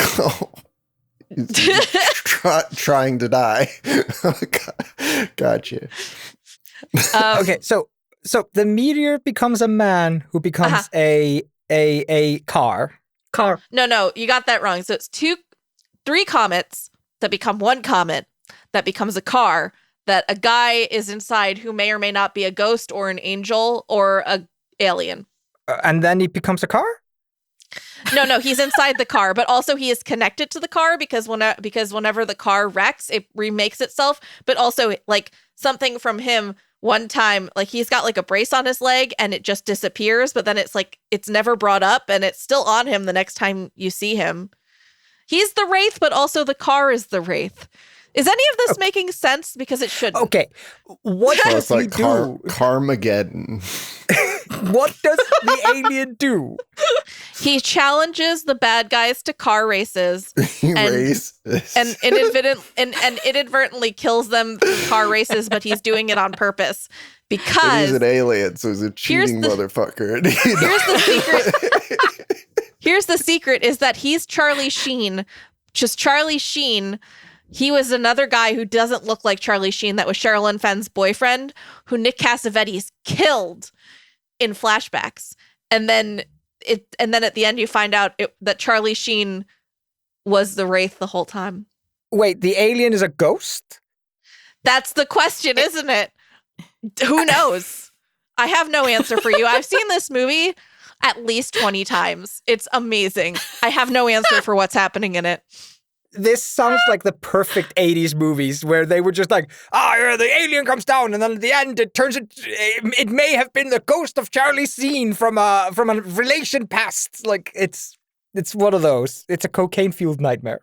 trying to die. Gotcha. Okay, so the meteor becomes a man who becomes a car. No, you got that wrong. So it's three comets that become one comet that becomes a car that a guy is inside who may or may not be a ghost or an angel or a alien. And then he becomes a car? No, he's inside the car, but also he is connected to the car because whenever the car wrecks, it remakes itself. But also, like, something from him one time, like, he's got like a brace on his leg and it just disappears, but then it's like it's never brought up and it's still on him the next time you see him. He's the Wraith, but also the car is the Wraith. Is any of this making sense? Because it shouldn't. Okay. What So does it's like he do? Carmageddon. What does the alien do? He challenges the bad guys to car races and inadvertently kills them through car races, but he's doing it on purpose because he's an alien, so he's a cheating motherfucker. Here's the secret. Here's the secret is that he's Charlie Sheen. Just Charlie Sheen. He was another guy who doesn't look like Charlie Sheen. That was Sherilyn Fenn's boyfriend, who Nick Cassavetes killed in flashbacks. And then at the end, you find out that Charlie Sheen was the Wraith the whole time. Wait, the alien is a ghost? That's the question, isn't it? Who knows? I have no answer for you. I've seen this movie at least 20 times. It's amazing. I have no answer for what's happening in it. This sounds like the perfect 80s movies where they were just like, the alien comes down, and then at the end it may have been the ghost of Charlie Sheen from a relation past. Like, it's one of those. It's a cocaine-fueled nightmare.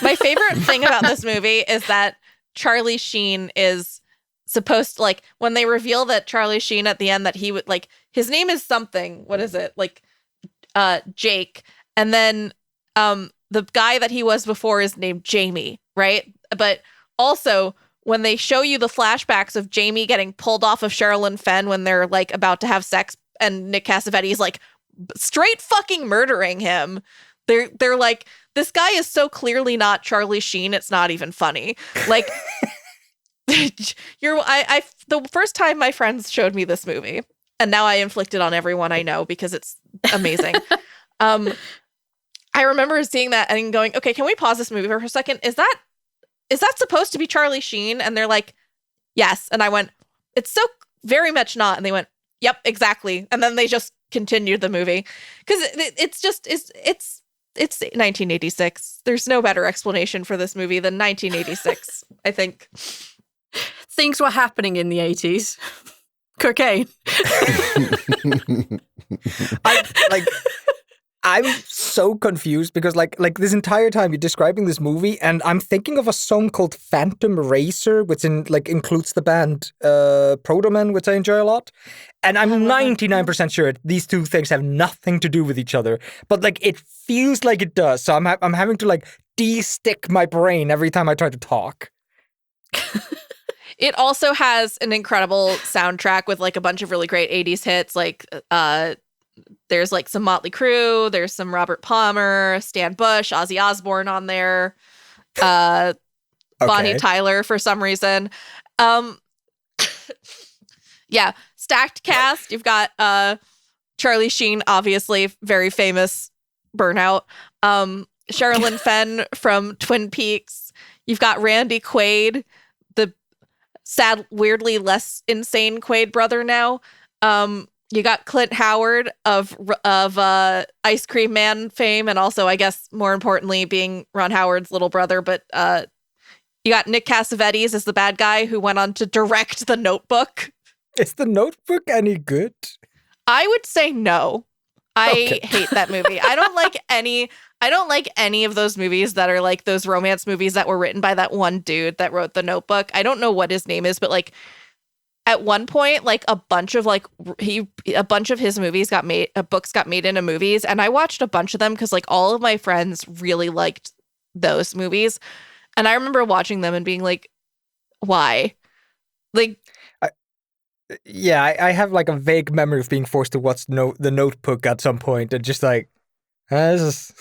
My favorite thing about this movie is that Charlie Sheen is supposed to, like, when they reveal that Charlie Sheen at the end, that he would, like, his name is something. What is it? Like, Jake. And then, the guy that he was before is named Jamie, right? But also, when they show you the flashbacks of Jamie getting pulled off of Sherilyn Fenn when they're, like, about to have sex, and Nick Cassavetes, like, straight fucking murdering him. They're like, this guy is so clearly not Charlie Sheen, it's not even funny. Like, the first time my friends showed me this movie, and now I inflict it on everyone I know because it's amazing. I remember seeing that and going, okay, can we pause this movie for a second? Is that supposed to be Charlie Sheen? And they're like, yes. And I went, it's so very much not. And they went, yep, exactly. And then they just continued the movie because it's 1986. There's no better explanation for this movie than 1986, I think. Things were happening in the 80s. Cocaine. I'm so confused because like this entire time you're describing this movie and I'm thinking of a song called Phantom Racer, which includes the band Proto Man, which I enjoy a lot. And I'm 99% sure these two things have nothing to do with each other, but like it feels like it does. So I'm having to like de-stick my brain every time I try to talk. It also has an incredible soundtrack with like a bunch of really great 80s hits, like there's like some Motley Crue, there's some Robert Palmer, Stan Bush, Ozzy Osbourne on there, Bonnie Tyler for some reason. Yeah, stacked cast. You've got Charlie Sheen, obviously very famous Burnout. Sherilyn Fenn from Twin Peaks. You've got Randy Quaid, the sad, weirdly less insane Quaid brother now. you got Clint Howard of Ice Cream Man fame, and also, I guess, more importantly, being Ron Howard's little brother. But you got Nick Cassavetes as the bad guy who went on to direct The Notebook. Is The Notebook any good? I would say no. I hate that movie. I don't like any of those movies that are like those romance movies that were written by that one dude that wrote The Notebook. I don't know what his name is, but like at one point, like a bunch of his movies got made, books got made into movies, and I watched a bunch of them because like all of my friends really liked those movies, and I remember watching them and being like, why? Like, I have like a vague memory of being forced to watch The Notebook at some point, and just like, this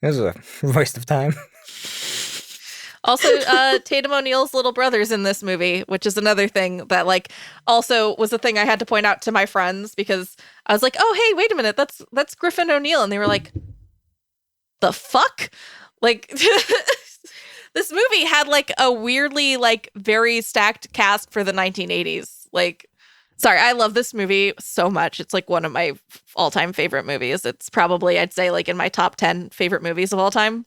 is a waste of time. Also, Tatum O'Neal's little brother's in this movie, which is another thing that like also was a thing I had to point out to my friends because I was like, oh, hey, wait a minute. That's Griffin O'Neal. And they were like, the fuck? Like this movie had like a weirdly like very stacked cast for the 1980s. Like, sorry, I love this movie so much. It's like one of my all-time favorite movies. It's probably, I'd say, like in my top 10 favorite movies of all time.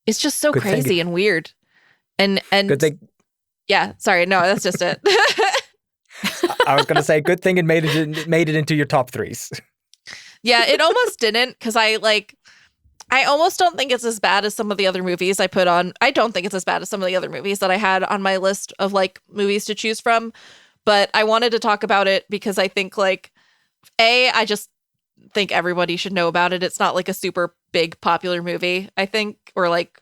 It's just so crazy and weird. And good thing. Yeah, sorry, no, that's just it. I was gonna say, good thing it made it into your top threes. Yeah, it almost didn't because I almost don't think it's as bad as some of the other movies I put on. I don't think it's as bad as some of the other movies that I had on my list of like movies to choose from. But I wanted to talk about it because I think like, I just think everybody should know about it. It's not like a super big popular movie, I think, or like,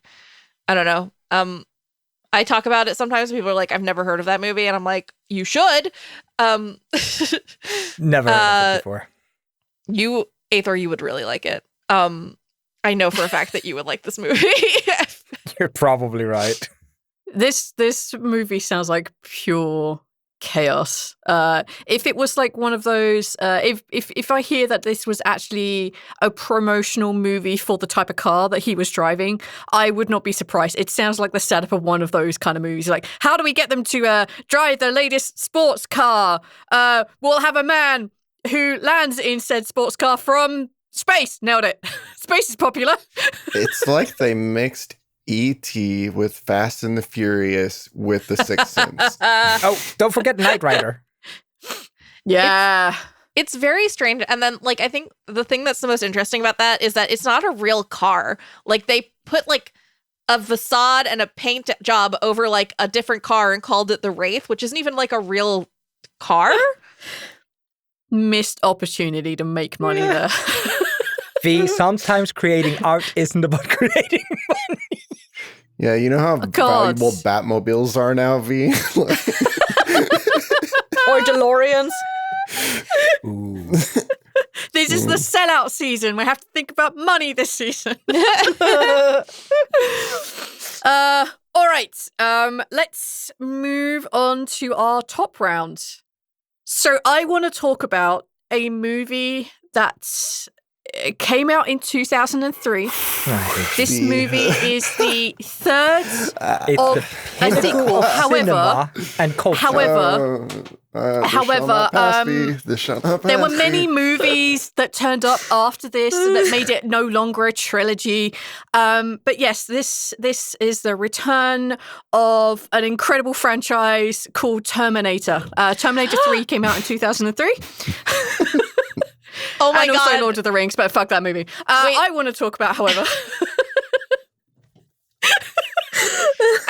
I don't know. I talk about it sometimes. People are like, I've never heard of that movie. And I'm like, you should. Never heard of it before. Aethor, you would really like it. I know for a fact that you would like this movie. You're probably right. This movie sounds like pure chaos. If it was like one of those, if I hear that this was actually a promotional movie for the type of car that he was driving, I would not be surprised. It sounds like the setup of one of those kind of movies. Like, how do we get them to drive the latest sports car? We'll have a man who lands in said sports car from space. Nailed it. Space is popular. It's like they mixed E.T. with Fast and the Furious with The Sixth Sense. Oh, don't forget Knight Rider. Yeah. It's very strange. And then, like, I think the thing that's the most interesting about that is that it's not a real car. Like, they put, like, a facade and a paint job over, like, a different car and called it the Wraith, which isn't even, like, a real car. Missed opportunity to make money there. V, sometimes creating art isn't about creating money. Yeah, you know how valuable Batmobiles are now, V? Or DeLoreans. Ooh. This is the sellout season. We have to think about money this season. All right. Let's move on to our top round. So I want to talk about a movie that came out in 2003. This movie is the third of a sequel. However, and culture. There were many movies that turned up after this that made it no longer a trilogy. But yes, this is the return of an incredible franchise called Terminator. Terminator 3 came out in 2003. Oh my and God. also Lord of the Rings, but fuck that movie. I want to talk about, however.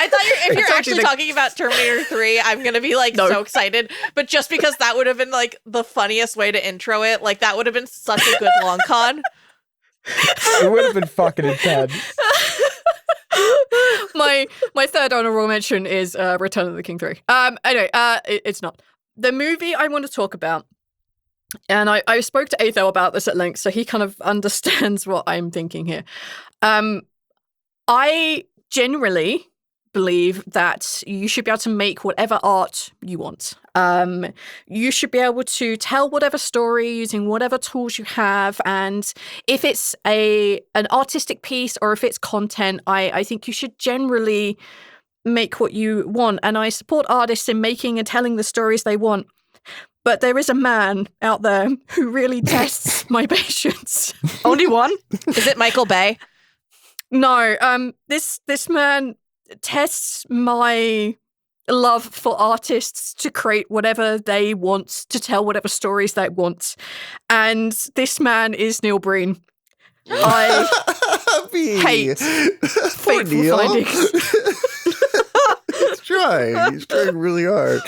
I thought if you're actually talking about Terminator 3, I'm going to be like so excited. But just because that would have been like the funniest way to intro it, like that would have been such a good long con. It would have been fucking intense. My third honorable mention is Return of the King 3. Anyway, it's not. The movie I want to talk about, and I spoke to Aetho about this at length, so he kind of understands what I'm thinking here. I generally believe that you should be able to make whatever art you want. You should be able to tell whatever story using whatever tools you have, and if it's an artistic piece or if it's content, I think you should generally make what you want, and I support artists in making and telling the stories they want. but there is a man out there who really tests my patience. Only one? Is it Michael Bay? No, this man tests my love for artists to create whatever they want, to tell whatever stories they want. And this man is Neil Breen. I hate Fateful Neil. Findings. He's trying really hard.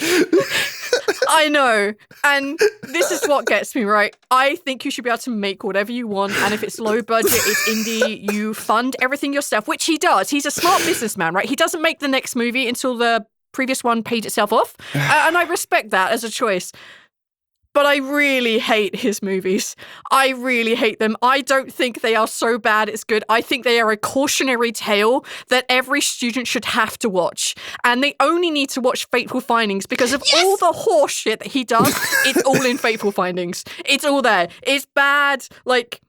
I know. And this is what gets me, right? I think you should be able to make whatever you want. And if it's low budget, it's indie, you fund everything yourself, which he does. He's a smart businessman, right? He doesn't make the next movie until the previous one paid itself off. And I respect that as a choice. But I really hate his movies. I really hate them. I don't think they are so bad it's good. I think they are a cautionary tale that every student should have to watch. And they only need to watch Fateful Findings because of all the horse shit that he does. It's all in Fateful Findings. It's all there. It's bad, like,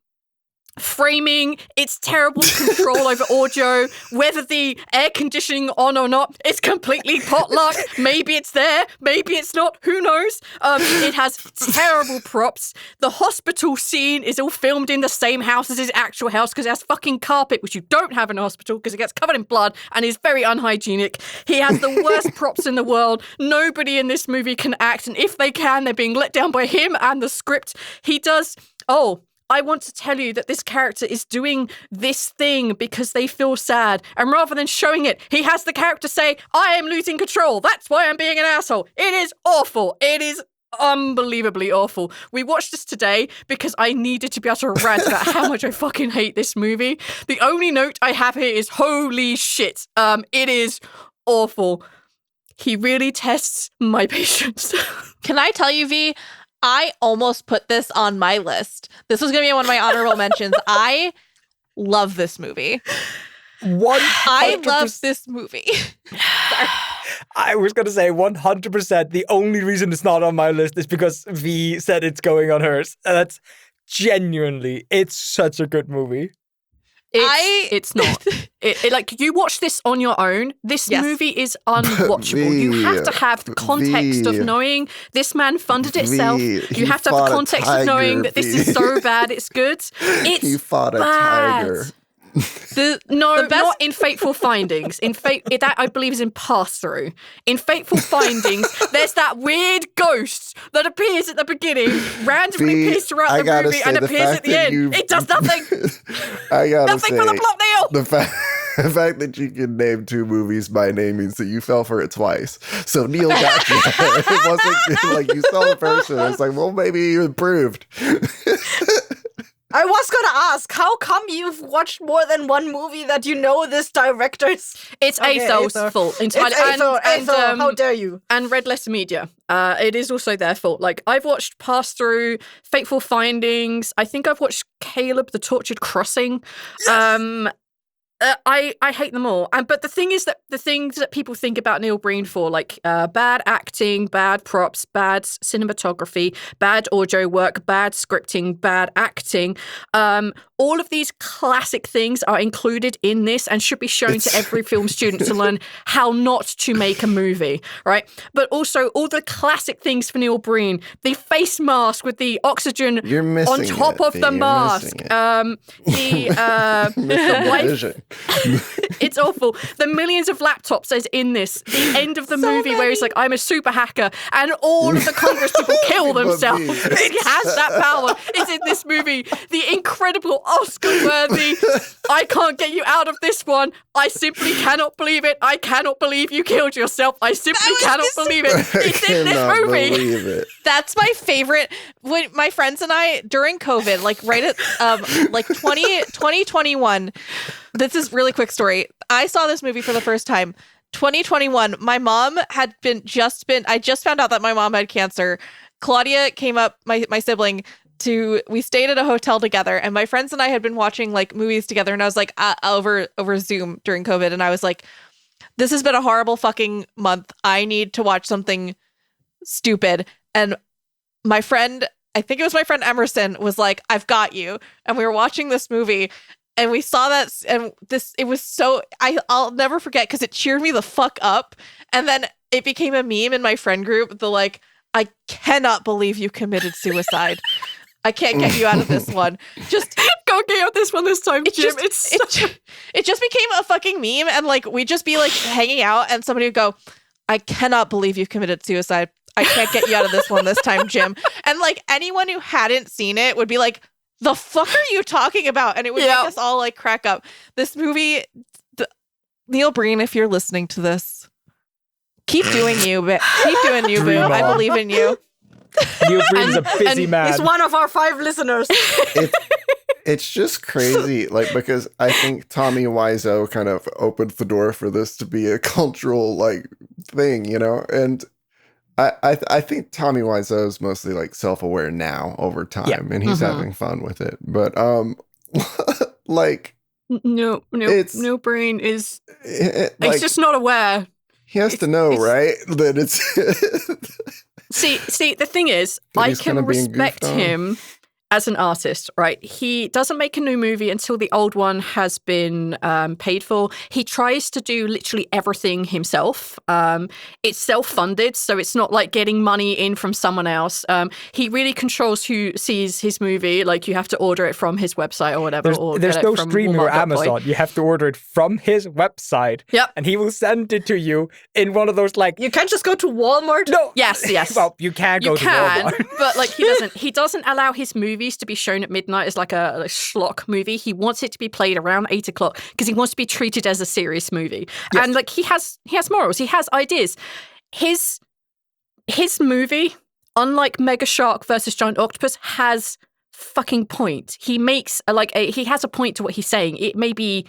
framing, it's terrible control over audio, whether the air conditioning on or not, it's completely potluck. Maybe it's there, maybe it's not, who knows? It has terrible props. The hospital scene is all filmed in the same house as his actual house because it has fucking carpet, which you don't have in a hospital because it gets covered in blood and is very unhygienic. He has the worst props in the world. Nobody in this movie can act, and if they can, they're being let down by him and the script. He does, I want to tell you that this character is doing this thing because they feel sad. And rather than showing it, he has the character say, I am losing control. That's why I'm being an asshole. It is awful. It is unbelievably awful. We watched this today because I needed to be able to rant about how much I fucking hate this movie. The only note I have here is holy shit. It is awful. He really tests my patience. Can I tell you, V? I almost put this on my list. This was going to be one of my honorable mentions. I love this movie. I love this movie. Sorry. I was going to say 100%. The only reason it's not on my list is because V said it's going on hers. And that's genuinely, it's such a good movie. It's not. Like, you watch this on your own. This movie is unwatchable. You have to have the context of knowing this man funded itself. You have to have the context of knowing that this is so bad it's good. He fought a tiger. Not in Fateful Findings. That I believe is in Pass-Through. In Fateful Findings, there's that weird ghost that appears at the beginning, randomly appears throughout the movie, and appears at the end. It does nothing. I gotta nothing say, for the plot, Neil. The fact that you can name two movies by name means that you fell for it twice. So Neil got you. It wasn't like you saw the first one. It's like, well, maybe you improved. I was gonna ask, how come you've watched more than one movie that you know this director's? It's Athel's fault entirely. Athel, how dare you? And Red Letter Media. It is also their fault. Like, I've watched Pass-Through, Fateful Findings. I think I've watched Caleb the Tortured Crossing. Yes. I hate them all. But the thing is that the things that people think about Neil Breen for, like bad acting, bad props, bad cinematography, bad audio work, bad scripting, bad acting, all of these classic things are included in this and should be shown to every film student to learn how not to make a movie, right? But also all the classic things for Neil Breen, the face mask with the oxygen on top of the mask, it's awful. The millions of laptops is in this. The end of the movie where he's like, I'm a super hacker, and all of the Congress people kill themselves. He has that power. It's in this movie. The incredible Oscar-worthy, I can't get you out of this one. I simply cannot believe it. I cannot believe you killed yourself. I simply cannot believe it. It's in this movie. That's my favorite. When my friends and I, during COVID, like right at 2021, this is really quick story. I saw this movie for the first time. 2021, my mom had I just found out that my mom had cancer. Claudia came up, my sibling, we stayed at a hotel together, and my friends and I had been watching like movies together, and I was like over Zoom during COVID, and I was like, this has been a horrible fucking month. I need to watch something stupid. And my friend, I think it was my friend Emerson, was like, I've got you. And we were watching this movie, and we saw that, and it was so, I'll never forget because it cheered me the fuck up. And then it became a meme in my friend group, the like, I cannot believe you committed suicide. I can't get you out of this one. Just go get out this one this time, Jim. It just became a fucking meme, and like we'd just be like hanging out, and somebody would go, "I cannot believe you committed suicide. I can't get you out of this one this time, Jim." And like anyone who hadn't seen it would be like, "The fuck are you talking about?" And it would make us all like crack up. This movie, Neil Breen, if you're listening to this, keep doing you, boo. I believe in you. Neil Breen's a busy man. He's one of our 5 listeners. It's just crazy, like, because I think Tommy Wiseau kind of opened the door for this to be a cultural like thing, you know. And I think Tommy Wiseau is mostly like self-aware now over time, and he's having fun with it. But like, no Breen is. He's just not aware. He has to know, right? That it's. See, the thing is, I can respect him as an artist, right? He doesn't make a new movie until the old one has been paid for. He tries to do literally everything himself. It's self-funded, so it's not like getting money in from someone else. He really controls who sees his movie. Like, you have to order it from his website or whatever. There's no streaming or Amazon. You have to order it from his website. Yep. And he will send it to you in one of those, like... You can't just go to Walmart? No. Yes. Well, you can go to Walmart. But like he doesn't allow his movies to be shown at midnight as like a schlock movie. He wants it to be played around 8 o'clock because he wants to be treated as a serious movie. Yes. And like he has morals. He has ideas. His movie, unlike Mega Shark versus Giant Octopus, has fucking point. He makes he has a point to what he's saying. It may be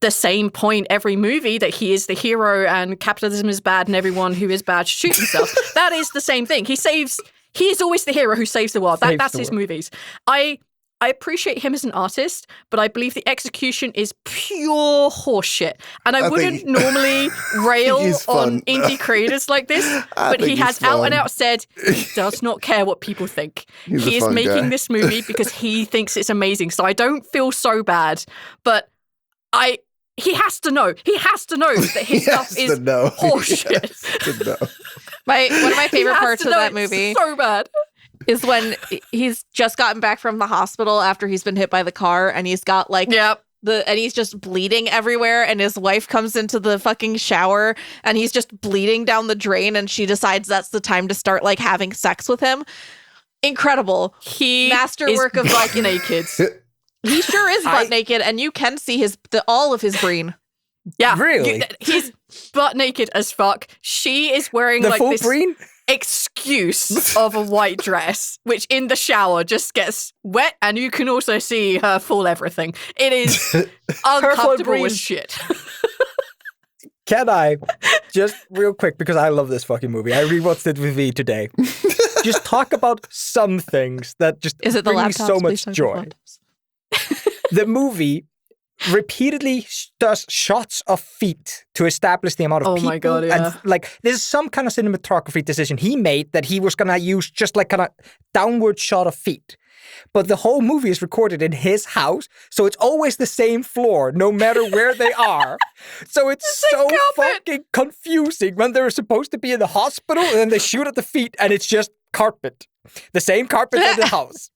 the same point every movie, that he is the hero and capitalism is bad and everyone who is bad should shoot themselves. That is the same thing. He is always the hero who saves the world. That's his movies. I appreciate him as an artist, but I believe the execution is pure horseshit. And I wouldn't normally rail on indie creators like this, but he has out and out said he does not care what people think. He is making this movie because he thinks it's amazing. So I don't feel so bad, but he has to know. He has to know that his stuff is horseshit. One of my favorite parts of that movie so bad is when he's just gotten back from the hospital after he's been hit by the car, and he's got like and he's just bleeding everywhere, and his wife comes into the fucking shower and he's just bleeding down the drain, and she decides that's the time to start like having sex with him. Incredible. Masterwork of like naked. He sure is butt naked, and you can see all of his brain. Yeah, really. He's butt naked as fuck. She is wearing the like full this brain? Excuse of a white dress, which in the shower just gets wet, and you can also see her full everything. It is uncomfortable as shit. Can I just real quick, because I love this fucking movie. I rewatched it with V today. Just talk about some things that just bring me so much joy. The movie repeatedly does shots of feet to establish the amount of people. Oh my God, yeah. And like, there's some kind of cinematography decision he made that he was going to use just like kind of downward shot of feet. But the whole movie is recorded in his house, so it's always the same floor, no matter where they are. So it's so fucking confusing when they're supposed to be in the hospital, and then they shoot at the feet, and it's just carpet. The same carpet in the house.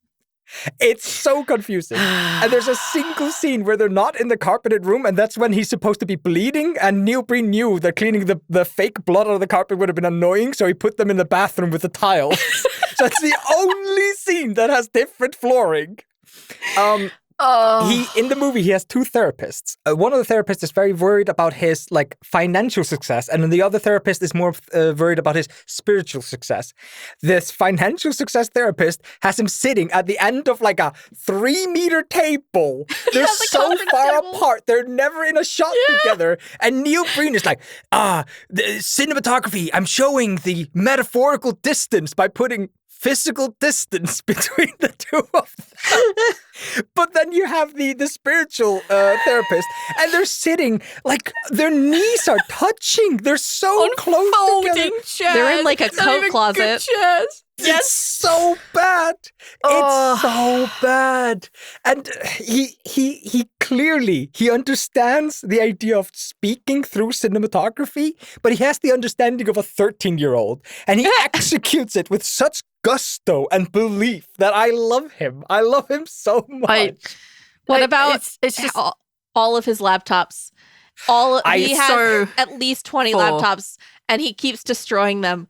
It's so confusing. And there's a single scene where they're not in the carpeted room, and that's when he's supposed to be bleeding, and Neil Breen knew that cleaning the fake blood out of the carpet would have been annoying, so he put them in the bathroom with the tile. So it's the only scene that has different flooring. In the movie, he has 2 therapists. One of the therapists is very worried about his like financial success, and then the other therapist is more worried about his spiritual success. This financial success therapist has him sitting at the end of like a 3-meter table. They're so far apart. They're never in a shot together. And Neil Breen is like, the cinematography, I'm showing the metaphorical distance by putting physical distance between the two of them. But then you have the spiritual therapist, and they're sitting, like, their knees are touching. They're so close together. They're in, like, a coat closet. Yes, so bad. bad. It's so bad. And he clearly understands the idea of speaking through cinematography, but he has the understanding of a 13-year-old, and he executes it with such gusto and belief that I love him. I love him so much. What about it's just all of his laptops? He has at least 20 laptops, and he keeps destroying them.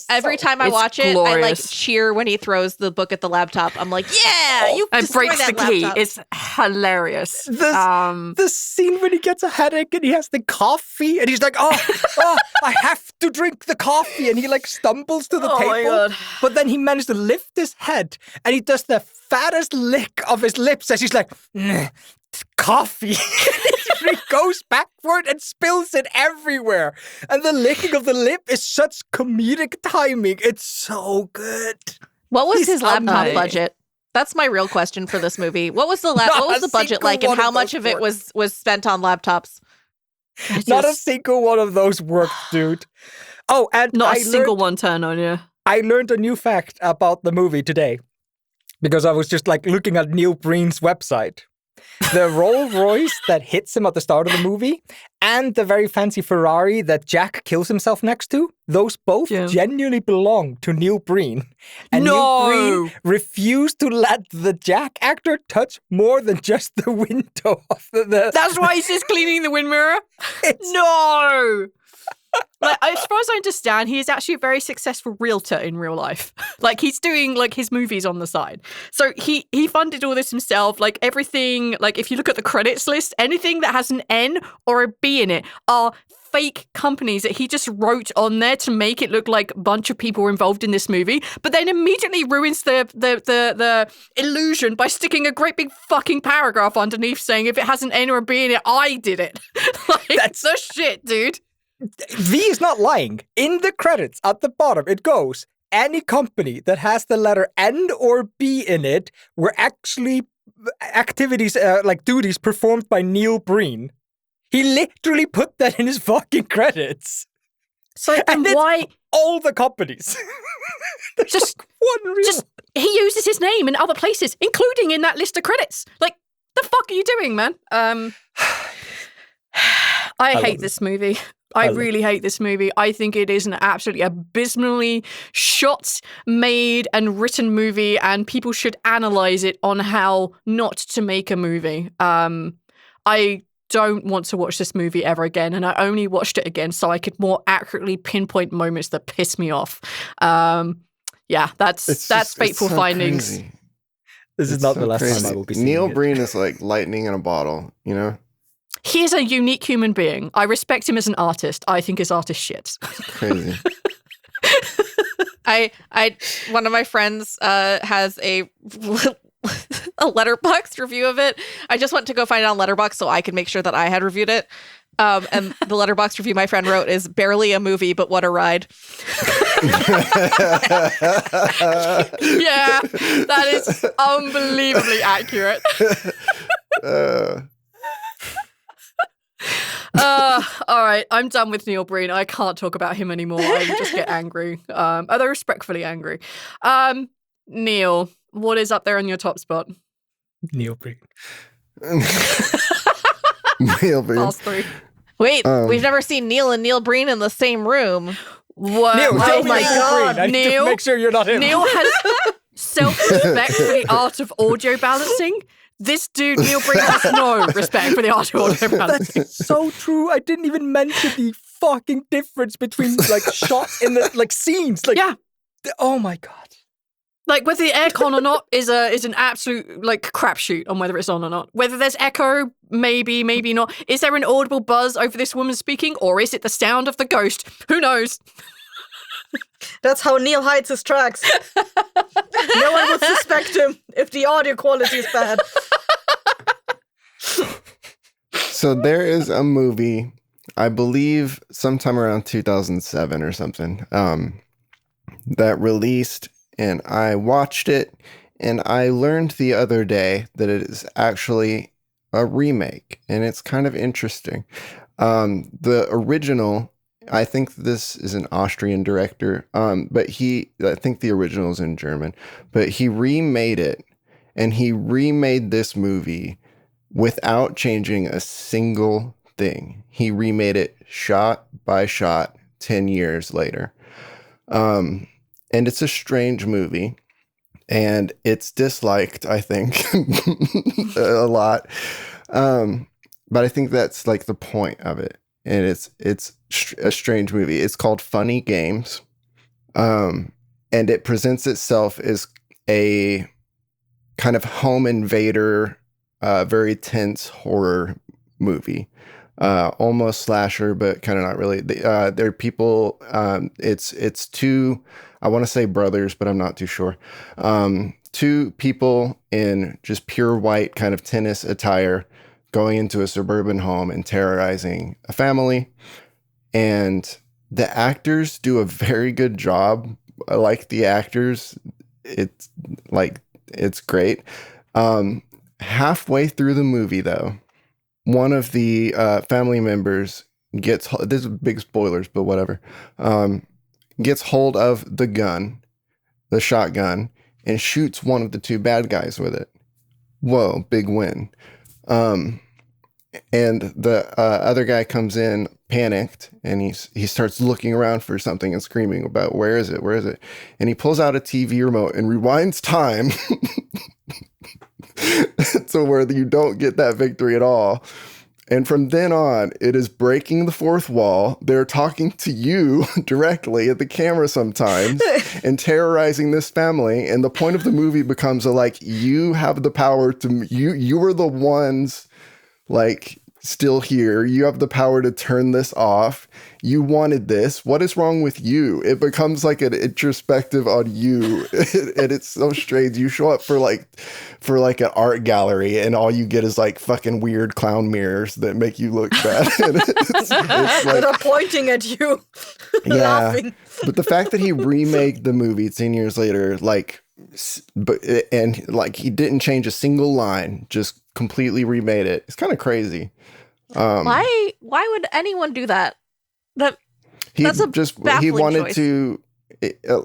Every time I watch it, I like cheer when he throws the book at the laptop. I'm like, yeah, you and breaks that the key. laptop. It's hilarious. The scene when he gets a headache and he has the coffee and he's like, oh, I have to drink the coffee, and he like stumbles to the table. My God. But then he managed to lift his head and he does the fattest lick of his lips as he's like, coffee. He goes backward and spills it everywhere. And the licking of the lip is such comedic timing. It's so good. What was his laptop budget? That's my real question for this movie. What was the budget like, and how much of it was spent on laptops? Not a single one of those worked, dude. Oh, and not a single one turned on you. I learned a new fact about the movie today because I was just like looking at Neil Breen's website. The Rolls Royce that hits him at the start of the movie and the very fancy Ferrari that Jack kills himself next to, those both genuinely belong to Neil Breen. And Neil Breen refused to let the Jack actor touch more than just the window of the... That's why he's just cleaning the wind mirror? No! Like, as far as I understand, he is actually a very successful realtor in real life. Like, he's doing, like, his movies on the side. So he funded all this himself. Like, everything, like, if you look at the credits list, anything that has an N or a B in it are fake companies that he just wrote on there to make it look like a bunch of people were involved in this movie, but then immediately ruins the illusion by sticking a great big fucking paragraph underneath saying if it has an N or a B in it, I did it. Like, that's the shit, dude. V is not lying. In the credits at the bottom, it goes, any company that has the letter N or B in it were actually activities, like duties performed by Neil Breen. He literally put that in his fucking credits. So, and why? All the companies. just like one real. Just, he uses his name in other places, including in that list of credits. Like, the fuck are you doing, man? I hate this movie. I really hate this movie. I think it is an absolutely abysmally shot, made, and written movie, and people should analyze it on how not to make a movie. I don't want to watch this movie ever again, and I only watched it again so I could more accurately pinpoint moments that piss me off. Yeah, that's Fateful Findings. Crazy. This is not the last time I will be seeing Neil it. Breen is like lightning in a bottle, you know? He is a unique human being. I respect him as an artist. I think his art is shit. Crazy. One of my friends has a Letterboxd review of it. I just went to go find it on Letterboxd so I could make sure that I had reviewed it. And the Letterboxd review my friend wrote is barely a movie, but what a ride. Yeah, that is unbelievably accurate. All right, I'm done with Neil Breen. I can't talk about him anymore. I just get angry. Although respectfully angry. Neil, what is up there on your top spot? Neil Breen. Neil Breen. Last three. Wait, we've never seen Neil and Neil Breen in the same room. What? Neil, Oh my God, I need to Neil! make sure you're not him. Neil has self-respect for the art of audio balancing. This dude, Neil Breen, has no respect for the art of audio balancing. That's so true. I didn't even mention the fucking difference between like shots in the like scenes. Like, yeah. Oh my God. Like, whether the aircon or not is an absolute like crapshoot on whether it's on or not. Whether there's echo, maybe not. Is there an audible buzz over this woman speaking, or is it the sound of the ghost? Who knows? That's how Neil hides his tracks. No one would suspect him if the audio quality is bad. So there is a movie, I believe sometime around 2007 or something, that released, and I watched it, and I learned the other day that it is actually a remake, and it's kind of interesting. The original I think this is an Austrian director, but I think the original is in German, but he remade it, and he remade this movie without changing a single thing. He remade it shot by shot 10 years later. And it's a strange movie, and it's disliked, I think, a lot. But I think that's like the point of it. And it's a strange movie. It's called Funny Games. And it presents itself as a kind of home invader, very tense horror movie. Almost slasher, but kind of not really. They're people, it's two, I want to say brothers, but I'm not too sure. Two people in just pure white kind of tennis attire going into a suburban home and terrorizing a family. And the actors do a very good job. I like the actors. It's great. Halfway through the movie, though, one of the family members gets, this is big spoilers, but whatever, gets hold of the shotgun, and shoots one of the two bad guys with it. Whoa, big win. And the other guy comes in panicked, and he starts looking around for something and screaming about, where is it? And he pulls out a TV remote and rewinds time so where you don't get that victory at all. And from then on, it is breaking the fourth wall. They're talking to you directly at the camera sometimes and terrorizing this family. And the point of the movie becomes you have the power to, you are the ones still here. You have the power to turn this off. You wanted this. What is wrong with you? It becomes like an introspective on you. And it's so strange. You show up for an art gallery, and all you get is fucking weird clown mirrors that make you look bad. it's that are pointing at you. Laughing. But the fact that he remade the movie 10 years later, he didn't change a single line, just completely remade it. It's kind of crazy. Why would anyone do that? That's a baffling he wanted choice. to.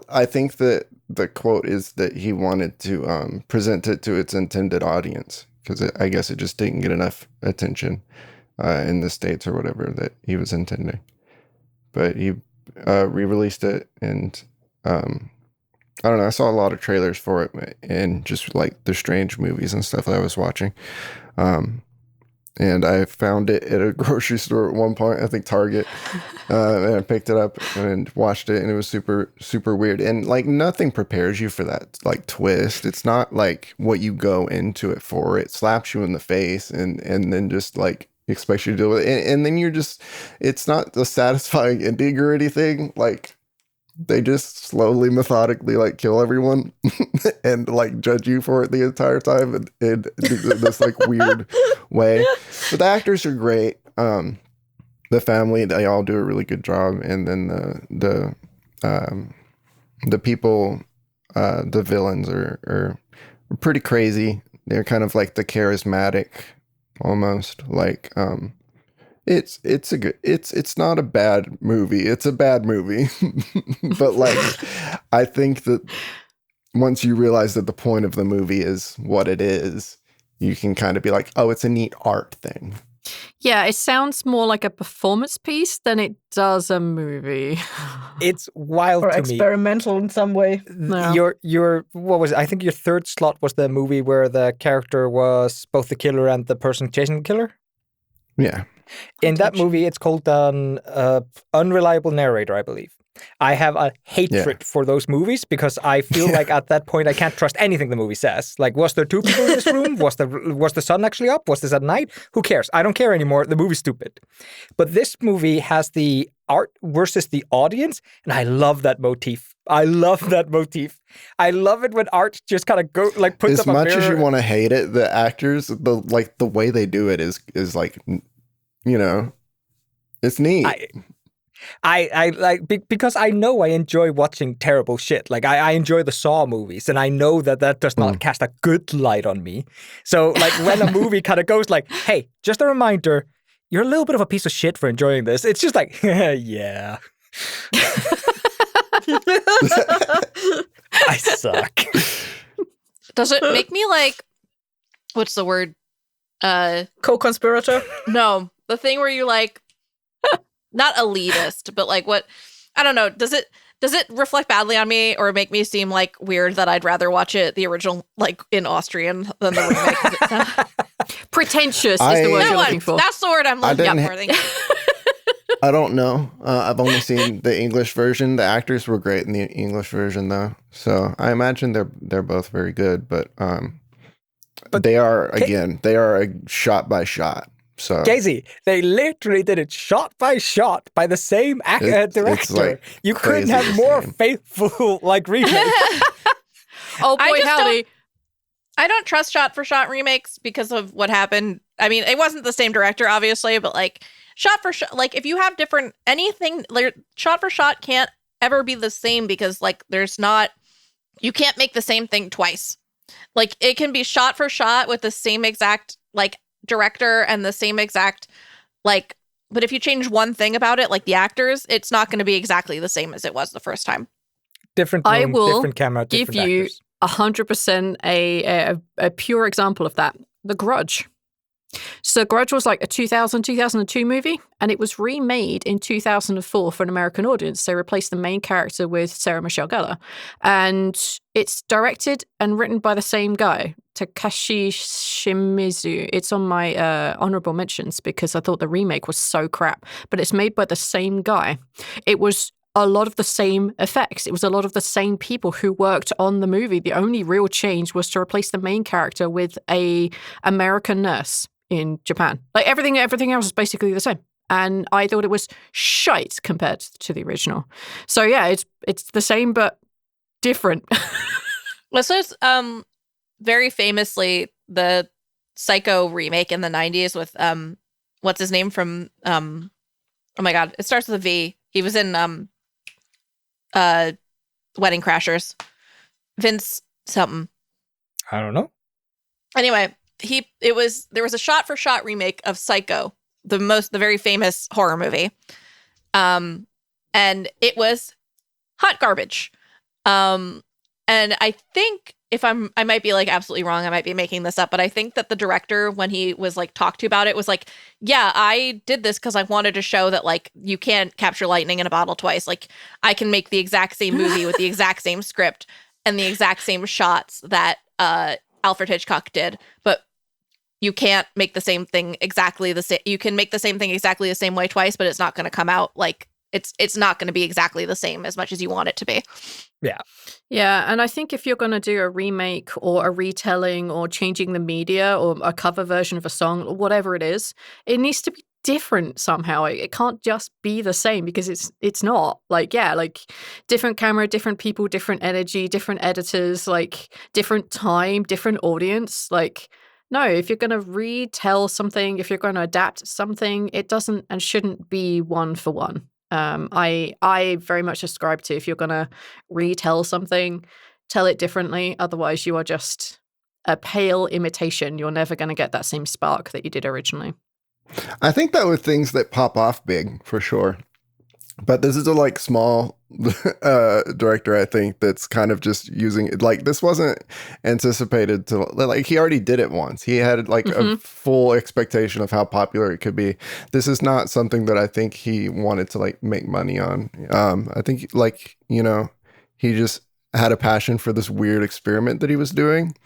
I think that the quote is that he wanted to present it to its intended audience, because I guess it just didn't get enough attention in the States or whatever that he was intending. But he re-released it, and I don't know. I saw a lot of trailers for it, and just the strange movies and stuff that I was watching. And I found it at a grocery store at one point, I think Target, and I picked it up and watched it, and it was super, super weird. And nothing prepares you for that twist. It's not what you go into it for. It slaps you in the face and then just expects you to deal with it. And then you're just, it's not a satisfying ending or anything. They just slowly, methodically kill everyone and judge you for it the entire time in this weird way. But the actors are great. The family, they all do a really good job. And then the people, the villains are pretty crazy. They're kind of the charismatic, almost it's not a bad movie. It's a bad movie. But I think that once you realize that the point of the movie is what it is, you can kind of be oh, it's a neat art thing. Yeah, it sounds more like a performance piece than it does a movie. It's wild or to me. Experimental in some way. No. Your what was it? I think your third slot was the movie where the character was both the killer and the person chasing the killer. Yeah. In that movie, it's called an unreliable narrator, I believe. I have a hatred for those movies because I feel at that point I can't trust anything the movie says. Was there two people in this room? Was the sun actually up? Was this at night? Who cares? I don't care anymore. The movie's stupid. But this movie has the art versus the audience, and I love that motif. I love that motif. I love it when art just kind of puts up a mirror. As much as you want to hate it, the actors, the way they do it is it's neat. I because I know I enjoy watching terrible shit. I enjoy the Saw movies, and I know that does not cast a good light on me. So when a movie kind of goes hey, just a reminder, you're a little bit of a piece of shit for enjoying this. It's just like, yeah. I suck. Does it make me like, what's the word? Co-conspirator? No, the thing where you like, not elitist, but like what, I don't know. Does it reflect badly on me or make me seem like weird that I'd rather watch it, the original, like in Austrian than the remake? Pretentious is the word you're looking for. That's the word I'm looking up for. Thank you. I don't know. I've only seen the English version. The actors were great in the English version, though. So I imagine they're both very good. But they are a shot by shot. So Casey, they literally did it shot by the same director. It's like you couldn't have more faithful like remake. Oh boy, howdy. I don't trust shot for shot remakes because of what happened. I mean, it wasn't the same director, obviously, but like shot for shot, like if you have different anything, like, shot for shot can't ever be the same because like you can't make the same thing twice. Like it can be shot for shot with the same exact like director and the same exact like, but if you change one thing about it, like the actors, it's not going to be exactly the same as it was the first time. Different room, different camera, different give you actors. 100% a pure example of that. The Grudge. So Grudge was like a 2002 movie, and it was remade in 2004 for an American audience. They replaced the main character with Sarah Michelle Gellar. And it's directed and written by the same guy, Takashi Shimizu. It's on my honorable mentions because I thought the remake was so crap. But it's made by the same guy. It was a lot of the same effects. It was a lot of the same people who worked on the movie. The only real change was to replace the main character with a American nurse in Japan. Like everything else is basically the same. And I thought it was shite compared to the original. So yeah, it's the same but different. Well, so it's very famously the Psycho remake in the 90s with what's his name from oh my god, it starts with a V. He was in Wedding Crashers. Vince something. I don't know. Anyway, there was a shot for shot remake of Psycho, the very famous horror movie. And it was hot garbage. And I think I might be like absolutely wrong, I might be making this up, but I think that the director, when he was like talked to about it, was like, yeah, I did this because I wanted to show that like you can't capture lightning in a bottle twice. Like I can make the exact same movie with the exact same script and the exact same shots that Alfred Hitchcock did, but you can't make the same thing exactly the same. You can make the same thing exactly the same way twice, but it's not going to come out like it's not going to be exactly the same as much as you want it to be. Yeah. Yeah, and I think if you're going to do a remake or a retelling or changing the media or a cover version of a song or whatever it is, it needs to be different somehow. It can't just be the same because it's not. Like, yeah, like different camera, different people, different energy, different editors, like different time, different audience. Like, no, if you're going to retell something, if you're going to adapt something, it doesn't and shouldn't be one for one. I very much ascribe to if you're going to retell something, tell it differently. Otherwise, you are just a pale imitation. You're never going to get that same spark that you did originally. I think that with things that pop off big, for sure. But this is a like small director, I think, that's kind of just using it. Like this wasn't anticipated to like he already did it once. He had like a full expectation of how popular it could be. This is not something that I think he wanted to like make money on. I think like, you know, he just had a passion for this weird experiment that he was doing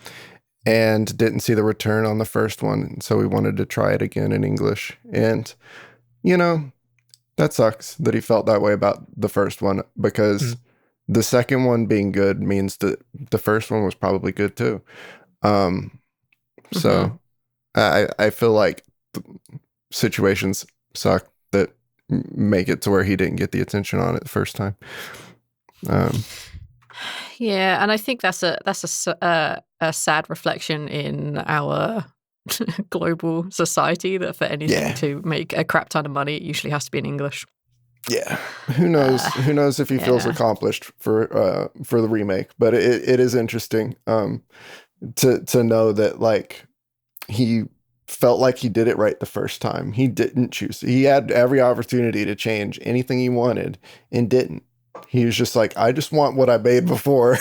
and didn't see the return on the first one. So he wanted to try it again in English. And, you know, that sucks that he felt that way about the first one because the second one being good means that the first one was probably good too. So I feel like situations suck that make it to where he didn't get the attention on it the first time. Yeah, and I think that's a sad reflection in our global society that for anything to make a crap ton of money, it usually has to be in English. Yeah, who knows? Who knows if he feels accomplished for the remake? But it is interesting to know that like he felt like he did it right the first time. He didn't choose. He had every opportunity to change anything he wanted and didn't. He was just like, I just want what I made before.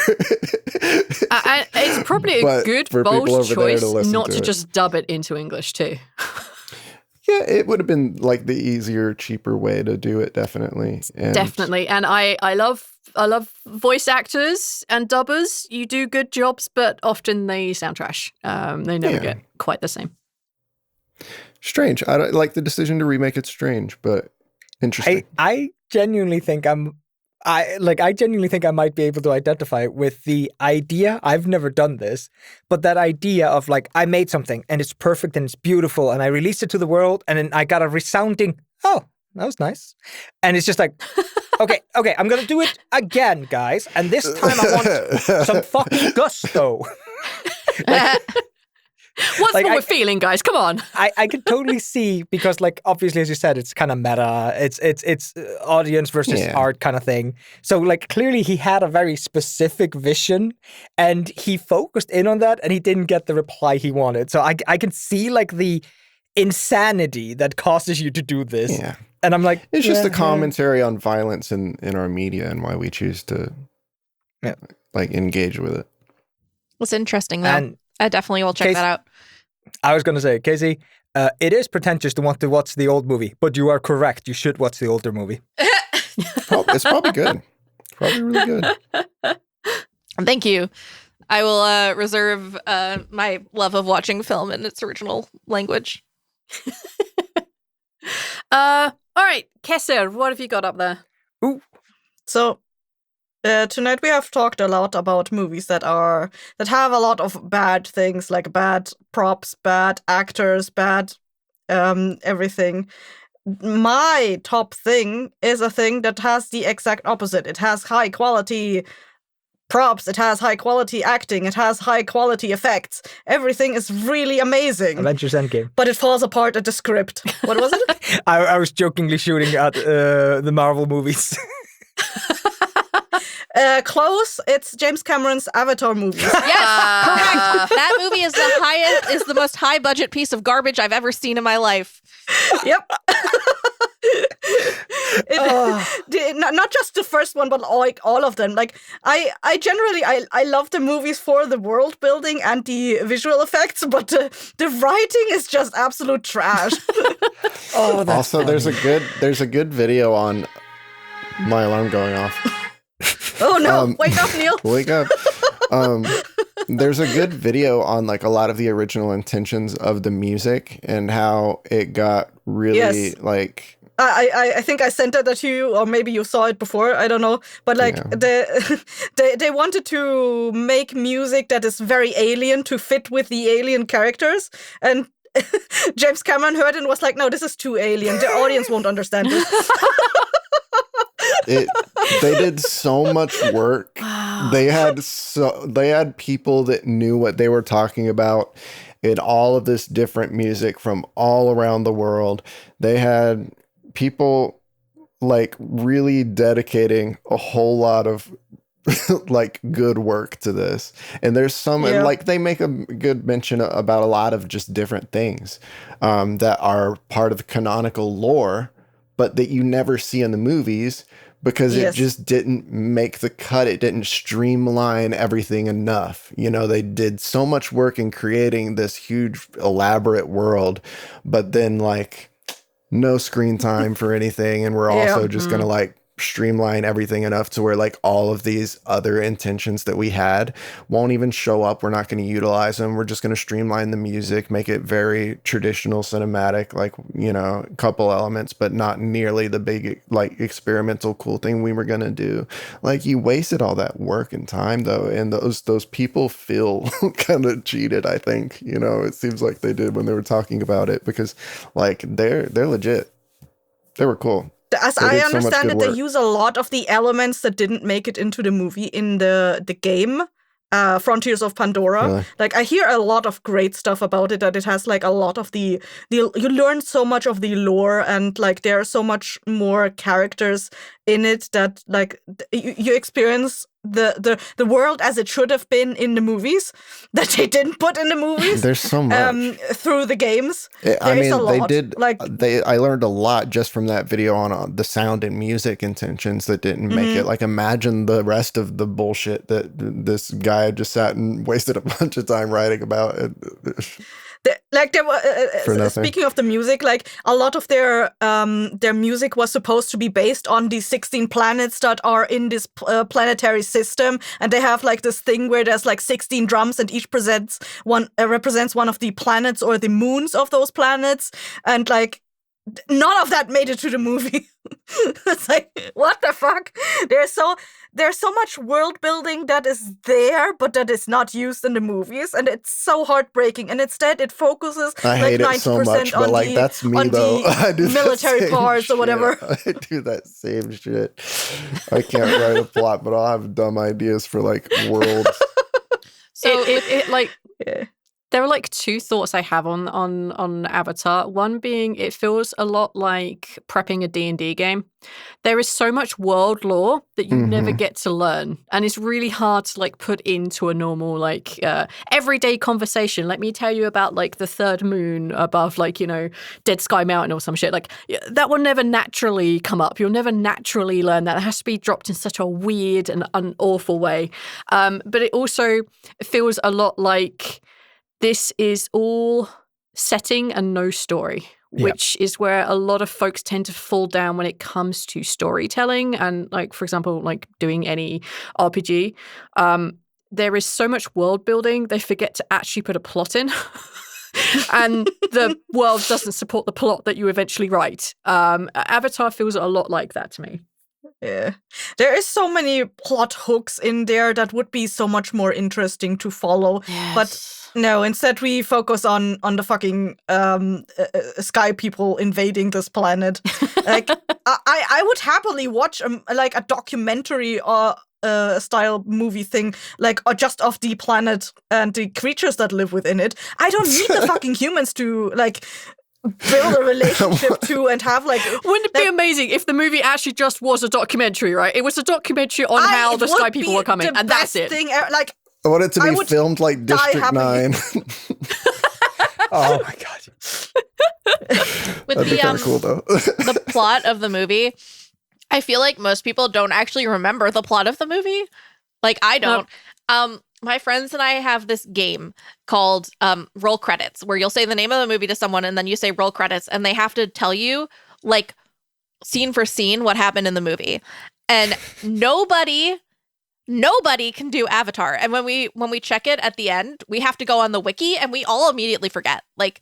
It's probably a good, bold choice not to just dub it into English too. Yeah, it would have been like the easier, cheaper way to do it, definitely. Definitely. And I love voice actors and dubbers. You do good jobs, but often they sound trash. They never get quite the same. Strange. I don't like the decision to remake it. Strange, but interesting. I genuinely think I genuinely think I might be able to identify with the idea. I've never done this, but that idea of like, I made something and it's perfect and it's beautiful and I released it to the world and then I got a resounding, oh, that was nice. And it's just like, okay, I'm going to do it again, guys. And this time I want some fucking gusto. What's wrong with feeling, guys? Come on. I can totally see, because like obviously, as you said, it's kind of meta. It's audience versus art kind of thing. So like clearly he had a very specific vision and he focused in on that and he didn't get the reply he wanted. So I can see like the insanity that causes you to do this. Yeah. And I'm like, it's just a commentary on violence in our media and why we choose to like engage with it. It's interesting though. And I definitely will check that out. I was going to say, Casey, it is pretentious to want to watch the old movie, but you are correct. You should watch the older movie. It's probably good. Probably really good. Thank you. I will reserve my love of watching film in its original language. All right, Kesser, what have you got up there? Ooh. So tonight we have talked a lot about movies that have a lot of bad things, like bad props, bad actors, bad everything. My top thing is a thing that has the exact opposite. It has high quality props, it has high quality acting, it has high quality effects. Everything is really amazing. Avengers Endgame. But it falls apart at the script. What was it? I was jokingly shooting at the Marvel movies. Close. It's James Cameron's Avatar movie. Yes, correct. That movie is the most high budget piece of garbage I've ever seen in my life. Yep. Not just the first one, but like all of them. Like I generally love the movies for the world building and the visual effects, but the writing is just absolute trash. Also, funny. there's a good video on my alarm going off. Oh no! Wake up, Neil. Wake up. There's a good video on like a lot of the original intentions of the music and how it got really like. I think I sent that to you, or maybe you saw it before. I don't know, but like they wanted to make music that is very alien to fit with the alien characters, and James Cameron heard it and was like, "No, this is too alien. The audience won't understand this." They did so much work. Wow. They had people that knew what they were talking about in all of this different music from all around the world. They had people like really dedicating a whole lot of like good work to this. And there's some and like they make a good mention about a lot of just different things that are part of the canonical lore, but that you never see in the movies because it just didn't make the cut. It didn't streamline everything enough. You know, they did so much work in creating this huge, elaborate world, but then like no screen time for anything. And we're also just going to like streamline everything enough to where like all of these other intentions that we had won't even show up. We're not going to utilize them. We're just going to streamline the music, make it very traditional cinematic, like, you know, a couple elements, but not nearly the big like experimental cool thing we were going to do. Like you wasted all that work and time though, and those people feel kind of cheated, I think. You know, it seems like they did when they were talking about it, because like they're legit. They were cool. As I understand it, they use a lot of the elements that didn't make it into the movie in the game, Frontiers of Pandora. Really? Like, I hear a lot of great stuff about it, that it has, like, a lot of you learn so much of the lore, and, like, there are so much more characters in it that, like, you experience the world as it should have been in the movies that they didn't put in the movies. There's so much through the games. I mean, a lot. they did. I learned a lot just from that video on the sound and music intentions that didn't make it. Like, imagine the rest of the bullshit that this guy just sat and wasted a bunch of time writing about. There were speaking of the music, like a lot of their music was supposed to be based on the 16 planets that are in this planetary system, and they have like this thing where there's like 16 drums, and each represents one of the planets or the moons of those planets, and like none of that made it to the movie. It's like, what the fuck? There's so much world building that is there, but that is not used in the movies, and it's so heartbreaking. And instead, it focuses I hate 90% it so much, but like that's me though. I do military parts or whatever. I do that same shit. I can't write a plot, but I'll have dumb ideas for like worlds. So it like. Yeah. There are like two thoughts I have on Avatar. One being it feels a lot like prepping a D&D game. There is so much world lore that you never get to learn. And it's really hard to like put into a normal like everyday conversation. Let me tell you about like the third moon above like, you know, Dead Sky Mountain or some shit. Like that will never naturally come up. You'll never naturally learn that. It has to be dropped in such a weird and awful way. But it also feels a lot like this is all setting and no story, which is where a lot of folks tend to fall down when it comes to storytelling and, like, for example, like doing any RPG. There is so much world building, they forget to actually put a plot in. And the world doesn't support the plot that you eventually write. Avatar feels a lot like that to me. Yeah. There is so many plot hooks in there that would be so much more interesting to follow. Yes. But no, instead we focus on the fucking sky people invading this planet. Like I would happily watch like a documentary or style movie thing, like just of the planet and the creatures that live within it. I don't need the fucking humans to like build a relationship to and have like. Wouldn't it be amazing if the movie actually just was a documentary, right? It was a documentary on how the sky people were coming, and that's it. Like, I want it to be filmed like District 9. Oh my god. With That'd be kind of cool though. The plot of the movie, I feel like most people don't actually remember the plot of the movie. Like I don't. My friends and I have this game called Roll Credits, where you'll say the name of the movie to someone and then you say roll credits, and they have to tell you like scene for scene what happened in the movie. And nobody can do Avatar. And when we check it at the end, we have to go on the wiki, and we all immediately forget. Like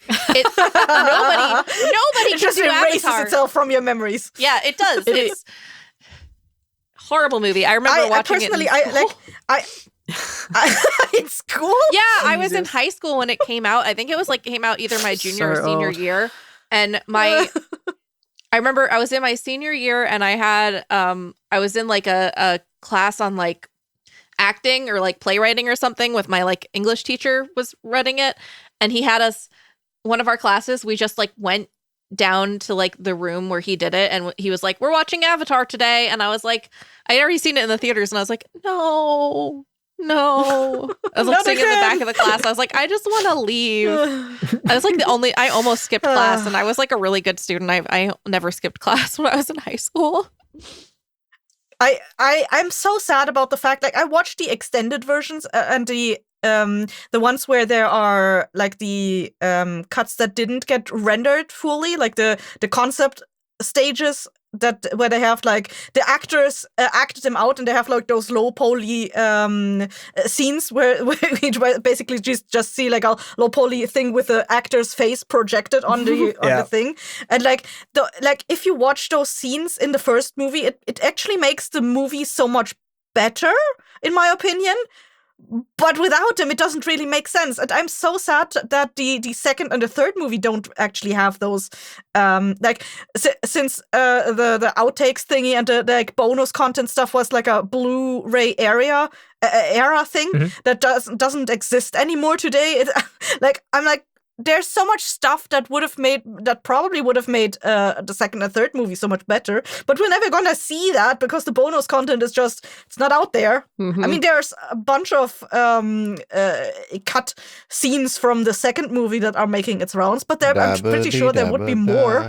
nobody it can just do erases Avatar. itself from your memories. Yeah, it does. It's horrible movie. I remember watching it. In school? Yeah, I was in high school when it came out. I think it was like came out either my junior or senior year. And I remember I was in my senior year, and I had I was in like a class on like acting or like playwriting or something with my like English teacher was running it, and he had us one of our classes, we just like went down to like the room where he did it, and he was like, we're watching Avatar today, and I was like, I'd already seen it in the theaters, and I was like, no. I was like sitting in the back of the class. I was like, I just want to leave. I was like I almost skipped class, and I was like a really good student. I never skipped class when I was in high school. I'm so sad about the fact, like, I watched the extended versions and the ones where there are like the cuts that didn't get rendered fully, like the concept stages where they have like the actors acted them out, and they have like those low poly scenes where we basically just see like a low poly thing with the actor's face projected on the the thing, and like if you watch those scenes in the first movie, it actually makes the movie so much better in my opinion. But without them, it doesn't really make sense. And I'm so sad that the second and the third movie don't actually have those. Since the outtakes thingy and the like bonus content stuff was like a Blu-ray era thing that doesn't exist anymore today. I'm like, there's so much stuff that probably would have made the second and third movie so much better, but we're never gonna see that because the bonus content is just, it's not out there. I mean, there's a bunch of cut scenes from the second movie that are making its rounds, but I'm pretty sure there would be more.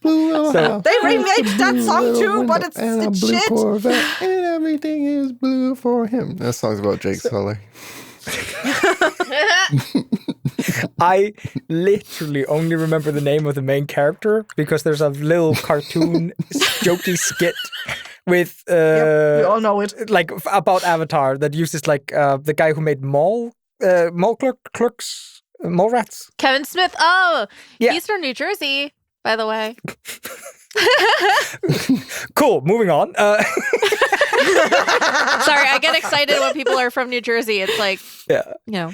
So they remake that song too, but it's shit. Corvette, and everything is blue for him. That song's about Jake Sully. I literally only remember the name of the main character because there's a little cartoon jokey skit with we all know it, like about Avatar that uses like the guy who made mall clerks, mall rats. Kevin Smith. Oh, yeah. He's from New Jersey, by the way. Cool. Moving on. Sorry, I get excited when people are from New Jersey. It's like, No,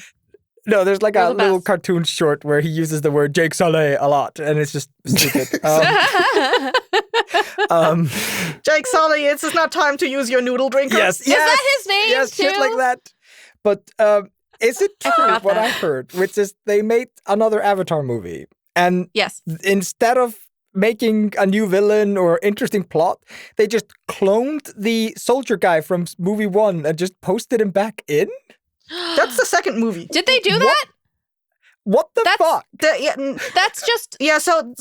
there's like We're a the little best. cartoon short where he uses the word Jake Sully a lot, and it's just stupid. Jake Sully, it's not time to use your noodle drinker. Yes, is that his name yes, too? shit like that. But is it true forgot what that. I heard, which is they made another Avatar movie, and Yes. instead of making a new villain or interesting plot, they just cloned the soldier guy from movie 1 and just posted him back in? That's the second movie. Did they do that? What the That's- fuck? That's just So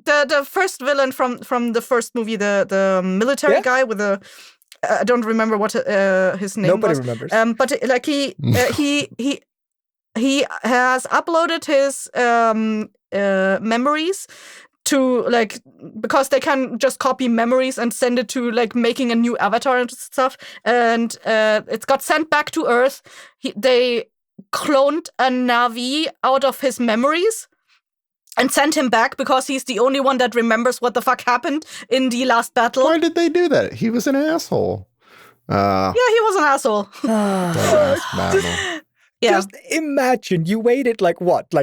the first villain from the first movie, the military guy with the I don't remember what his name Nobody was. remembers. But like he has uploaded his memories to like, because they can just copy memories and send it to like making a new avatar and stuff, and it's got sent back to Earth. They cloned a Navi out of his memories and sent him back because he's the only one that remembers what the fuck happened in the last battle. Why did they do that? He was an asshole. Yeah, he was an asshole. Dumbass battle. Yeah. Just imagine you waited like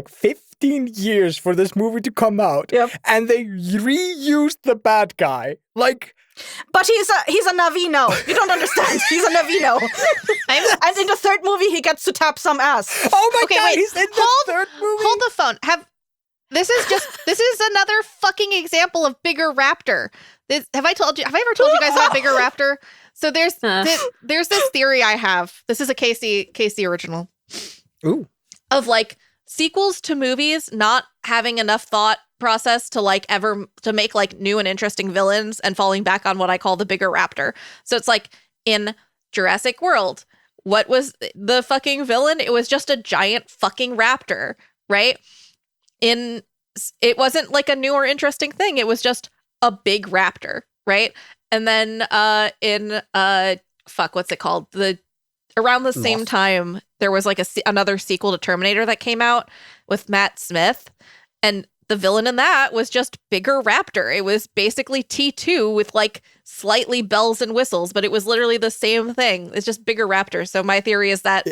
15 years for this movie to come out, and they reused the bad guy. Like, but he's a Navi now. You don't understand. He's a Navi now. And in the third movie, he gets to tap some ass. oh my Okay, god, wait. he's in the third movie. hold the phone. This is another fucking example of Bigger Raptor. Have I ever told you guys about Bigger Raptor? So there's this theory I have. This is a Casey original. Ooh. Of like sequels to movies not having enough thought process to like ever to make like new and interesting villains and falling back on what I call the Bigger Raptor. So it's like in Jurassic World, what was the fucking villain? It was just a giant fucking raptor, right? It wasn't like a new or interesting thing. It was just a big raptor, right? And then what's it called? Around the same Lost. time, there was like another sequel to Terminator that came out with Matt Smith, and the villain in that was just Bigger Raptor. It was basically T2 with like slightly bells and whistles, but it was literally the same thing. It's just Bigger Raptor. So my theory is that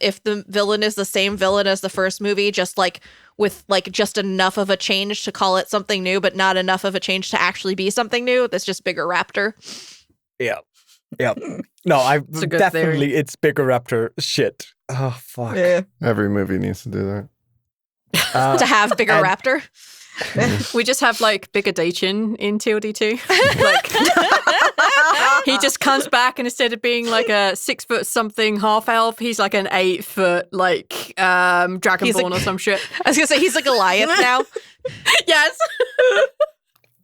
if the villain is the same villain as the first movie, just like with like just enough of a change to call it something new, but not enough of a change to actually be something new, that's just Bigger Raptor. Yeah. Yeah. No, a good definitely theory. it's Bigger Raptor shit. Oh fuck. Yeah. Every movie needs to do that. To have Bigger and- Raptor. We just have like Bigger Dachin in TLD2. Like, he just comes back and instead of being like a 6 foot something half elf, he's like an 8 foot like dragonborn or some shit. I was gonna say he's a Goliath now. Yes.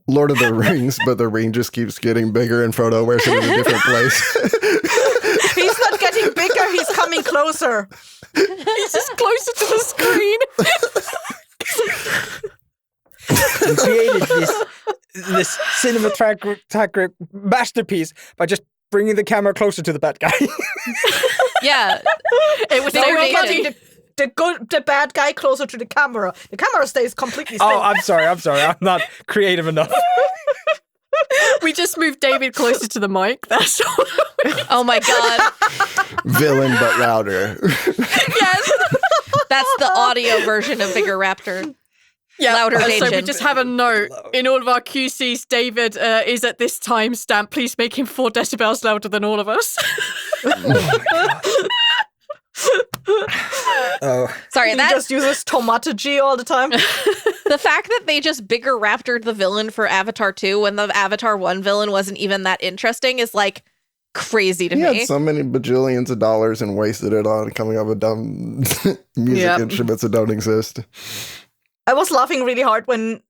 Lord of the Rings, but the ring just keeps getting bigger and Frodo wears it in a different place. He's not getting bigger, he's coming closer. He's just closer to the screen. We created this cinematographic masterpiece by just bringing the camera closer to the bad guy. Yeah. It was They so were funny. getting the bad guy closer to the camera. The camera stays completely still. Oh, I'm sorry. I'm not creative enough. We just moved David closer to the mic. That's all. Oh my god. Villain, but louder. Yes. That's the audio version of Bigger Raptor. Yeah. Louder So we Dachin. just have a note in all of our QCs. David is at this timestamp. Please make him 4 decibels louder than all of us. Sorry, He that just uses tomato-G all the time. the fact that they just bigger raptored the villain for Avatar 2 when the Avatar 1 villain wasn't even that interesting is like crazy to He me. had so many bajillions of dollars and wasted it on coming up with dumb music instruments that don't exist. I was laughing really hard when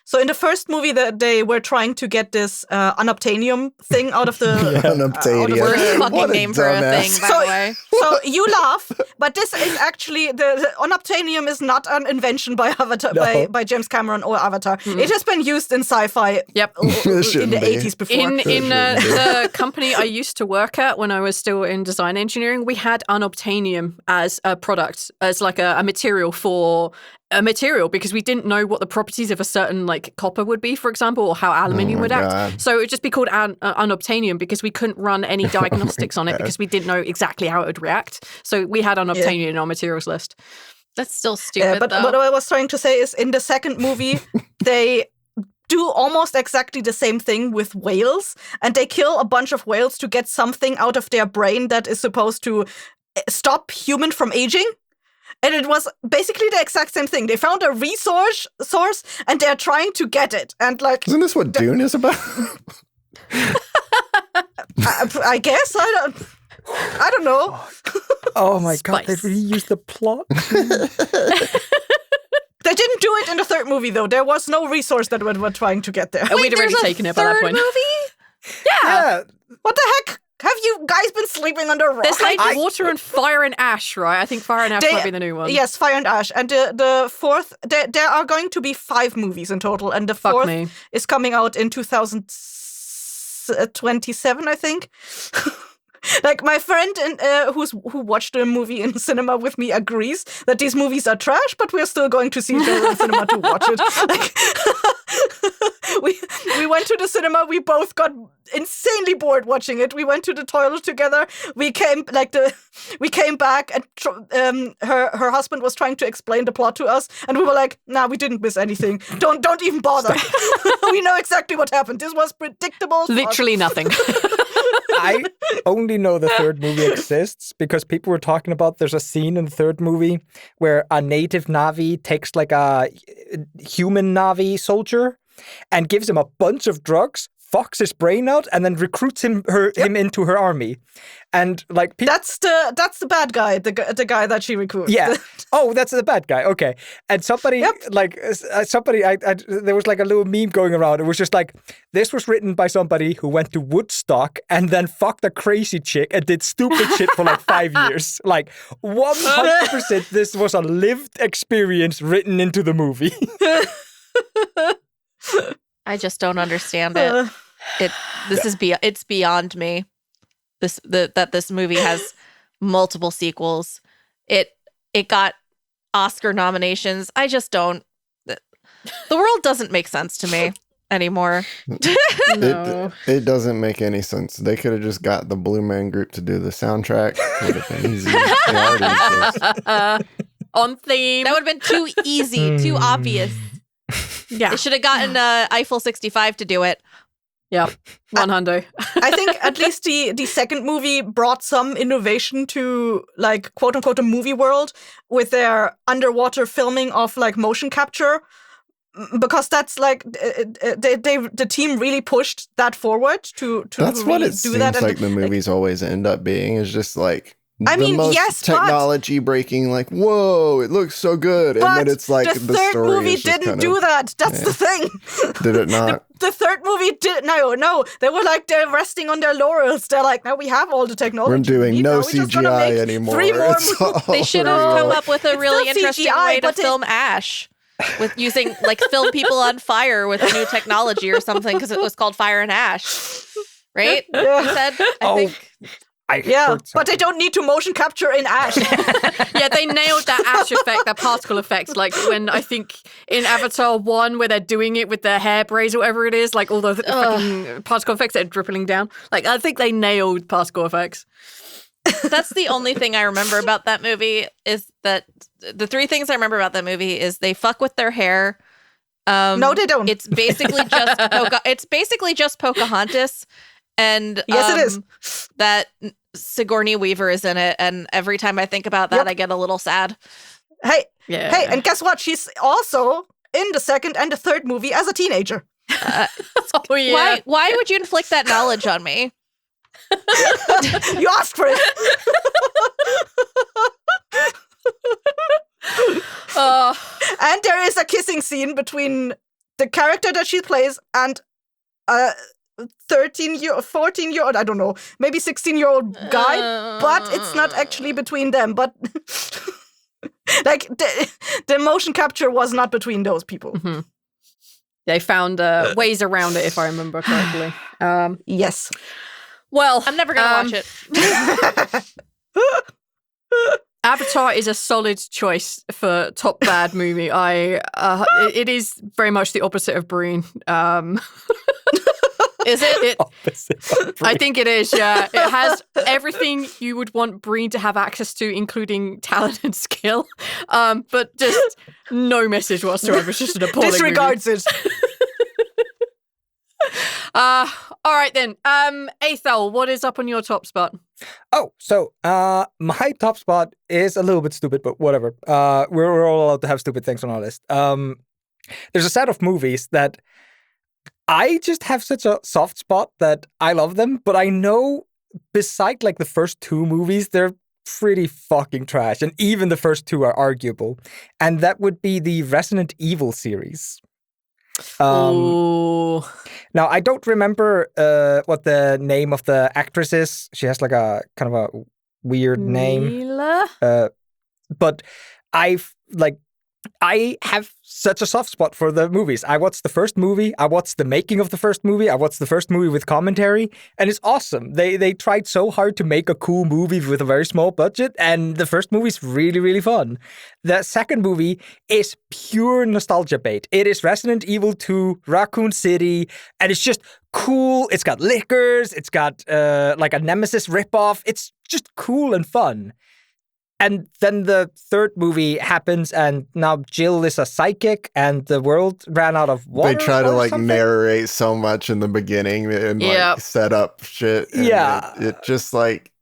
so in the first movie that they were trying to get this unobtainium thing out of the Unobtainium. Worst What fucking a name for a dumbass. thing, by the way. So you laugh, but this is actually the unobtainium is not an invention by Avatar by James Cameron or Avatar. It has been used in sci-fi Yep. in the Shouldn't be. 80s before. In That the company I used to work at when I was still in design engineering, we had unobtainium as a product, as like a material for a material, because we didn't know what the properties of a certain like copper would be, for example, or how aluminium would God. act. So it would just be called unobtainium because we couldn't run any diagnostics on it because we didn't know exactly how it would react. So we had unobtainium in our materials list. That's still stupid, but though. what I was trying to say is in the second movie, they do almost exactly the same thing with whales, and they kill a bunch of whales to get something out of their brain that is supposed to stop human from aging. And it was basically the exact same thing. They found a resource source and they're trying to get it. And like, Isn't this what Dune is about? I guess I don't know. Oh my god, they Spice. really used the plot. They didn't do it in the third movie though. There was no resource that we were trying to get there. And we'd already There's a taken it by that third point. movie? Yeah. What the heck? Have you guys been sleeping under a rock? There's like Water and Fire and Ash, right? I think Fire and Ash might be the new one. Yes, Fire and Ash. And the fourth, there are going to be 5 movies in total. And the Fuck fourth me. is coming out in 2027, I think. Like my friend who watched the movie in cinema with me agrees that these movies are trash, but we're still going to see each other in cinema to watch it. Like, we went to the cinema. We both got insanely bored watching it. We went to the toilet together. We came back, and her husband was trying to explain the plot to us, and we were like, "Nah, we didn't miss anything. Don't even bother. We know exactly what happened. This was predictable. Literally nothing. I only know the third movie exists because people were talking about there's a scene in the third movie where a native Na'vi takes like a human Na'vi soldier and gives him a bunch of drugs, fucks his brain out, and then recruits him into her army. And like that's the bad guy, the guy that she recruits. Yeah. Oh, that's the bad guy. Okay. And somebody there was like a little meme going around. It was just like, this was written by somebody who went to Woodstock and then fucked a crazy chick and did stupid shit for like 5 years. Like 100% this was a lived experience written into the movie. I just don't understand it. It's beyond me. That this movie has multiple sequels. It got Oscar nominations. I just don't. The world doesn't make sense to me anymore. No. It doesn't make any sense. They could have just got the Blue Man Group to do the soundtrack. Would have been easy. They already exist. On theme. That would have been too easy, too obvious. Yeah. They should have gotten Eiffel 65 to do it. Yeah. 100. I think at least the second movie brought some innovation to like quote unquote a movie world with their underwater filming of like motion capture, because that's like the team really pushed that forward to That's really what it do seems that. like the movies always end up being, is just like I the mean, most yes, but- technology breaking, like, whoa, it looks so good. And But then it's like the the third story movie is just didn't kind do of, that. That's yeah. the thing. Did it not? The third movie did no. They were like they're resting on their laurels. They're like, now we have all the technology. We're doing we need. no Now we just gotta CGI make anymore. 3 more It's all They should have real. come up with a really still interesting CGI, way to but film Ash, with using like film people on fire with new technology or something, because it was called Fire and Ash, right? Yeah. You said, I think. Yeah, heard but they don't need to motion capture in Ash. Yeah, they nailed that ash effect, that particle effect. Like when I think in Avatar 1, where they're doing it with their hair braids or whatever it is, like all the fucking particle effects that are dripping down. Like I think they nailed particle effects. That's the only thing I remember about that movie, is that the 3 things I remember about that movie is they fuck with their hair. No, they don't. It's basically just Pocahontas, and Yes, it is. that Sigourney Weaver is in it, and every time I think about that, I get a little sad. Hey, Yeah. hey, and guess what? She's also in the second and the third movie as a teenager. Oh yeah. Why would you inflict that knowledge on me? You asked for it. And there is a kissing scene between the character that she plays and a 14-year-old, I don't know, maybe 16-year-old guy, but it's not actually between them. But like the motion capture was not between those people. Mm-hmm. They found ways around it, if I remember correctly. Yes. Well, I'm never gonna watch it. Avatar is a solid choice for top bad movie. It is very much the opposite of Breen. Is it? I think it is, yeah. It has everything you would want Breen to have access to, including talent and skill. But just no message whatsoever. It's just an appalling Disregards it. All right then. Athel, what is up on your top spot? Oh, so my top spot is a little bit stupid, but whatever. We're all allowed to have stupid things on our list. There's a set of movies that I just have such a soft spot that I love them, but I know beside like the first two movies, they're pretty fucking trash, and even the first two are arguable. And that would be the Resident Evil series. Ooh. Now, I don't remember what the name of the actress is. She has like a kind of a weird name. Mila? But I have such a soft spot for the movies. I watched the first movie. I watched the making of the first movie. I watched the first movie with commentary, and it's awesome. They tried so hard to make a cool movie with a very small budget, and the first movie is really, really fun. The second movie is pure nostalgia bait. It is Resident Evil 2, Raccoon City, and it's just cool. It's got liquors. It's got like a Nemesis ripoff. It's just cool and fun. And then the third movie happens, and now Jill is a psychic, and the world ran out of water. They try to like something. narrate so much in the beginning and like set up shit. And it just like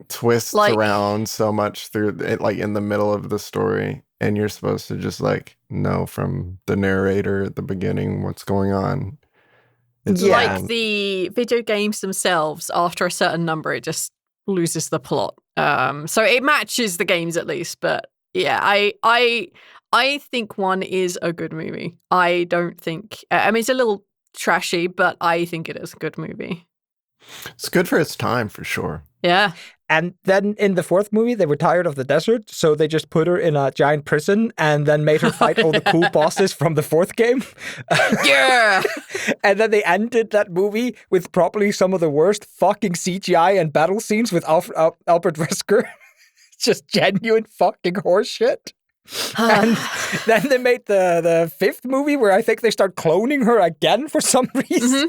twists around so much through it, like in the middle of the story, and you're supposed to just like know from the narrator at the beginning what's going on. It's like the video games themselves. After a certain number, it just loses the plot. So it matches the games at least, but yeah, I think one is a good movie. I don't think, I mean, it's a little trashy, but I think it is a good movie. It's good for its time, for sure. Yeah. And then in the fourth movie, they were tired of the desert, so they just put her in a giant prison and then made her fight all the cool bosses from the fourth game. Yeah! And then they ended that movie with probably some of the worst fucking CGI and battle scenes with Albert Wesker. Just genuine fucking horseshit. And then they made the fifth movie where I think they start cloning her again for some reason.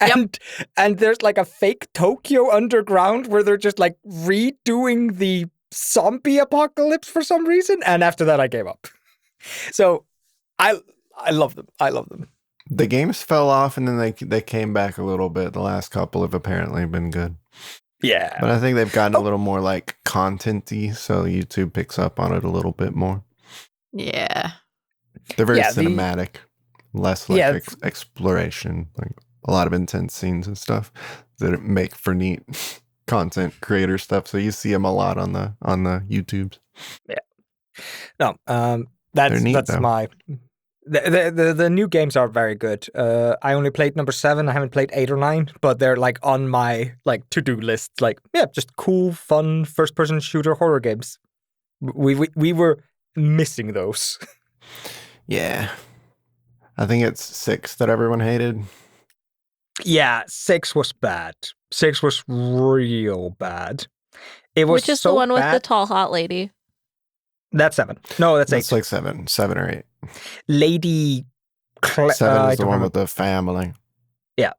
And there's like a fake Tokyo underground where they're just like redoing the zombie apocalypse for some reason. And after that, I gave up. So I love them. I love them. The games fell off and then they came back a little bit. The last couple have apparently been good. Yeah. But I think they've gotten a little more like content-y, so YouTube picks up on it a little bit more. Yeah. They're very cinematic, less like exploration, like a lot of intense scenes and stuff that make for neat content creator stuff. So you see them a lot on the YouTubes. Yeah. No, that's my... The new games are very good. I only played number 7. I haven't played 8 or 9, but they're like on my like to-do list. Like, yeah, just cool, fun first-person shooter horror games. We were missing those. Yeah, I think it's 6 that everyone hated. Yeah, 6 was bad. 6 was real bad. It was Which is so the one with bad. the tall hot lady? That's 7. No, that's 8. It's like 7 or 8. Lady 7 is the one with the family. Yeah.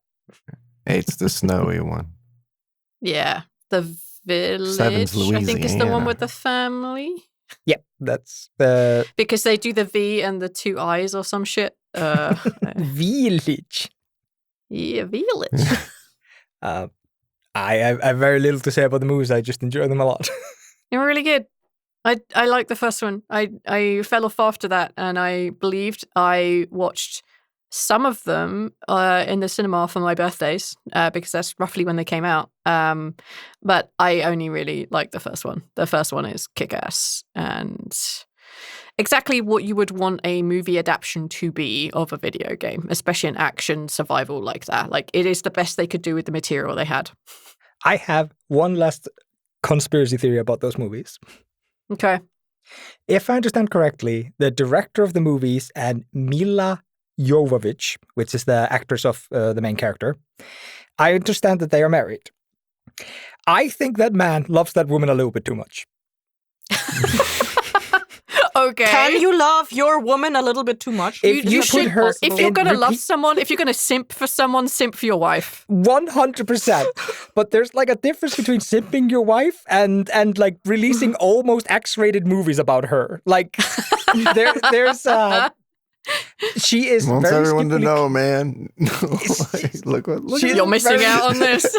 8's the snowy one. Yeah. The village, 7's I think, is the one Louisiana. with the family. Yep, that's the Because they do the V and the 2 eyes or some shit. village. Yeah, village. I have very little to say about the movies. I just enjoy them a lot. They were really good. I liked the first one. I fell off after that, and I believed I watched some of them in the cinema for my birthdays because that's roughly when they came out. But I only really liked the first one. The first one is kick-ass and exactly what you would want a movie adaptation to be of a video game, especially an action survival like that. Like, it is the best they could do with the material they had. I have one last conspiracy theory about those movies. Okay. If I understand correctly, the director of the movies and Mila Jovovich, which is the actress of the main character, I understand that they are married. I think that man loves that woman a little bit too much. Okay. Can you love your woman a little bit too much? If you put her If you're in going to love repeat- someone, if you're going to simp for someone, simp for your wife. 100%. But there's like a difference between simping your wife and like releasing almost X-rated movies about her. Like there's she is Wants very everyone to skillfully- know, man. Look what She's You're missing very- out on this.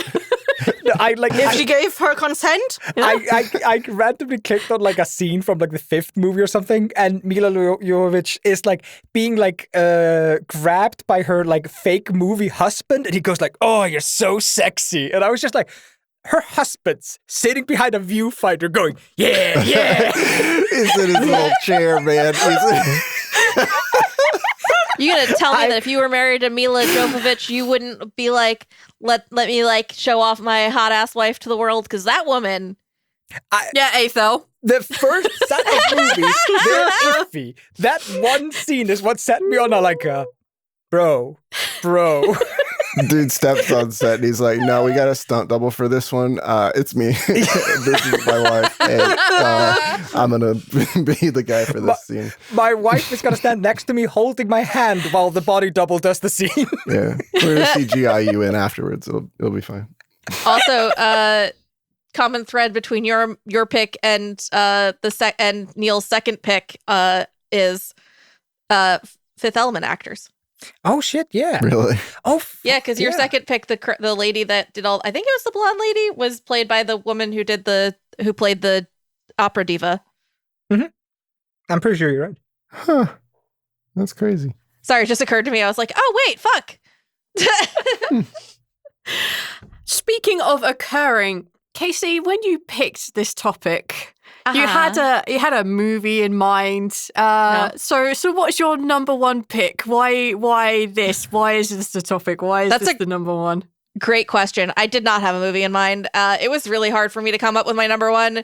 If she gave her consent? I randomly clicked on like a scene from like the 5th movie or something, and Mila Jovovich is like being like grabbed by her like fake movie husband, and he goes like, "Oh, you're so sexy," and I was just like, her husband's sitting behind a viewfinder going, "Yeah, yeah." He's in his little chair, man. You gonna tell me that if you were married to Mila Jovovich, you wouldn't be like, let me like show off my hot ass wife to the world? Because that woman, Yeah, Aethel. The first set of movies, they're iffy. That one scene is what set me on a like a bro. Dude steps on set and he's like, "No, we got a stunt double for this one. It's me. This is my wife. And, I'm gonna be the guy for this scene." My wife is gonna stand next to me holding my hand while the body double does the scene. Yeah, we're gonna CGI you in afterwards. It'll be fine. also common thread between your pick and and Neil's second pick is Fifth Element actors. Oh shit, yeah. Really? Oh Yeah, because your second pick, the lady that did all, I think it was the blonde lady, was played by the woman who played the opera diva. I'm pretty sure you're right. Huh. That's crazy. Sorry, it just occurred to me. I was like, oh wait, fuck. Speaking of occurring, Casey, when you picked this topic, you had a movie in mind. No. So what's your number one pick? Why this? Why is this the topic? Why is this the number one? Great question. I did not have a movie in mind. It was really hard for me to come up with my number one.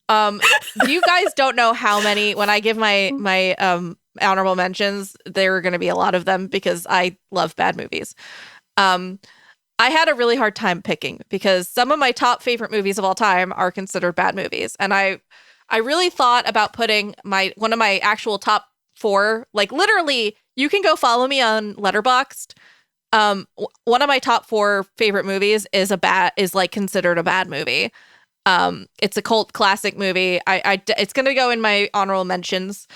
You guys don't know how many. When I give my honorable mentions, there are going to be a lot of them because I love bad movies. I had a really hard time picking because some of my top favorite movies of all time are considered bad movies, and I really thought about putting one of my actual top 4. Like literally, you can go follow me on Letterboxd. One of my top 4 favorite movies is like considered a bad movie. It's a cult classic movie. It's gonna go in my honorable mentions.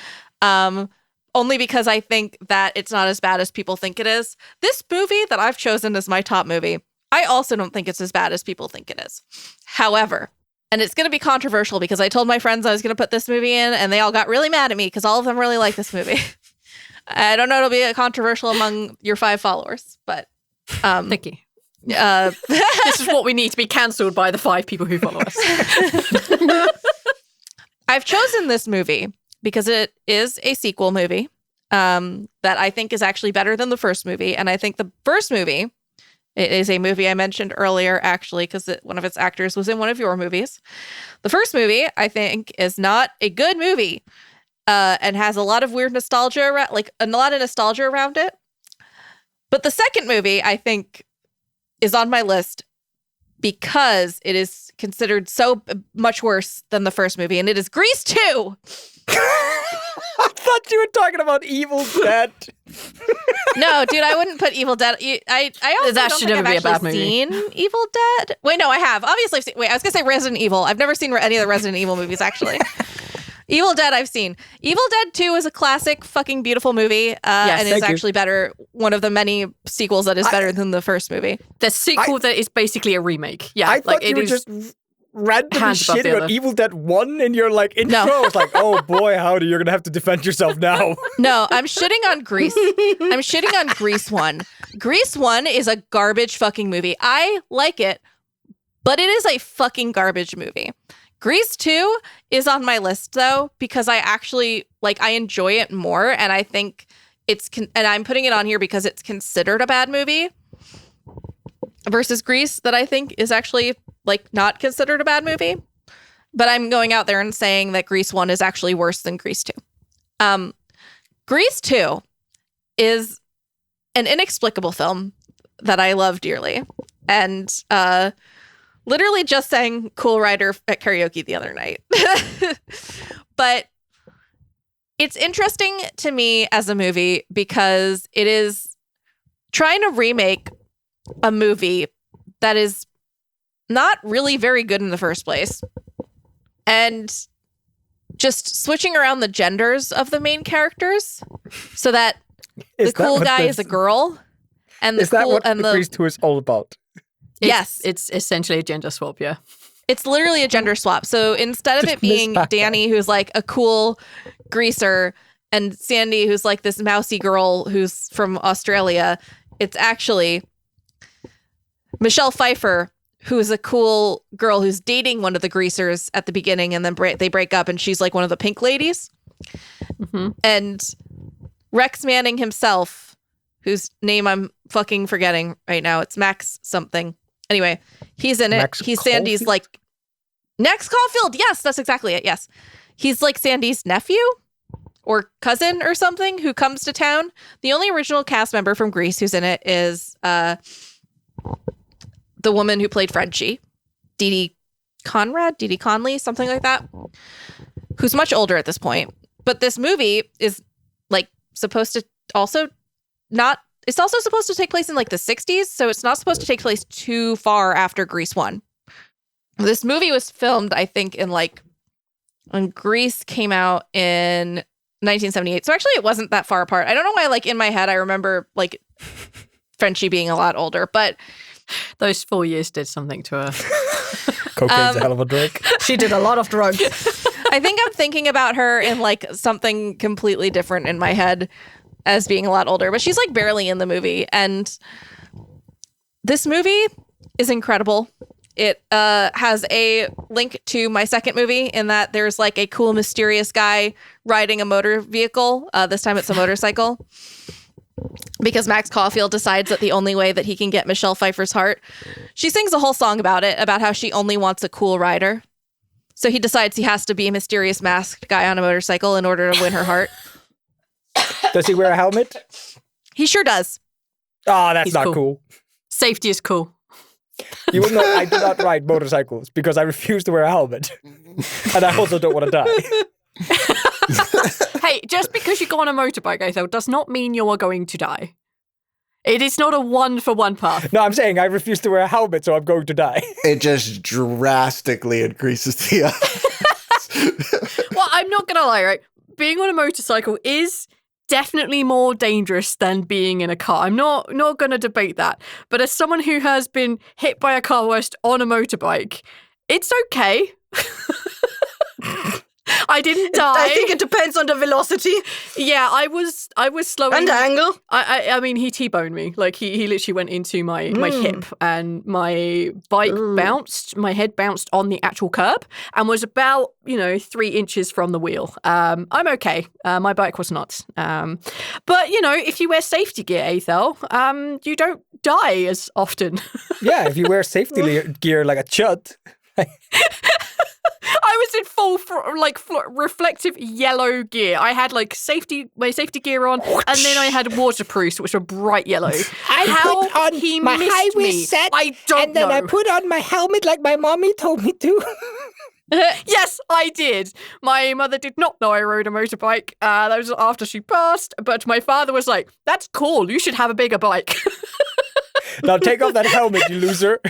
Only because I think that it's not as bad as people think it is. This movie that I've chosen as my top movie, I also don't think it's as bad as people think it is. However, and it's going to be controversial because I told my friends I was going to put this movie in and they all got really mad at me because all of them really like this movie. I don't know it'll be controversial among your 5 followers, but... Thank you. This is what we need to be cancelled by the 5 people who follow us. I've chosen this movie because it is a sequel movie that I think is actually better than the first movie. And I think the first movie, it is a movie I mentioned earlier, actually, because one of its actors was in one of your movies. The first movie, I think, is not a good movie and has a lot of weird nostalgia, around it. But the second movie, I think, is on my list because it is considered so much worse than the first movie, and it is Grease 2! I thought you were talking about Evil Dead. No, dude, I wouldn't put Evil Dead. I also That don't should think never I've be a bad actually movie. seen Evil Dead. Wait, no, I have. Obviously, I was gonna say Resident Evil. I've never seen any of the Resident Evil movies, actually. Evil Dead I've seen. Evil Dead 2 is a classic fucking beautiful movie and is actually better, one of the many sequels that is better than the first movie. The sequel that is basically a remake. Yeah, I thought you were just randomly shitting on Evil Dead 1 in your like intro. No. It's like, oh boy, howdy, you're gonna have to defend yourself now. No, I'm shitting on Grease. I'm shitting on Grease 1. Grease 1 is a garbage fucking movie. I like it, but it is a fucking garbage movie. Grease 2 is on my list though, because I actually I enjoy it more, and I think and I'm putting it on here because it's considered a bad movie versus Grease that I think is actually not considered a bad movie. But I'm going out there and saying that Grease 1 is actually worse than Grease 2. Grease 2 is an inexplicable film that I love dearly. And literally just sang Cool Rider at karaoke the other night. But it's interesting to me as a movie because it is trying to remake a movie that is not really very good in the first place. And just switching around the genders of the main characters so that the cool guy is a girl. And is that what Grease 2 is all about? Yes. It's essentially a gender swap, yeah. It's literally a gender swap. So instead of it being Danny, who's like a cool greaser, and Sandy, who's like this mousy girl who's from Australia, it's actually Michelle Pfeiffer, who is a cool girl who's dating one of the greasers at the beginning, and then they break up, and she's like one of the pink ladies. Mm-hmm. And Rex Manning himself, whose name I'm fucking forgetting right now, it's Max something. Anyway, he's in it. Max he's Caulfield? Sandy's Max Caulfield. Yes, that's exactly it. Yes. He's Sandy's nephew or cousin or something who comes to town. The only original cast member from Grease who's in it is the woman who played Frenchie, Dee Dee Conley, something like that, who's much older at this point. But this movie is supposed to also it's also supposed to take place in the 60s, so it's not supposed to take place too far after Grease 1. This movie was filmed, I think, in when Grease came out in 1978. So actually it wasn't that far apart. I don't know why in my head I remember Frenchie being a lot older, but those 4 years did something to her. Cocaine's a hell of a drug. She did a lot of drugs. I think I'm thinking about her in something completely different in my head as being a lot older, but she's barely in the movie. And this movie is incredible. It has a link to my second movie in that there's a cool, mysterious guy riding a motor vehicle. This time it's a motorcycle. Because Max Caulfield decides that the only way that he can get Michelle Pfeiffer's heart, she sings a whole song about it, about how she only wants a cool rider. So he decides he has to be a mysterious masked guy on a motorcycle in order to win her heart. Does he wear a helmet? He sure does. Oh, that's He's not cool. Safety is cool. You will know I do not ride motorcycles because I refuse to wear a helmet. And I also don't want to die. Hey, just because you go on a motorbike, Aethel, does not mean you are going to die. It is not a one-for-one path. No, I'm saying I refuse to wear a helmet, so I'm going to die. It just drastically increases the odds. Well, I'm not going to lie, right? Being on a motorcycle is definitely more dangerous than being in a car. I'm not going to debate that. But as someone who has been hit by a car whilst on a motorbike, it's okay. I didn't die. I think it depends on the velocity. Yeah, I was slowing. And the angle. I mean, he T-boned me. He literally went into my hip, and my bike bounced. My head bounced on the actual curb and was about 3 inches from the wheel. I'm okay. My bike was not. But if you wear safety gear, Aethel, you don't die as often. Yeah, if you wear safety gear like a chud. I was in full reflective yellow gear. I had my safety gear on, and then I had waterproofs, which were bright yellow. I put on he my missed high me. waist set, I don't and then know. I put on my helmet like my mommy told me to. Yes, I did. My mother did not know I rode a motorbike. That was after she passed, but my father was like, "That's cool. You should have a bigger bike." Now take off that helmet, you loser.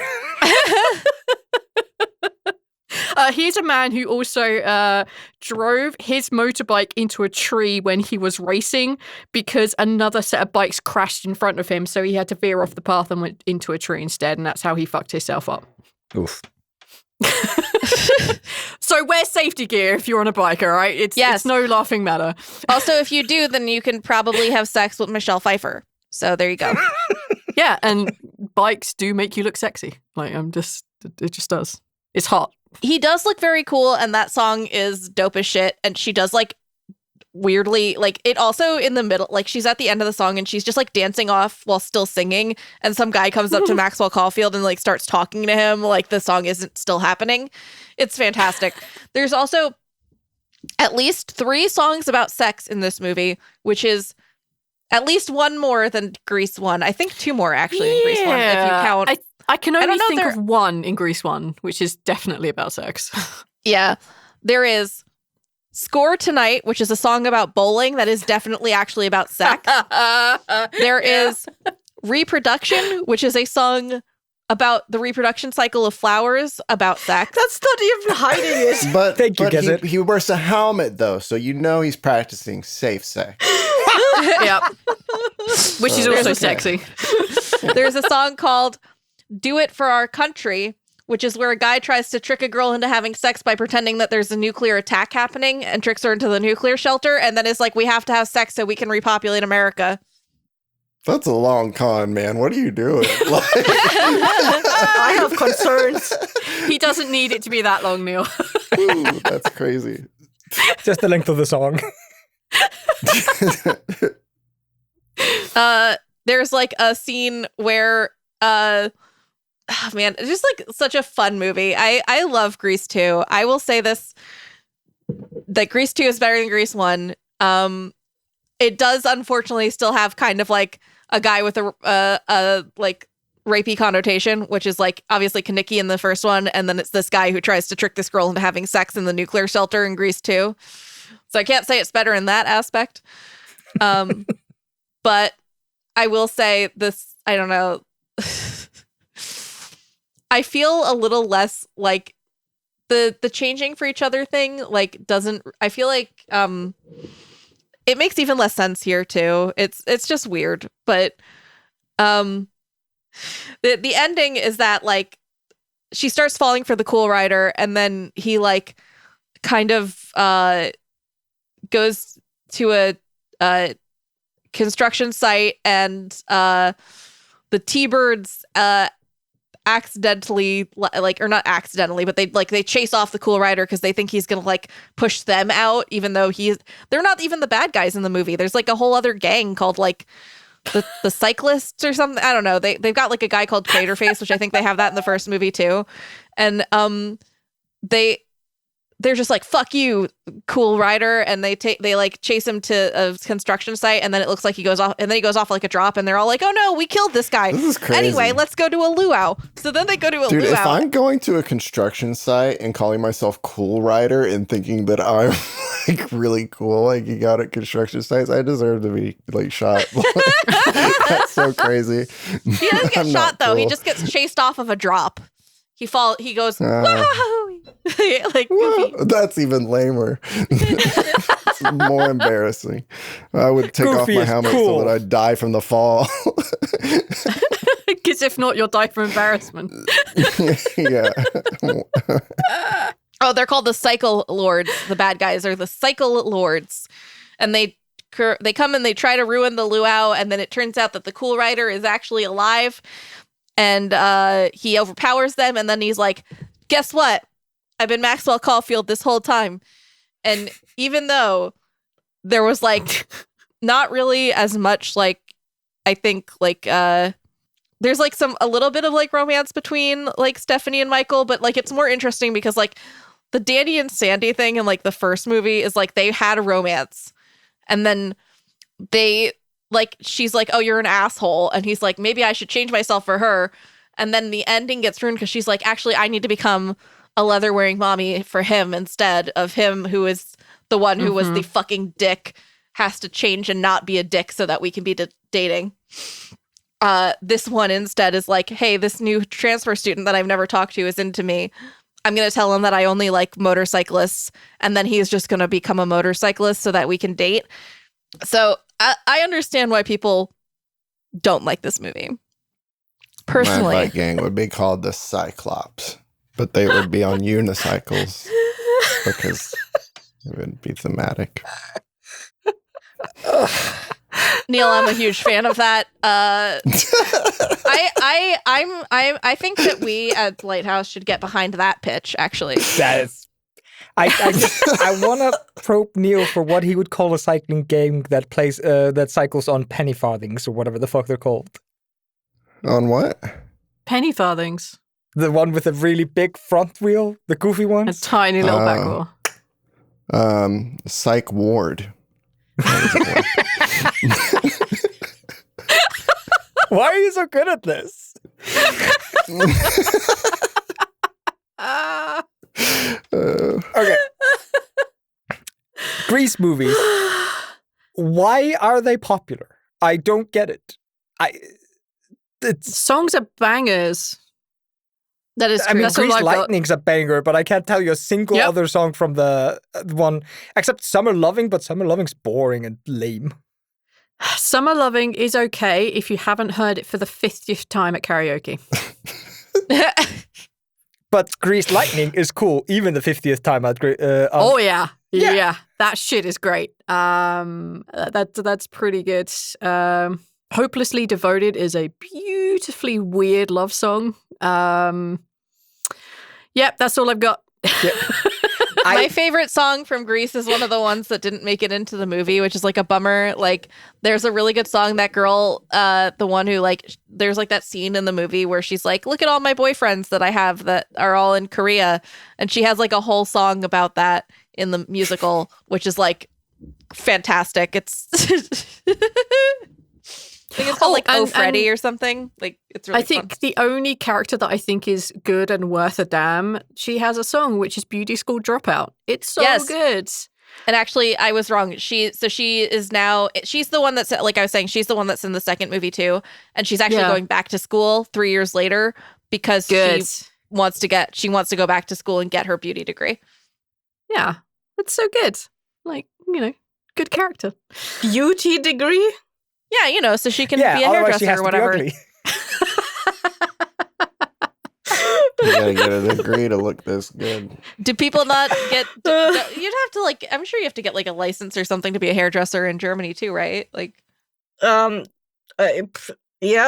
He's a man who also drove his motorbike into a tree when he was racing because another set of bikes crashed in front of him, so he had to veer off the path and went into a tree instead, and that's how he fucked himself up. Oof. So wear safety gear if you're on a bike, all right? It's no laughing matter. Also, if you do, then you can probably have sex with Michelle Pfeiffer. So there you go. Yeah, and bikes do make you look sexy. Like, it just does. It's hot. He does look very cool, and that song is dope as shit. And she does like weirdly, like it also in the middle, like she's at the end of the song and she's just like dancing off while still singing. And some guy comes up to Maxwell Caulfield and like starts talking to him like the song isn't still happening. It's fantastic. There's also at least 3 songs about sex in this movie, which is at least one more than Grease 1. I think 2 more actually in Grease 1 if you count. I can only think of one in Grease 1, which is definitely about sex. Yeah. There is Score Tonight, which is a song about bowling that is definitely actually about sex. There is Reproduction, which is a song about the reproduction cycle of flowers about sex. That's not even hiding it. But, Thank you, Gazette. he wears a helmet, though, so you know he's practicing safe sex. Yep. Which is also sexy. There's a song called Do It for Our Country, which is where a guy tries to trick a girl into having sex by pretending that there's a nuclear attack happening and tricks her into the nuclear shelter. And then it's like, we have to have sex so we can repopulate America. That's a long con, man. What are you doing? Like, I have concerns. He doesn't need it to be that long, Neil. ooh, that's crazy. Just the length of the song. There's like a scene where oh man, it's just like such a fun movie. I love Grease 2. I will say this, that Grease 2 is better than Grease 1. It does unfortunately still have kind of like a guy with a like rapey connotation, which is like obviously Kaneki in the first one, and then it's this guy who tries to trick this girl into having sex in the nuclear shelter in Grease 2. So I can't say it's better in that aspect. But I will say this, I don't know. I feel a little less like the changing for each other thing like doesn't, I feel like it makes even less sense here too. It's just weird, but the ending is that like she starts falling for the cool rider, and then he like kind of goes to a construction site, and the T-Birds accidentally, like, or not accidentally, but they chase off the cool rider because they think he's gonna like push them out, even though they're not even the bad guys in the movie. There's like a whole other gang called like the cyclists or something. I don't know. They've got like a guy called Craterface, which I think they have that in the first movie too. And they're just like, fuck you, cool rider, and they like chase him to a construction site, and then it looks like he goes off, and then he goes off like a drop, and they're all like, oh no, we killed this guy. This is crazy. Anyway, let's go to a luau. So then they go to a Dude, luau. if I'm going to a construction site and calling myself Cool Rider and thinking that I'm like really cool, like you got at construction sites, I deserve to be like shot. That's so crazy. He doesn't get shot though. Cool. He just gets chased off of a drop. He goes, wow. Like, Goofy. That's even lamer. It's more embarrassing. I would take off my helmet so that I'd die from the fall. Because if not, you'll die from embarrassment. Yeah. Oh, they're called the Cycle Lords. The bad guys are the Cycle Lords. And they come and they try to ruin the luau, and then it turns out that the cool rider is actually alive. And he overpowers them, and then he's like, guess what? I've been Maxwell Caulfield this whole time. And even though there was like not really as much like, I think like there's like a little bit of like romance between like Stephanie and Michael, but like it's more interesting because like the Danny and Sandy thing in like the first movie is like they had a romance, and then she's like, oh, you're an asshole, and he's like, maybe I should change myself for her, and then the ending gets ruined because she's like, actually I need to become a leather-wearing mommy for him instead of him, who is the one who was the fucking dick, has to change and not be a dick so that we can be dating. This one instead is like, hey, this new transfer student that I've never talked to is into me. I'm going to tell him that I only like motorcyclists, and then he's just going to become a motorcyclist so that we can date. So I understand why people don't like this movie. Personally. My bike gang would be called the Cyclops, but they would be on unicycles because it would be thematic. Neil, I'm a huge fan of that. I think that we at Blighthouse should get behind that pitch. Actually, That is. I want to probe Neil for what he would call a cycling game that plays that cycles on penny farthings or whatever the fuck they're called. On what? Penny farthings. The one with a really big front wheel, the goofy A ones. tiny little back wheel. Psych Ward. Why are you so good at this? Okay. Grease movies. Why are they popular? I don't get it. Songs are bangers. that is true. I mean, That's all Grease I've got. Lightning's a banger, but I can't tell you a single Yep. other song from the one, except Summer Loving, but Summer Loving's boring and lame. Summer Loving is okay if you haven't heard it for the 50th time at karaoke. But Grease Lightning is cool, even the 50th time at Oh yeah. Yeah. yeah, that shit is great. That's pretty good. Hopelessly Devoted is a beautifully weird love song. Yep, that's all I've got. My favorite song from Grease is one of the ones that didn't make it into the movie, which is like a bummer. Like, there's a really good song, that girl, the one who there's like that scene in the movie where she's like, look at all my boyfriends that I have that are all in Korea. And she has like a whole song about that in the musical, which is like fantastic. It's I think it's called Oh Freddy or something. Like, it's really I think fun. the only character that I think is good and worth a damn, she has a song which is Beauty School Dropout. It's so Yes. good. And actually, I was wrong. She's the one that's, like I was saying, she's the one that's in the second movie too. And she's actually Yeah. going back to school 3 years later because Good. she wants to go back to school and get her beauty degree. Yeah, it's so good. Like, good character. Beauty degree? Yeah, so she can Yeah, be a otherwise she hairdresser has or to be whatever. ugly. You gotta get a degree to look this good. Do people not get? You'd have to I'm sure you have to get like a license or something to be a hairdresser in Germany too, right? Like, Yeah,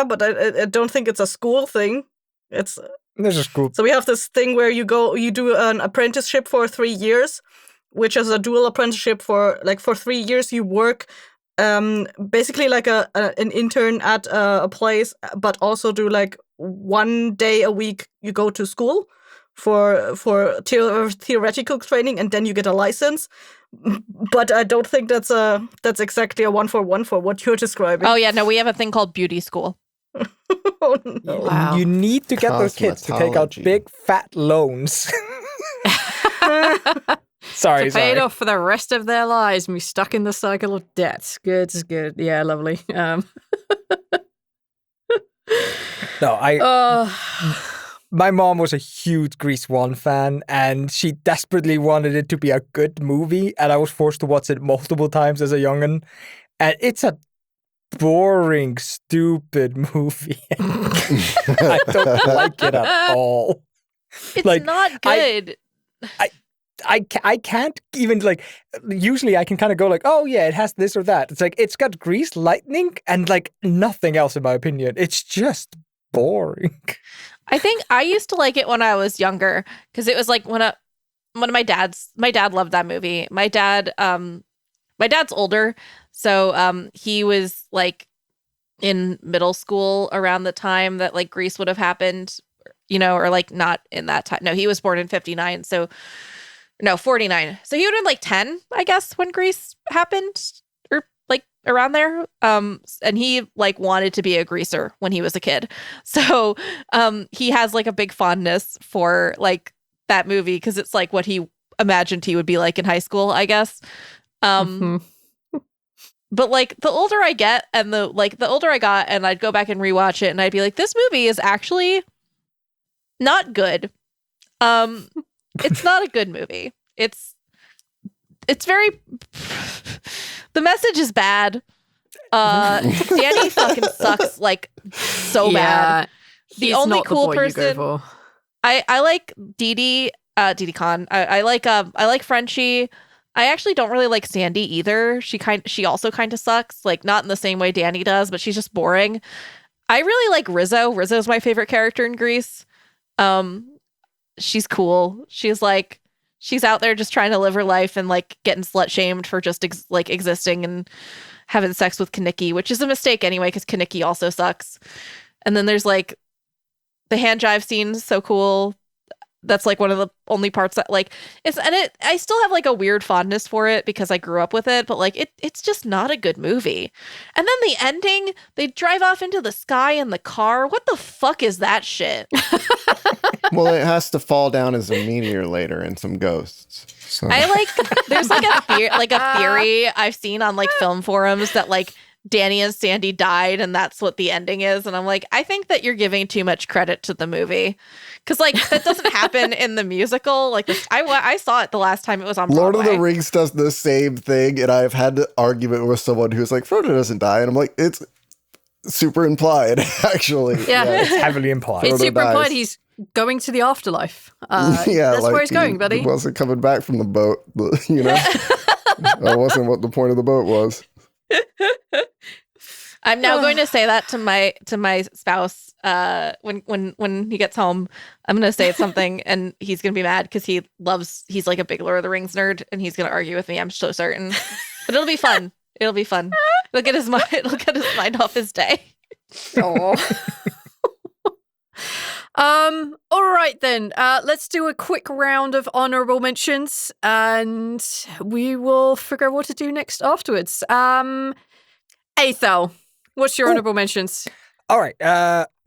but I don't think it's a school thing. It's This is cool. so we have this thing where you do an apprenticeship for 3 years, which is a dual apprenticeship for 3 years you work basically like an intern at a place, but also do like 1 day a week you go to school for theoretical training, and then you get a license. But I don't think that's exactly a 1-for-1 for what you're describing. oh yeah, no, we have a thing called beauty school. Oh, no. Wow. You need to get those kids to take out Cosmetology. big fat loans. Sorry, to pay it sorry. off for the rest of their lives and be stuck in the cycle of debt. Good is good. Yeah, lovely. No, my mom was a huge Grease 1 fan, and she desperately wanted it to be a good movie, and I was forced to watch it multiple times as a young'un, and it's a boring, stupid movie. I don't like it at all. It's Like, not good. I can't even, usually I can kind of go like, oh yeah, it has this or that. It's like, it's got Grease Lightning and nothing else in my opinion. It's just boring. I think I used to like it when I was younger because it was like one of my dad loved that movie. My dad's older, so he was like in middle school around the time that like Grease would have happened, or like not in that time. No, he was born in 59, so no, 49. So he would have been like 10, I guess, when Grease happened, or like around there. And he like wanted to be a greaser when he was a kid. So he has like a big fondness for like that movie because it's like what he imagined he would be like in high school, I guess. Mhm. But like the older I get and the older I got, and I'd go back and rewatch it and I'd be like, this movie is actually not good. It's not a good movie. It's very the message is bad. Danny fucking sucks like so bad. The only cool person I like Dee Con. I like Frenchie. I actually don't really like Sandy either. She also kind of sucks, like not in the same way Danny does, but she's just boring. I really like Rizzo. Rizzo's my favorite character in Grease. She's cool. She's out there just trying to live her life and like getting slut shamed for just existing and having sex with Kaneki, which is a mistake anyway because Kaneki also sucks. And then there's like the hand jive scene's so cool. That's like one of the only parts that like I still have like a weird fondness for it because I grew up with it, but like it's just not a good movie. And then the ending, they drive off into the sky in the car. What the fuck is that shit? Well, it has to fall down as a meteor later and some ghosts. So. There's like a theory I've seen on like film forums that like Danny and Sandy died and that's what the ending is. And I'm like, I think that you're giving too much credit to the movie. Because like that doesn't happen in the musical. Like I saw it the last time it was on Broadway. Lord of the Rings does the same thing. And I've had an argument with someone who's like, Frodo doesn't die. And I'm like, it's super implied, actually. Yeah. It's heavily implied. It's super implied he's going to the afterlife. That's like, where he's going, buddy. He wasn't coming back from the boat, you know? That wasn't what the point of the boat was. I'm now going to say that to my spouse when he gets home. I'm going to say something and he's going to be mad because he's like a big Lord of the Rings nerd and he's going to argue with me. I'm so certain. But it'll be fun. It'll be fun. It'll get his mind off his day. Oh. All right then. Let's do a quick round of honorable mentions and we will figure out what to do next afterwards. Aethel, what's your honorable mentions? All right.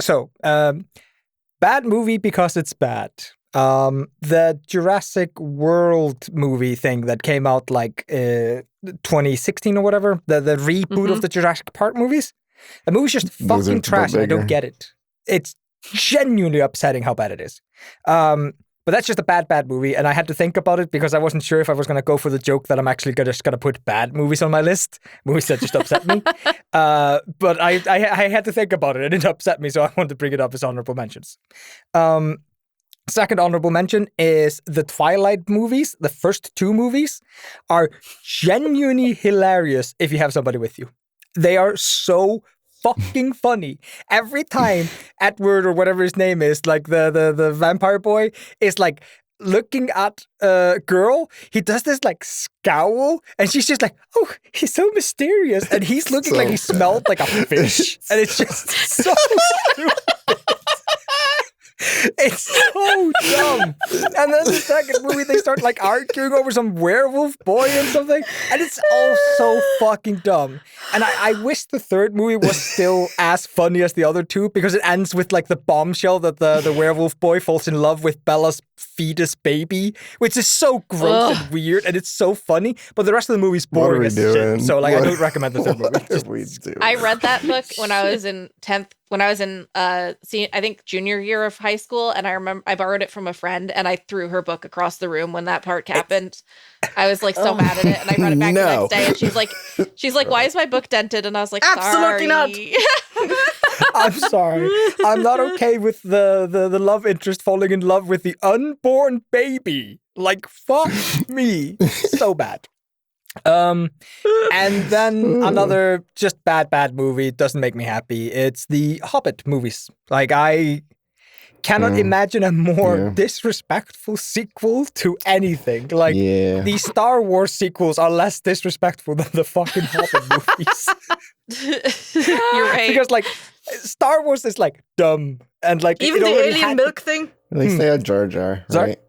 So, bad movie because it's bad. The Jurassic World movie thing that came out like 2016 or whatever, the reboot of the Jurassic Park movies. The movie's just fucking trash. I don't get it. It's genuinely upsetting how bad it is. But that's just a bad movie, and I had to think about it because I wasn't sure if I was going to go for the joke that I'm actually just going to put bad movies on my list, movies that just upset me. But I had to think about it, and it upset me, so I wanted to bring it up as honorable mentions. Second honorable mention is the Twilight movies. The first two movies are genuinely hilarious if you have somebody with you. They are so fucking funny. Every time Edward or whatever his name is, like the vampire boy, is like looking at a girl, he does this like scowl and she's just like, oh, he's so mysterious. And he's looking like he smelled like a fish. And it's just so stupid. It's so dumb. And then the second movie, they start like arguing over some werewolf boy and something. And it's all so fucking dumb. And I wish the third movie was still as funny as the other two because it ends with like the bombshell that the werewolf boy falls in love with Bella's fetus baby, which is so gross and weird. And it's so funny. But the rest of the movie's boring as shit. So like, I don't recommend the third movie. I read that book when I was in 10th. When I was in, I think junior year of high school, and I remember I borrowed it from a friend, and I threw her book across the room when that part happened. I was like so mad at it, and I read it back the next day, and she's like, "Why is my book dented?" And I was like, absolutely not. I'm sorry. I'm not okay with the love interest falling in love with the unborn baby. Like, fuck me, so bad. And then another just bad movie doesn't make me happy. It's the Hobbit movies. Like, I cannot imagine a more disrespectful sequel to anything. Like, the Star Wars sequels are less disrespectful than the fucking Hobbit movies. You're right. Because, like, Star Wars is, like, dumb. And, like, even the alien milk thing? At least they had Jar Jar, right?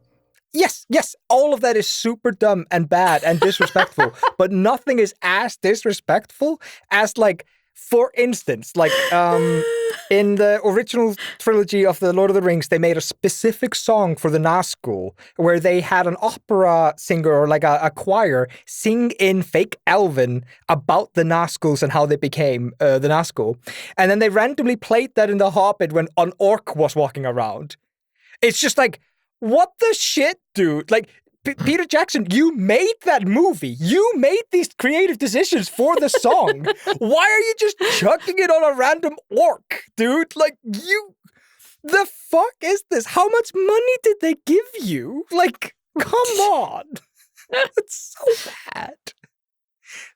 Yes, all of that is super dumb and bad and disrespectful, but nothing is as disrespectful as, like, for instance, like, in the original trilogy of the Lord of the Rings, they made a specific song for the Nazgul where they had an opera singer or like a choir sing in fake Elven about the Nazguls and how they became the Nazgul. And then they randomly played that in The Hobbit when an orc was walking around. It's just like, what the shit, dude? Like, Peter Jackson, you made that movie. You made these creative decisions for the song. Why are you just chucking it on a random orc, dude? Like, the fuck is this? How much money did they give you? Like, come on. It's so bad.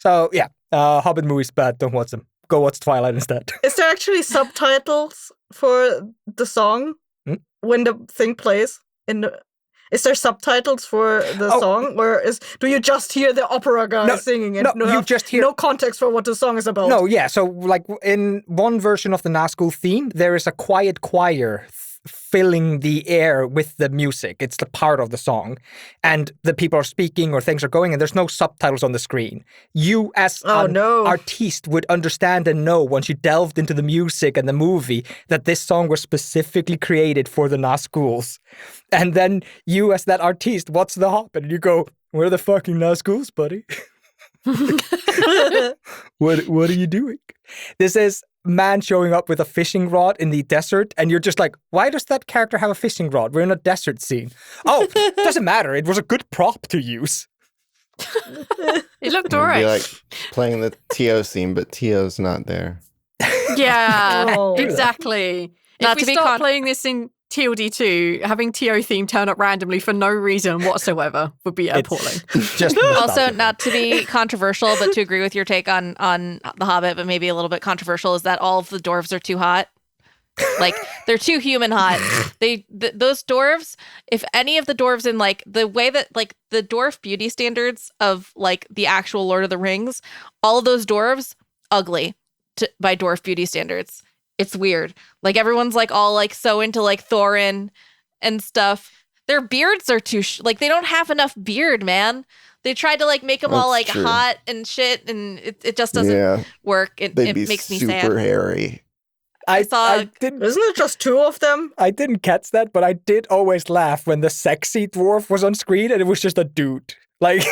So, yeah, Hobbit movies bad. Don't watch them. Go watch Twilight instead. Is there actually subtitles for the song when the thing plays? Is there subtitles for the song, or do you just hear the opera guy singing and you just hear no context for what the song is about? No, yeah. So, like in one version of the Nazgul theme, there is a quiet choir filling the air with the music. It's the part of the song, and the people are speaking or things are going, and there's no subtitles on the screen. You, as an artiste, would understand and know once you delved into the music and the movie that this song was specifically created for the Nazguls. And then you, as that artiste, watch The Hobbit, and you go, "Where are the fucking Nazguls, buddy? What are you doing?" This is man showing up with a fishing rod in the desert, and you're just like, why does that character have a fishing rod? We're in a desert scene. Oh, doesn't matter. It was a good prop to use. It looked alright. It'd be like playing the Tio scene, but Tio's not there. Yeah, exactly. Not if to we be start playing this in TLD2, having Tio theme turn up randomly for no reason whatsoever would be appalling. Just also, not to be controversial, but to agree with your take on The Hobbit, but maybe a little bit controversial, is that all of the dwarves are too hot. Like, they're too human hot. Those dwarves, if any of the dwarves in, like, the way that, like, the dwarf beauty standards of, like, the actual Lord of the Rings, all of those dwarves, ugly by dwarf beauty standards. It's weird. Like, everyone's like all like so into like Thorin and stuff. Their beards are too like they don't have enough beard, man. They tried to like make them all like hot and shit, and it just doesn't work. It makes me sad. Super hairy. I didn't. Isn't it just two of them? I didn't catch that, but I did always laugh when the sexy dwarf was on screen and it was just a dude. Like.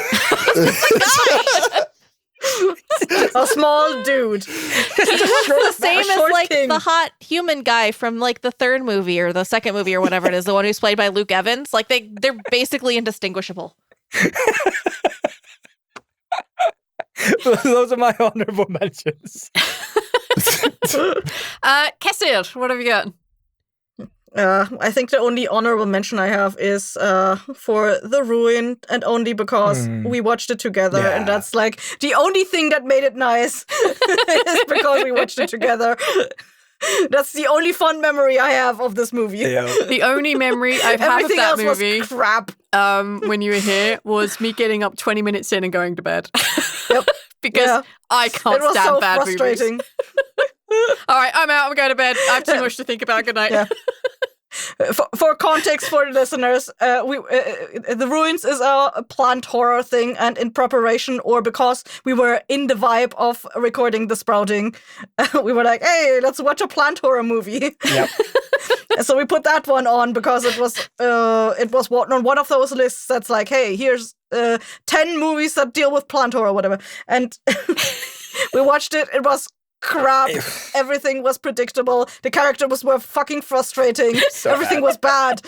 A small dude. He's the same as like king. the hot human guy from like the third movie or the second movie or whatever it is, the one who's played by Luke Evans. Like they're basically indistinguishable. Those are my honorable mentions. Kessil, what have you got? I think the only honorable mention I have is for The Ruin, and only because we watched it together, and that's like the only thing that made it nice is because we watched it together. That's the only fun memory I have of this movie. Yeah. The only memory I've had of Everything that else movie was crap. When you were here was me getting up 20 minutes in and going to bed. Yep. Because I can't it was stand so bad frustrating. movies. All right, I'm out. I'm going to bed. I have too much to think about. Good night. Yeah. For context for the listeners, The Ruins is a planned horror thing, and in preparation, or because we were in the vibe of recording The Sprouting, we were like, hey, let's watch a planned horror movie. Yep. So we put that one on because it was on one of those lists that's like, hey, here's 10 movies that deal with planned horror or whatever. And we watched it. It was crap. Everything was predictable. The characters were fucking frustrating. Everything was bad.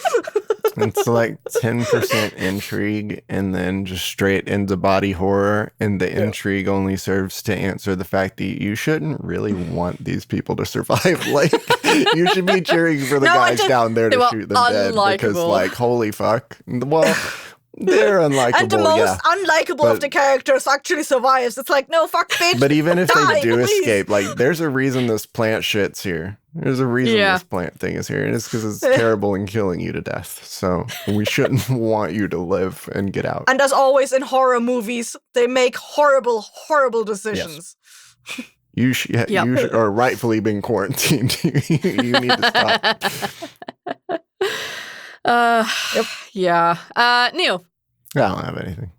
It's like 10% intrigue and then just straight into body horror, and the intrigue only serves to answer the fact that you shouldn't really want these people to survive. Like, you should be cheering for the guys down there to shoot them dead, because like, holy fuck. Well, they're unlikable. And the most unlikable of the characters actually survives. It's like, no, fuck, bitch. But even if they do please. escape, like, there's a reason this plant shit's here. There's a reason this plant thing is here, and it's because it's terrible and killing you to death. So we shouldn't want you to live and get out. And as always in horror movies, they make horrible, horrible decisions. Yes. You are rightfully being quarantined. You need to stop. Yeah. Neil. I don't have anything.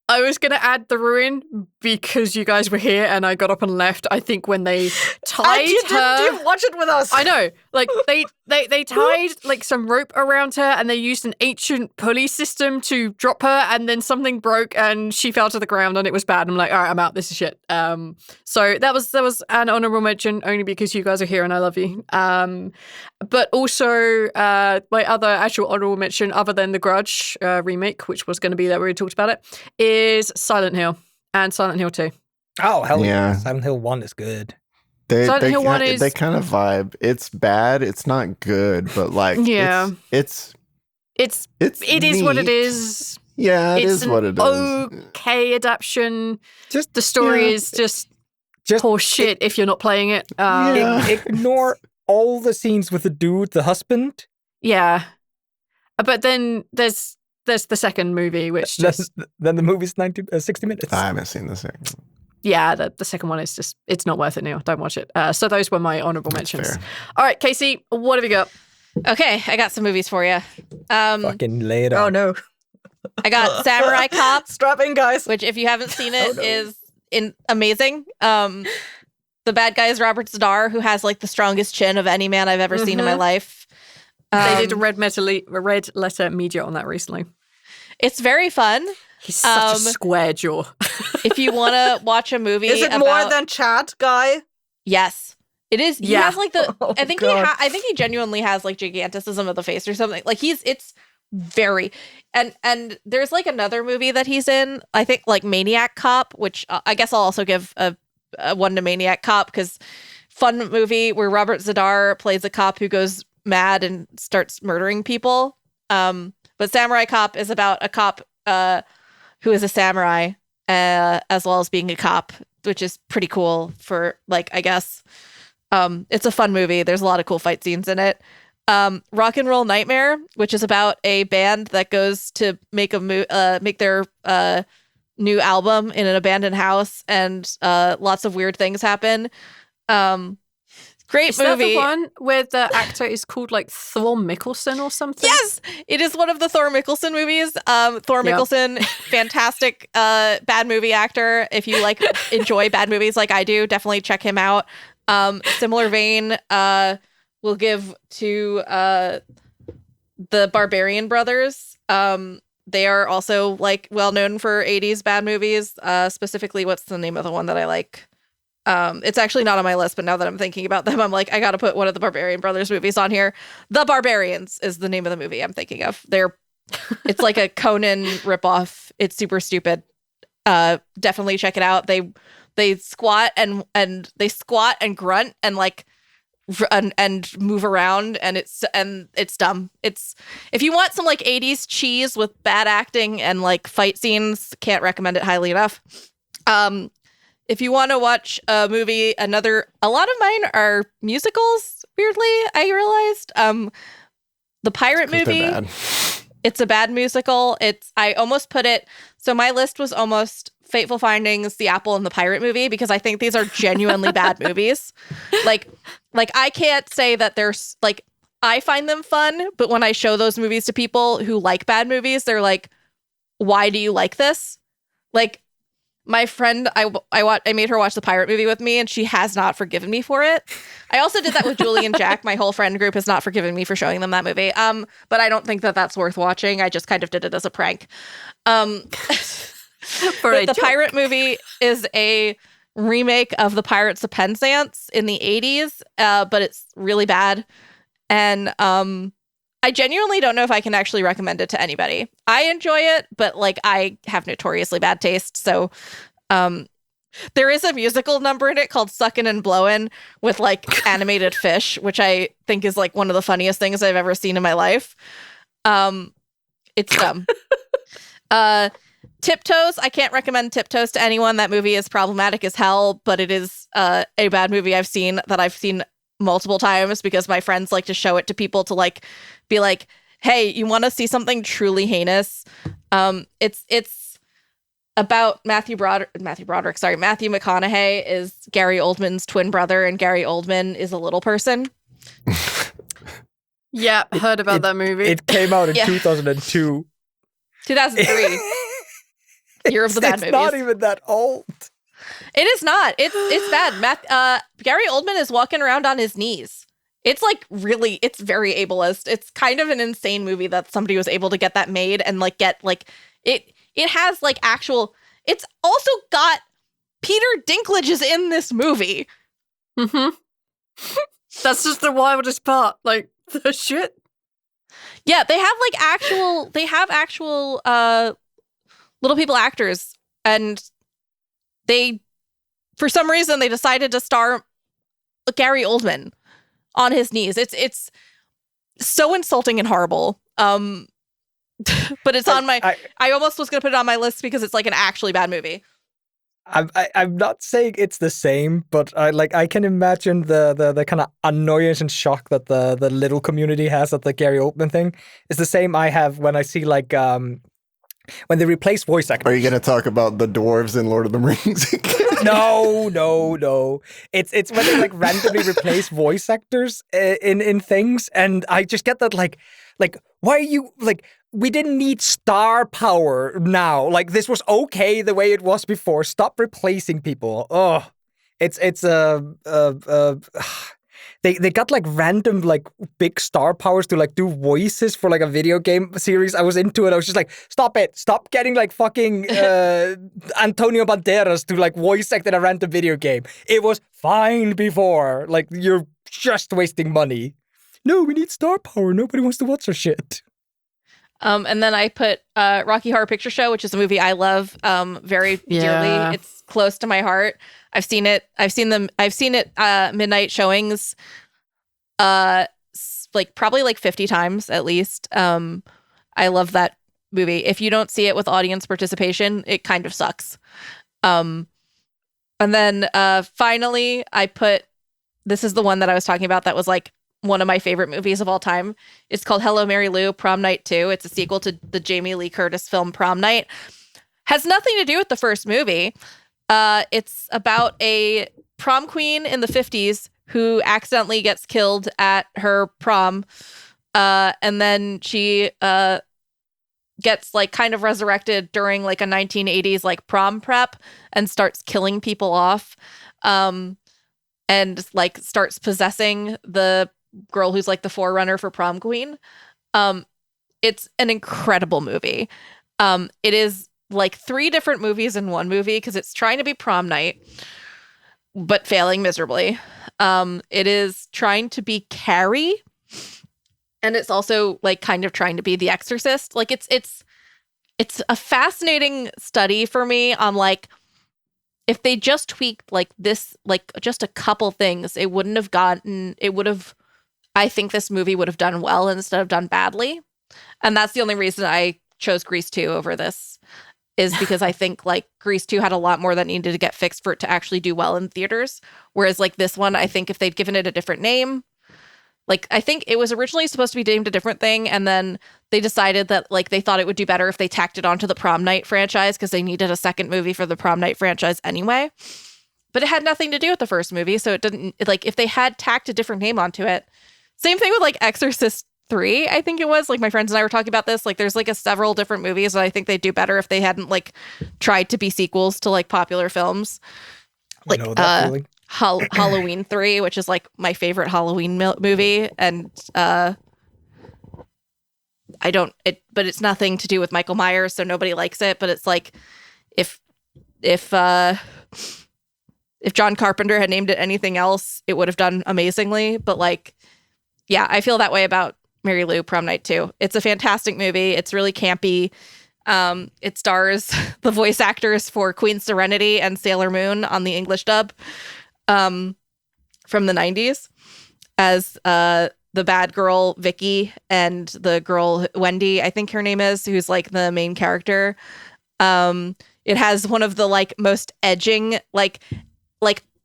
I was going to add The Ruin because you guys were here and I got up and left. I think when they tied you her... didn't even watch it with us. I know. Like, they tied, like, some rope around her and they used an ancient pulley system to drop her and then something broke and she fell to the ground and it was bad. I'm like, all right, I'm out. This is shit. So that was an honorable mention only because you guys are here and I love you. But also, my other actual honorable mention, other than the Grudge remake, which was going to be that we already talked about it, is Silent Hill and Silent Hill 2. Oh, hell yeah. Yeah. Silent Hill 1 is good. Silent Hill 1 is... They kind of vibe. It's bad. It's not good, but like, yeah. It is what it is. Yeah, it's what it is. Okay adaptation. Just the story is just horse shit if you're not playing it. Ignore all the scenes with the dude, the husband. Yeah. But then there's the second movie, which just... Then the movie's 60 minutes. I haven't seen the second. Yeah, the second one is just, it's not worth it, Neil. Don't watch it. So those were my honorable mentions. Fair. All right, Casey, what have you got? Okay, I got some movies for you. Fucking lay it on. Oh, no. I got Samurai Cop. Strap in, guys. Which, if you haven't seen it, is amazing. The bad guy is Robert Zadar, who has like the strongest chin of any man I've ever seen in my life. They did a red letter media on that recently. It's very fun. He's such a square jaw. If you want to watch a movie, is it more than Chad guy? Yes, it is. He has like the. Oh, I think he genuinely has like giganticism of the face or something. Like it's very and there's like another movie that he's in. I think like Maniac Cop, which I guess I'll also give a one to Maniac Cop because fun movie where Robert Zadar plays a cop who goes mad and starts murdering people. But Samurai Cop is about a cop who is a samurai as well as being a cop, which is pretty cool for like, I guess. It's a fun movie. There's a lot of cool fight scenes in it. Rock and Roll Nightmare, which is about a band that goes to make their new album in an abandoned house, and lots of weird things happen. Great is movie. Is that the one where the actor is called like Thor Mikkelsen or something? Yes, it is one of the Thor Mikkelsen movies. Thor Mikkelsen, fantastic bad movie actor. If you enjoy bad movies like I do, definitely check him out. Similar vein, we'll give to the Barbarian Brothers. They are also like well known for 80s bad movies. Specifically, what's the name of the one that I like? It's actually not on my list, but now that I'm thinking about them, I'm like, I got to put one of the Barbarian Brothers movies on here. The Barbarians is the name of the movie I'm thinking of. It's like a Conan ripoff. It's super stupid. Definitely check it out. They squat and they squat and grunt and like and move around, and it's dumb. It's, if you want some like 80s cheese with bad acting and like fight scenes, can't recommend it highly enough. If you want to watch a movie, a lot of mine are musicals, weirdly, I realized. The Pirate movie, it's a bad musical. I almost put it, so my list was almost Fateful Findings, The Apple, and The Pirate movie, because I think these are genuinely bad movies. Like I can't say that there's, like, I find them fun, but when I show those movies to people who like bad movies, they're like, why do you like this? Like, my friend, I made her watch the Pirate movie with me, and she has not forgiven me for it. I also did that with Julie and Jack. My whole friend group has not forgiven me for showing them that movie. But I don't think that that's worth watching. I just kind of did it as a prank. But the Pirate movie is a remake of The Pirates of Penzance in the 80s, but it's really bad. And I genuinely don't know if I can actually recommend it to anybody. I enjoy it, but like I have notoriously bad taste. So there is a musical number in it called Suckin' and Blowin' with like animated fish, which I think is like one of the funniest things I've ever seen in my life. It's dumb. Tiptoes. I can't recommend Tiptoes to anyone. That movie is problematic as hell, but it is a bad movie I've seen multiple times because my friends like to show it to people to like be like, hey, you want to see something truly heinous? It's about Matthew McConaughey is Gary Oldman's twin brother, and Gary Oldman is a little person. Yeah, heard about that movie. It came out in 2002. 2003. Year of the bad movies. It's not even that old. It is not. It's bad. Gary Oldman is walking around on his knees. It's like really, it's very ableist. It's kind of an insane movie that somebody was able to get that made and like get like it has like actual. It's also got Peter Dinklage is in this movie. Mm-hmm. That's just the wildest part. Like the shit. Yeah, they have actual little people actors, and they, for some reason, they decided to star Gary Oldman on his knees. It's so insulting and horrible. But it's on my. I almost was gonna put it on my list because it's like an actually bad movie. I'm not saying it's the same, but I can imagine the kind of annoyance and shock that the little community has at the Gary Oldman thing is the same I have when I see like when they replace voice actors. Are you going to talk about the dwarves in Lord of the Rings? No. It's when they like randomly replace voice actors in things, and I just get that like why are you like. We didn't need star power now. Like this was okay the way it was before. Stop replacing people. Oh, it's they got like random like big star powers to like do voices for like a video game series. I was into it. I was just like, stop it. Stop getting like fucking Antonio Banderas to like voice act in a random video game. It was fine before. Like you're just wasting money. No, we need star power. Nobody wants to watch our shit. And then I put Rocky Horror Picture Show, which is a movie I love very dearly. It's close to my heart. I've seen it midnight showings like probably like 50 times at least. I love that movie. If you don't see it with audience participation, it kind of sucks. And then finally I put, this is the one that I was talking about that was like one of my favorite movies of all time. It's called Hello, Mary Lou, Prom Night 2. It's a sequel to the Jamie Lee Curtis film Prom Night. Has nothing to do with the first movie. It's about a prom queen in the 50s who accidentally gets killed at her prom. And then she gets like kind of resurrected during like a 1980s like prom prep and starts killing people off. And like starts possessing the girl who's like the forerunner for prom queen. It's an incredible movie. It is like 3 different movies in one movie because it's trying to be Prom Night but failing miserably. It is trying to be Carrie, and it's also like kind of trying to be The Exorcist. Like it's a fascinating study for me on like if they just tweaked like this, like just a couple things, it would have, I think this movie would have done well instead of done badly. And that's the only reason I chose Grease 2 over this, is because I think like Grease 2 had a lot more that needed to get fixed for it to actually do well in theaters. Whereas like this one, I think if they'd given it a different name, like I think it was originally supposed to be named a different thing. And then they decided that like they thought it would do better if they tacked it onto the Prom Night franchise because they needed a second movie for the Prom Night franchise anyway. But it had nothing to do with the first movie. So it didn't, like if they had tacked a different name onto it. Same thing with like Exorcist 3, I think it was. Like my friends and I were talking about this. Like there's like several different movies that I think they'd do better if they hadn't like tried to be sequels to like popular films. Like Halloween 3, which is like my favorite Halloween movie, and but it's nothing to do with Michael Myers, so nobody likes it. But it's like if John Carpenter had named it anything else, it would have done amazingly. But like, yeah, I feel that way about Mary Lou, Prom Night 2. It's a fantastic movie. It's really campy. It stars the voice actors for Queen Serenity and Sailor Moon on the English dub from the 90s as the bad girl Vicky and the girl Wendy, I think her name is, who's like the main character. It has one of the like most edging like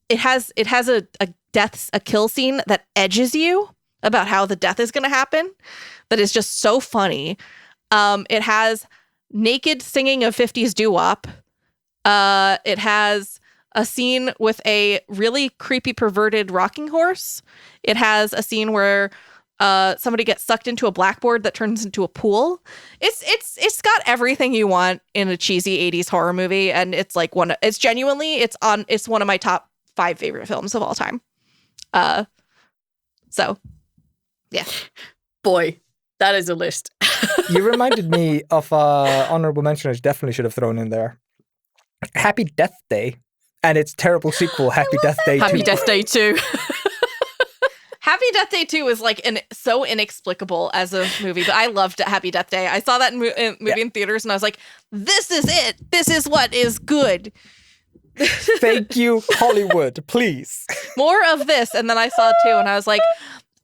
it has a kill scene that edges you about how the death is going to happen. That is just so funny. It has naked singing of 50s doo-wop. It has a scene with a really creepy perverted rocking horse. It has a scene where somebody gets sucked into a blackboard that turns into a pool. It's got everything you want in a cheesy 80s horror movie, and it's like it's one of my top 5 favorite films of all time. So yeah. Boy, that is a list. You reminded me of honorable mention I definitely should have thrown in there. Happy Death Day and its terrible sequel, Happy Death Day 2. Happy Death Day 2. Happy Death Day 2 is like so inexplicable as a movie, but I loved Happy Death Day. I saw that in theaters and I was like, this is it. This is what is good. Thank you, Hollywood, please. More of this. And then I saw 2 and I was like,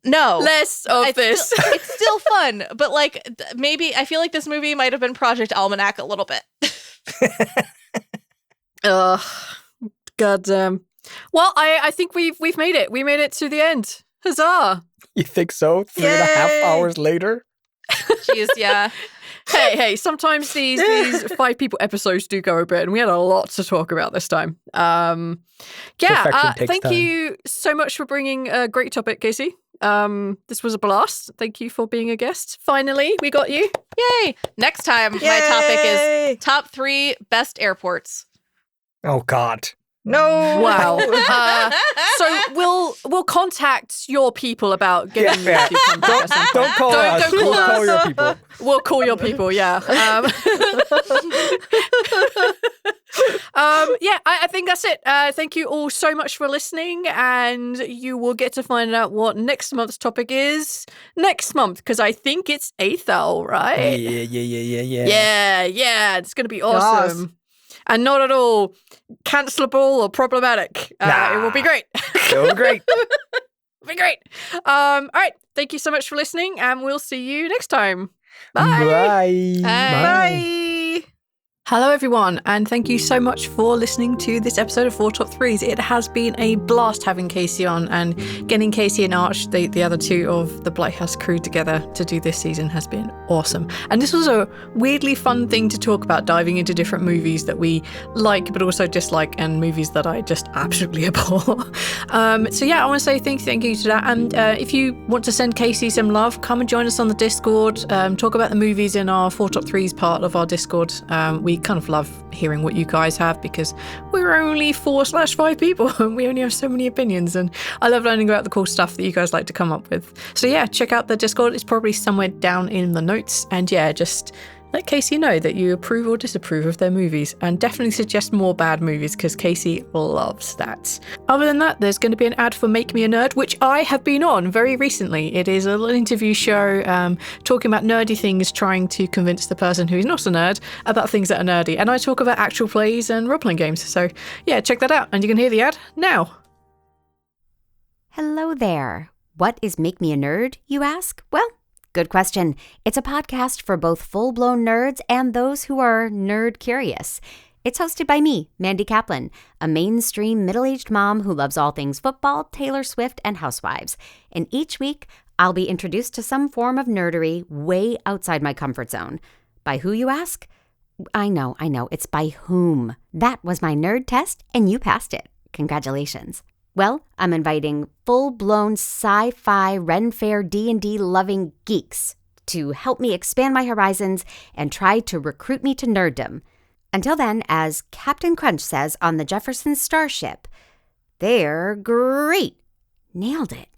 no. Less of this. It's still fun, but like maybe I feel like this movie might have been Project Almanac a little bit. Goddamn. Well, I think we've made it. We made it to the end. Huzzah! You think so? 3.5 hours later? Jeez, yeah. Hey, sometimes these 5 people episodes do go a bit, and we had a lot to talk about this time. Thank you so much for bringing a great topic, Casey. This was a blast. Thank you for being a guest. Finally, we got you. Yay! Next time, my topic is top 3 best airports. Oh, God. No. Wow. So we'll contact your people about getting you to come back at some point. Don't call us. Don't call We'll us. call your people. We'll call your people, yeah. I think that's it. Thank you all so much for listening, and you will get to find out what next month's topic is next month, because I think it's Aethel, right? Yeah. It's going to be awesome. Yes. And not at all cancelable or problematic. It will be great. It will be great. It'll be great. All right. Thank you so much for listening, and we'll see you next time. Bye. Bye. Bye. Hello, everyone, and thank you so much for listening to this episode of 4 Top 3s. It has been a blast having Casey on, and getting Casey and Arch, the other 2 of the Blighthouse crew, together to do this season has been awesome. And this was a weirdly fun thing to talk about, diving into different movies that we like but also dislike, and movies that I just absolutely abhor. I want to say thank you to that. And if you want to send Casey some love, come and join us on the Discord. Talk about the movies in our 4 Top 3s part of our Discord. We kind of love hearing what you guys have, because we're only 4/5 people and we only have so many opinions, and I love learning about the cool stuff that you guys like to come up with. So yeah, check out the Discord. It's probably somewhere down in the notes, and yeah, just let Casey know that you approve or disapprove of their movies, and definitely suggest more bad movies, because Casey loves that. Other than that, there's going to be an ad for Make Me a Nerd, which I have been on very recently. It is a little interview show talking about nerdy things, trying to convince the person who's not a nerd about things that are nerdy. And I talk about actual plays and role-playing games. So yeah, check that out, and you can hear the ad now. Hello there. What is Make Me a Nerd, you ask? Well, good question. It's a podcast for both full-blown nerds and those who are nerd curious. It's hosted by me, Mandy Kaplan, a mainstream middle-aged mom who loves all things football, Taylor Swift, and housewives. And each week, I'll be introduced to some form of nerdery way outside my comfort zone. By who, you ask? I know. It's by whom. That was my nerd test, and you passed it. Congratulations. Well, I'm inviting full-blown sci-fi, Ren Fair D&D loving geeks to help me expand my horizons and try to recruit me to nerddom. Until then, as Captain Crunch says on the Jefferson Starship, they're great. Nailed it.